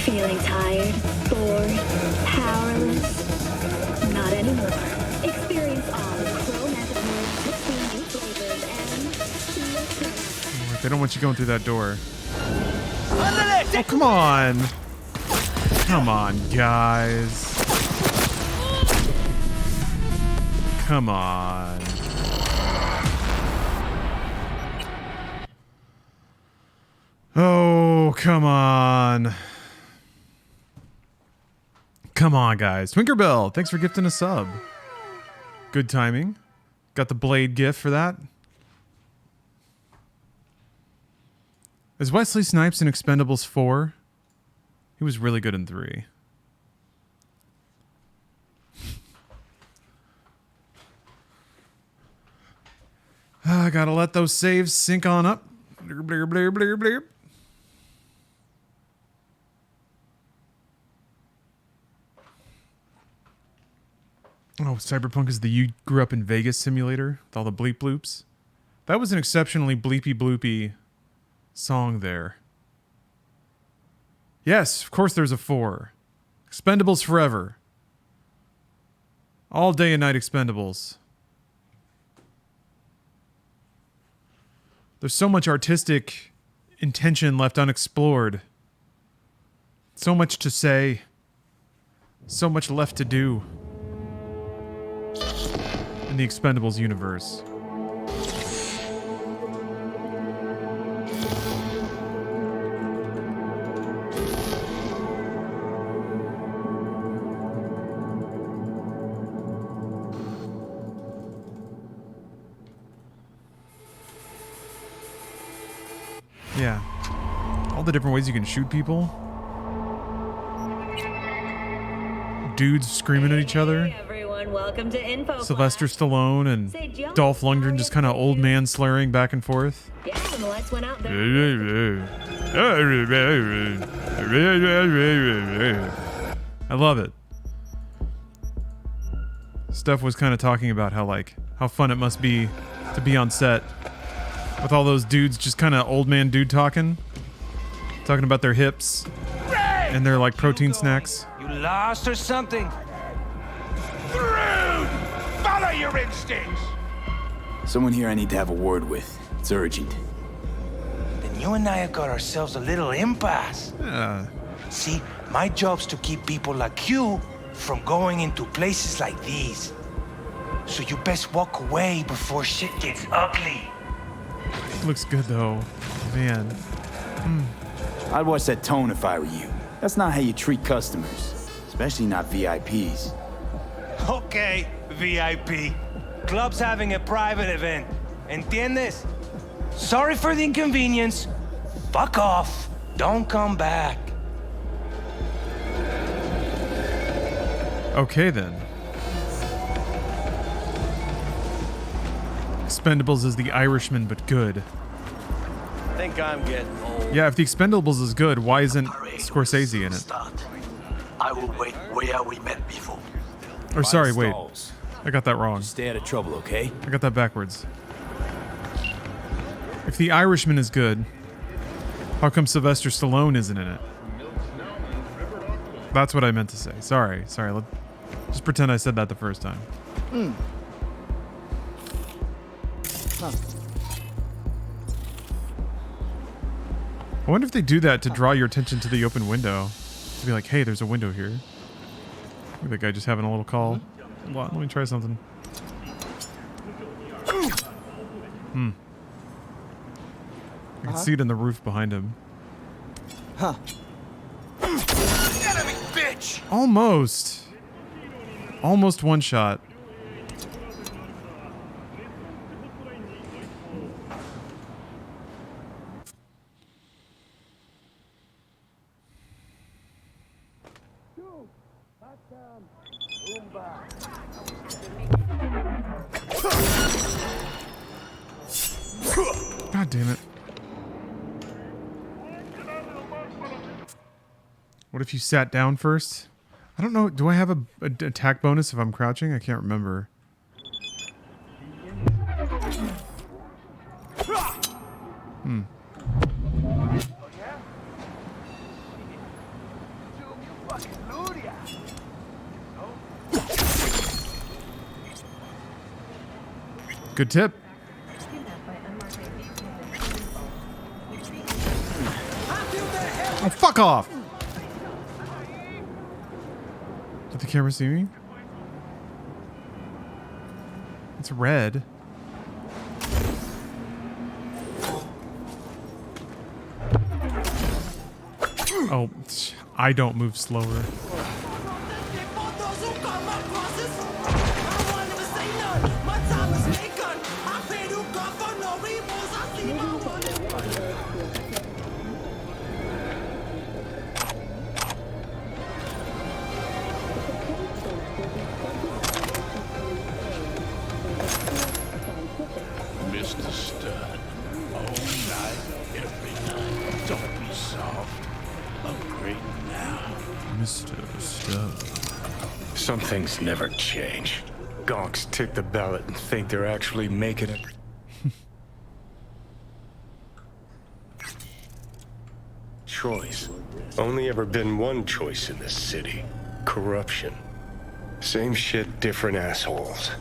Feeling tired, bored, powerless? Not anymore. Experience all Crow Method moves, 16 new flavors, and They don't want you going through that door. Oh, come on. Come on, guys. Come on. Oh, come on. Come on, guys. Twinkerbell, thanks for gifting a sub. Good timing. Got the blade gift for that. Is Wesley Snipes in Expendables 4? He was really good in 3. I gotta let those saves sync on up. Blur, blur, blur, blur, blur. Oh, Cyberpunk is the you grew up in Vegas simulator with all the bleep bloops. That was an exceptionally bleepy bloopy song there. Yes, of course there's a 4. Expendables forever. All day and night Expendables. There's so much artistic intention left unexplored. So much to say. So much left to do. In the Expendables universe. Yeah. All the different ways you can shoot people. Dudes screaming at each other. Hey everyone, welcome to Info Sylvester Stallone and Dolph Lundgren just kind of old man slurring back and forth. Yeah, when the lights went out there. I love it. Steph was kind of talking about how fun it must be to be on set with all those dudes just kind of old man dude talking about their hips and their like protein snacks. You lost or something? Rude! Follow your instincts! Someone here I need to have a word with. It's urgent. Then you and I have got ourselves a little impasse. See, my job's to keep people like you from going into places like these. So you best walk away before shit gets ugly. Looks good though, man. I'd watch that tone if I were you. That's not how you treat customers, especially not VIPs. Okay, VIP. Club's having a private event. ¿Entiendes? Sorry for the inconvenience. Fuck off. Don't come back. Okay then. Expendables is the Irishman, but good. I think I'm getting old. Yeah, if the Expendables is good, why isn't Scorsese in it? I will wait where we met before. Or sorry, wait. I got that wrong. Stay out of trouble, okay? I got that backwards. If the Irishman is good, how come Sylvester Stallone isn't in it? That's what I meant to say. Sorry. Just pretend I said that the first time. Huh. I wonder if they do that to draw your attention to the open window. To be like, hey, there's a window here. Look at that guy just having a little call. Let me try something. I can see it in the roof behind him. Huh. Enemy bitch! Almost. Almost one shot. God damn it. What if you sat down first? I don't know. Do I have a attack bonus if I'm crouching? I can't remember. Good tip. Fuck off! Did the camera see me? It's red. Oh, I don't move slower. Mr. Stern, all night, every night. Don't be soft. Upgrade now. Mr. Stern. Some things never change. Gonks tick the ballot and think they're actually making it. Choice. Only ever been one choice in this city. Corruption. Same shit, different assholes.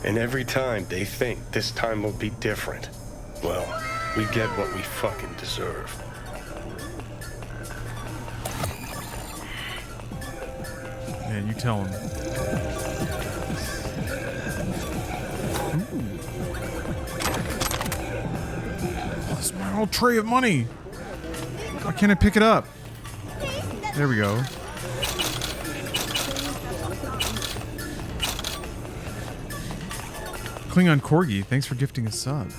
And every time they think this time will be different. Well, we get what we fucking deserve. Man, you tell him. That's my whole tray of money. Why can't I pick it up? There we go. Klingon Corgi, thanks for gifting a sub.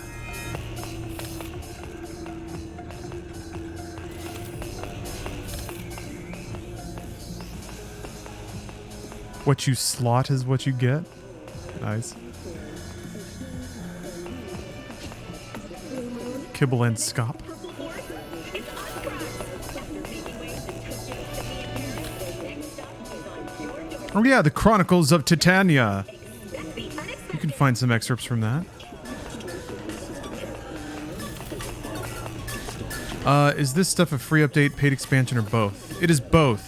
What you slot is what you get. Nice. Kibble and Scop. Oh yeah, the Chronicles of Titania. You can find some excerpts from that. Is this stuff a free update, paid expansion, or both? It is both.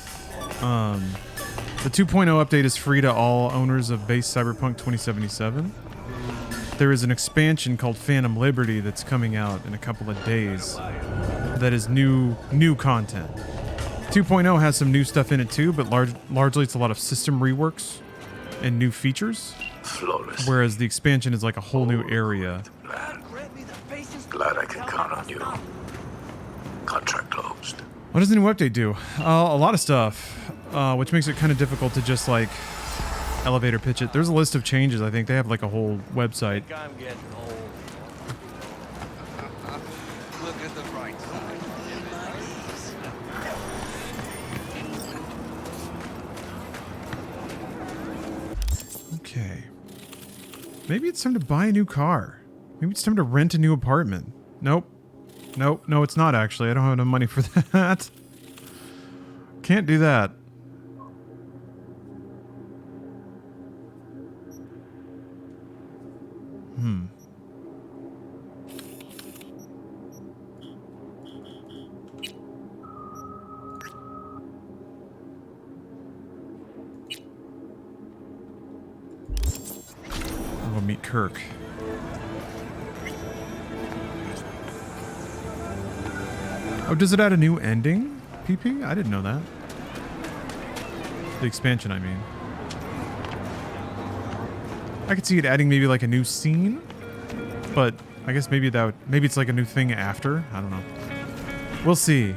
The 2.0 update is free to all owners of base Cyberpunk 2077. There is an expansion called Phantom Liberty that's coming out in a couple of days. That is new content. 2.0 has some new stuff in it too, but largely it's a lot of system reworks and new features. Flawless. Whereas the expansion is like a whole new area. Glad I can count on you. Contract closed. What does the new update do? A lot of stuff, which makes it kind of difficult to just like elevator pitch it. There's a list of changes. I think they have like a whole website. I'm getting old. Look at the bright side. Okay. Maybe it's time to buy a new car. Maybe it's time to rent a new apartment. Nope. Nope. No, it's not actually. I don't have enough money for that. Can't do that. I'll meet Kirk. Oh, does it add a new ending, PP? I didn't know that. The expansion, I mean. I could see it adding maybe like a new scene, but I guess maybe maybe it's like a new thing after. I don't know. We'll see.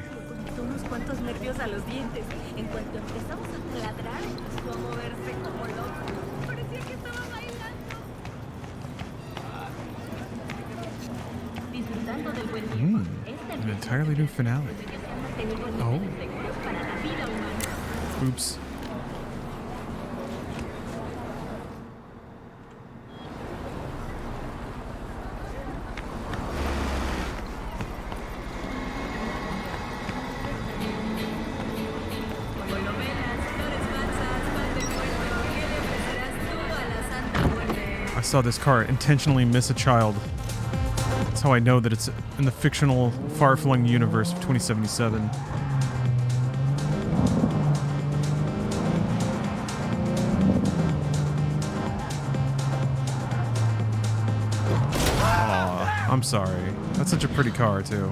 An entirely new finale. Oh. Oops. I saw this car intentionally miss a child. That's how I know that it's in the fictional, far-flung universe of 2077. Aw, I'm sorry. That's such a pretty car, too.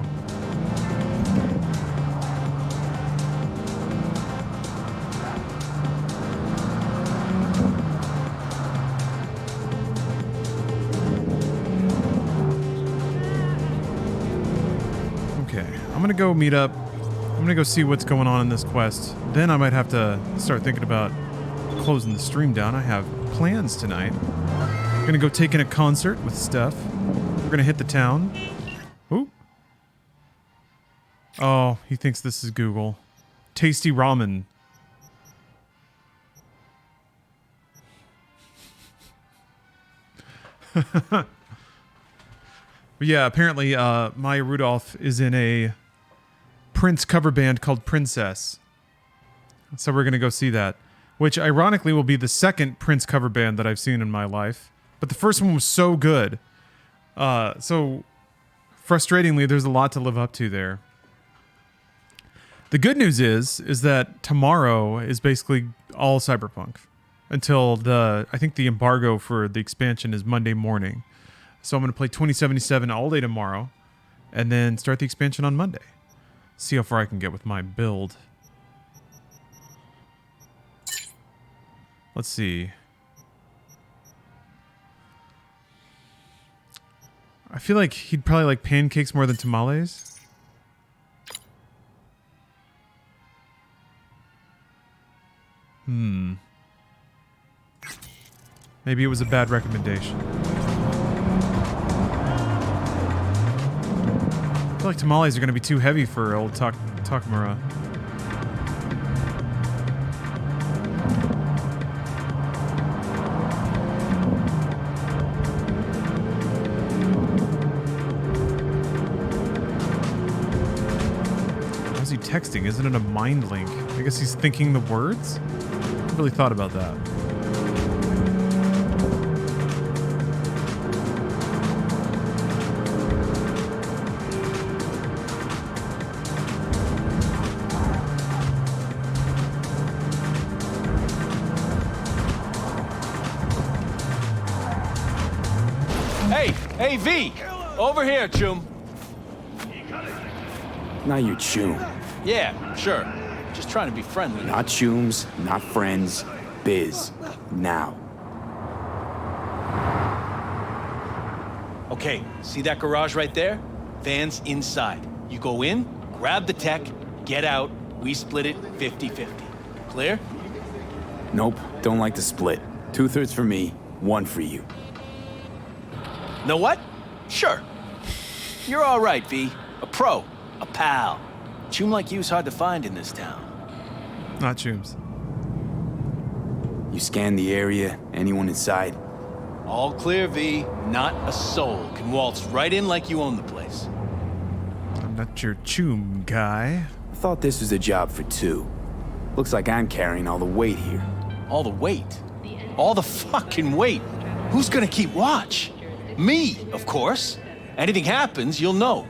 gonna go meet up. I'm gonna go see what's going on in this quest. Then I might have to start thinking about closing the stream down. I have plans tonight. I'm gonna go take in a concert with Steph. We're gonna hit the town. Ooh. Oh, he thinks this is Google. Tasty ramen. But yeah, apparently Maya Rudolph is in a Prince cover band called Princess. So we're going to go see that. Which ironically will be the second Prince cover band that I've seen in my life. But the first one was so good. So frustratingly, there's a lot to live up to there. The good news is that tomorrow is basically all Cyberpunk. Until I think the embargo for the expansion is Monday morning. So I'm going to play 2077 all day tomorrow. And then start the expansion on Monday. See how far I can get with my build. Let's see. I feel like he'd probably like pancakes more than tamales. Maybe it was a bad recommendation. I feel like tamales are going to be too heavy for old Takamura. How's he texting? Isn't it a mind link? I guess he's thinking the words? I really thought about that. Hey, V! Over here, chum. Not your chum. Yeah, sure. Just trying to be friendly. Not chums, not friends. Biz. Now. Okay, see that garage right there? Van's inside. You go in, grab the tech, get out, we split it 50-50. Clear? Nope, don't like to split. 2/3 for me, 1 for you. Know what? Sure. You're all right, V. A pro. A pal. Chum like you's hard to find in this town. Not chums. You scanned the area? Anyone inside? All clear, V. Not a soul can waltz right in like you own the place. I'm not your chum guy. I thought this was a job for 2. Looks like I'm carrying all the weight here. All the weight? All the fucking weight? Who's gonna keep watch? Me, of course. Anything happens, you'll know.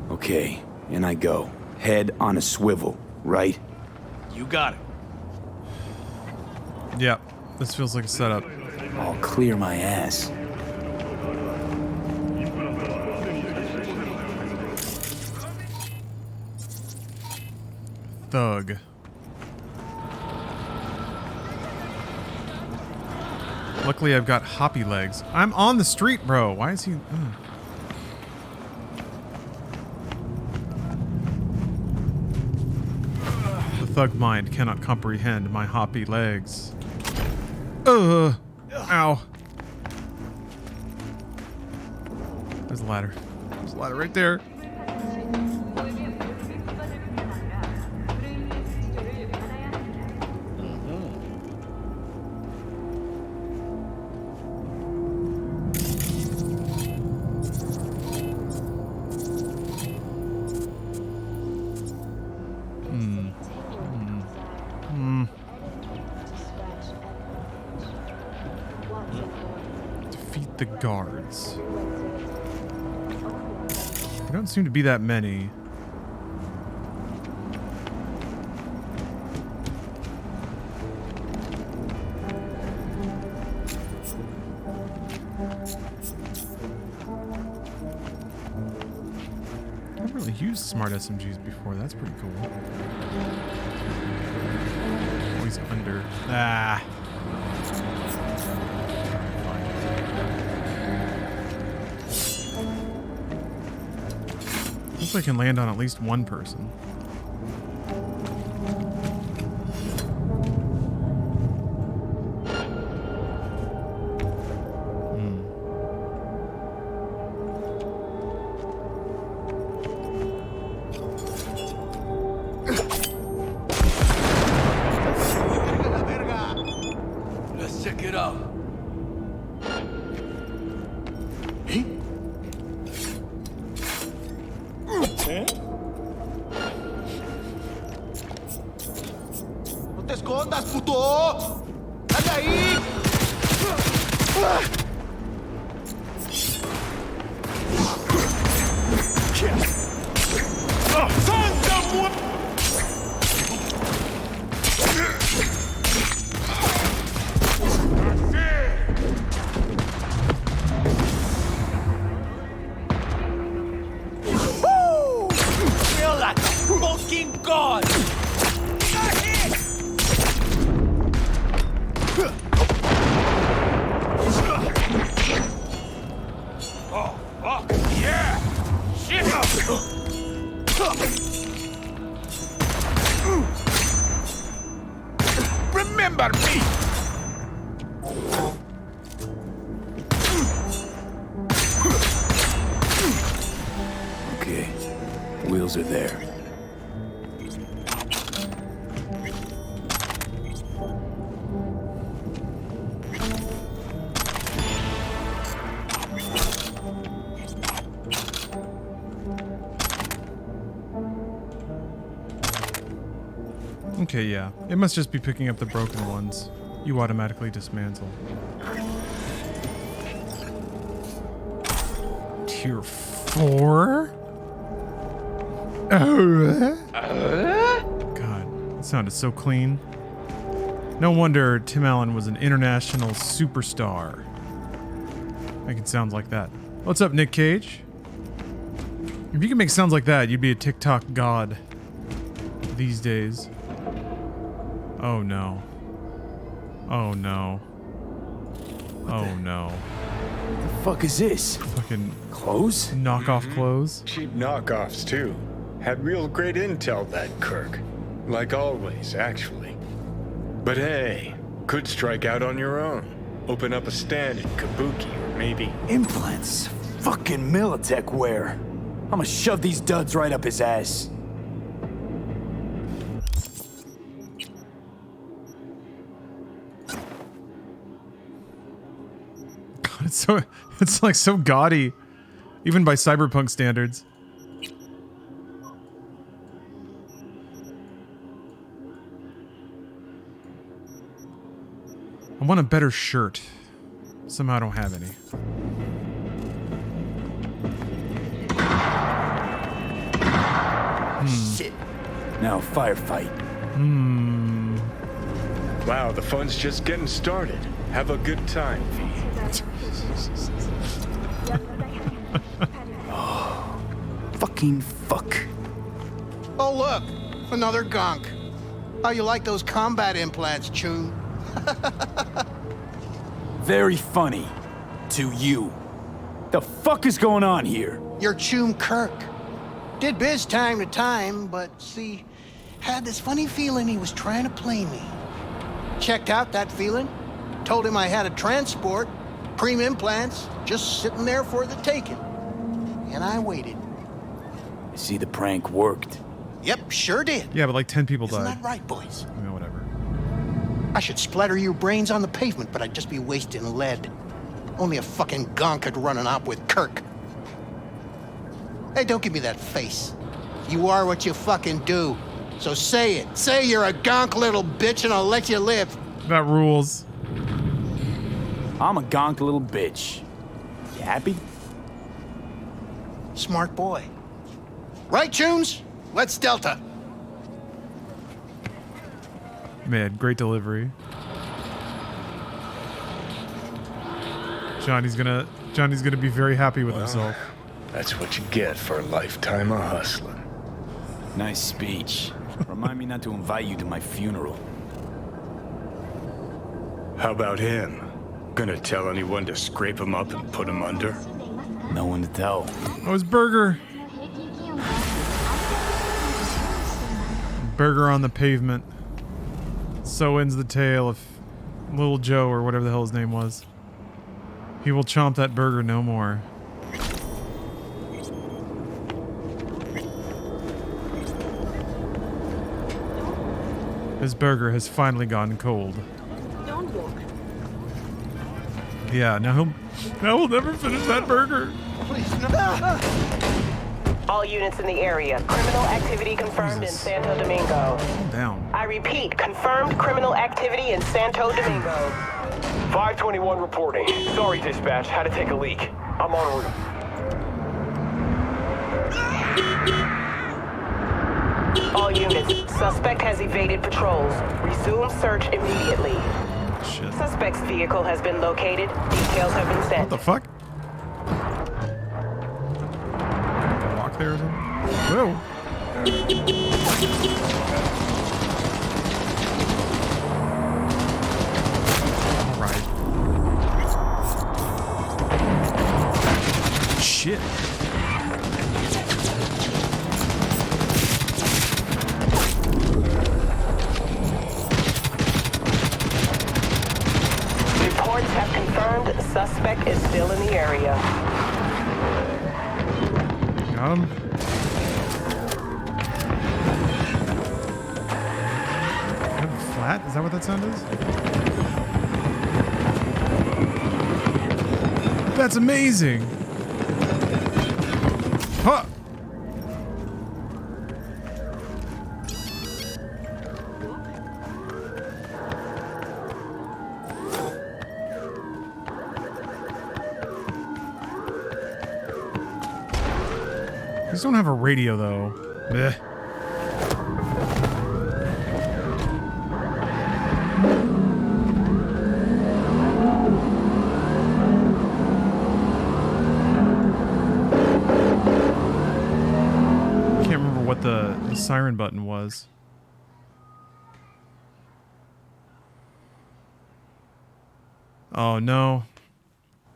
Okay, in I go. Head on a swivel, right? You got it. Yeah, this feels like a setup. I'll clear my ass. Thug. Luckily, I've got hoppy legs. I'm on the street, bro. Why is he... The thug mind cannot comprehend my hoppy legs. Ow. There's a ladder. There's a ladder right there. Defeat the guards. There don't seem to be that many. I've really used smart SMGs before. That's pretty cool. Always under. Ah. Looks Hopefully I can land on at least one person. Let's check it out. ¡No te escondas, puto! ¡Dale ahí! Woo! Feel like a fucking god! Oh, fuck yeah! Shit! Remember me! Okay, wheels are there. Okay, yeah. It must just be picking up the broken ones. You automatically dismantle. Tier 4? God, that sounded so clean. No wonder Tim Allen was an international superstar. Making sounds like that. What's up, Nick Cage? If you can make sounds like that, you'd be a TikTok god these days. Oh no. Oh no. Oh no. What the fuck is this? Fucking clothes? Knockoff clothes? Cheap knockoffs, too. Had real great intel, that Kirk. Like always, actually. But hey, could strike out on your own. Open up a stand in Kabuki, or maybe... Implants? Fucking Militech wear. I'ma shove these duds right up his ass. It's like so gaudy, even by Cyberpunk standards. I want a better shirt. Somehow I don't have any. Shit. Now firefight. Wow, the fun's just getting started. Have a good time, V. Oh, fucking fuck. Oh, look! Another gunk. How you like those combat implants, Choo? Very funny. To you. The fuck is going on here? You're Choom Kirk. Did biz time to time, but see, had this funny feeling he was trying to play me. Checked out that feeling. Told him I had a transport, preem implants, just sitting there for the taking. And I waited. I see the prank worked. Yep, sure did. Yeah, but like 10 people Isn't died. that right, boys? I mean, whatever. I should splatter your brains on the pavement, but I'd just be wasting lead. Only a fucking gonk could run an op with Kirk. Hey, don't give me that face. You are what you fucking do. So say it. Say you're a gonk little bitch and I'll let you live. That rules. I'm a gonk little bitch. You happy? Smart boy. Right, Tunes? Let's Delta. Man, great delivery. Johnny's gonna be very happy with himself. That's what you get for a lifetime of hustling. Nice speech. Remind me not to invite you to my funeral. How about him? Gonna tell anyone to scrape him up and put him under? No one to tell. Oh, his burger. Burger on the pavement. So ends the tale of Little Joe, or whatever the hell his name was. He will chomp that burger no more. His burger has finally gone cold. Don't walk. Yeah, now he'll never finish that burger. Please, no. All units in the area. Criminal activity confirmed in Santo Domingo. Calm down. I repeat, confirmed criminal activity in Santo Domingo. 521 reporting. Sorry, dispatch. Had to take a leak. I'm en route. All units. Suspect has evaded patrols. Resume search immediately. Shit. Suspect's vehicle has been located. Details have been sent. What the fuck? Walk there or something? Whoa. Alright. Shit. Reports have confirmed the suspect is still in the area. Got him. Kind of flat? Is that what that sound is? That's amazing! Huh! These don't have a radio, though. Blech. Can't remember what the siren button was. Oh, no.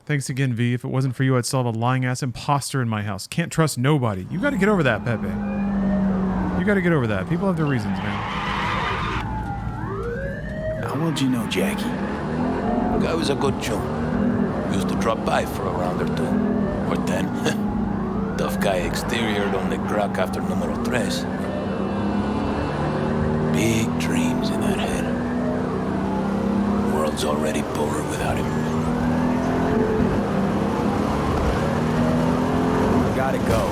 Thanks again, V. If it wasn't for you, I'd still have a lying-ass imposter in my house. Can't trust nobody. You gotta get over that, Pepe. You gotta get over that. People have their reasons, man. How well do you know Jackie? Guy was a good chum. Used to drop by for a round or two. Or 10. Tough guy exterior, donde crack after numero 3. Big dreams in that head. World's already poorer without him. Gotta go.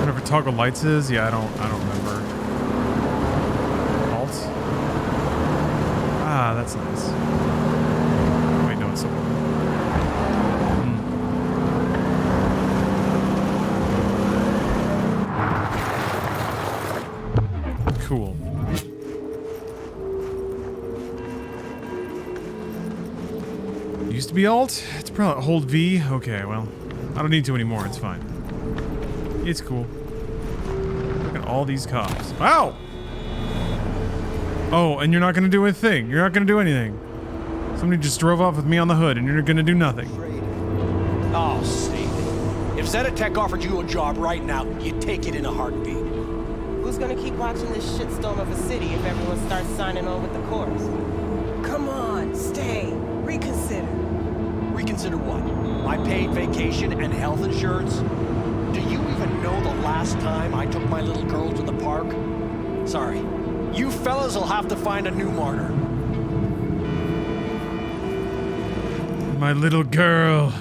Whatever toggle lights is, yeah, I don't remember. Alt. Ah, that's nice. Wait, no, it's so cool. Used to be alt? It's probably hold V. Okay, well, I don't need to anymore. It's fine. It's cool. Look at all these cops. Wow! Oh, and you're not gonna do a thing. You're not gonna do anything. Somebody just drove off with me on the hood, and you're gonna do nothing. Oh, see. If Zenitech offered you a job right now, you'd take it in a heartbeat. Who's gonna keep watching this shitstorm of a city if everyone starts signing on with the chorus? Come on, stay. Reconsider. Reconsider what? My paid vacation and health insurance? Do you even know the last time I took my little girl to the park? Sorry. You fellas will have to find a new martyr. My little girl.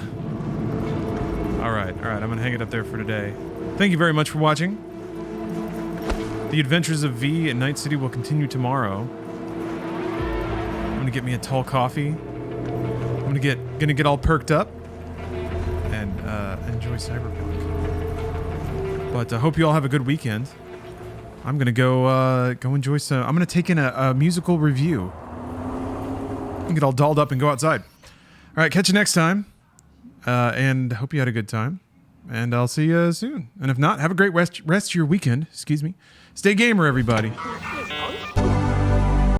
Alright, I'm gonna hang it up there for today. Thank you very much for watching. The adventures of V in Night City will continue tomorrow. I'm gonna get me a tall coffee. I'm gonna get all perked up and enjoy Cyberpunk. But I hope you all have a good weekend. I'm gonna go enjoy some. I'm gonna take in a musical review. Get all dolled up and go outside. All right, catch you next time. And hope you had a good time. And I'll see you soon. And if not, have a great rest of your weekend. Excuse me. Stay gamer, everybody.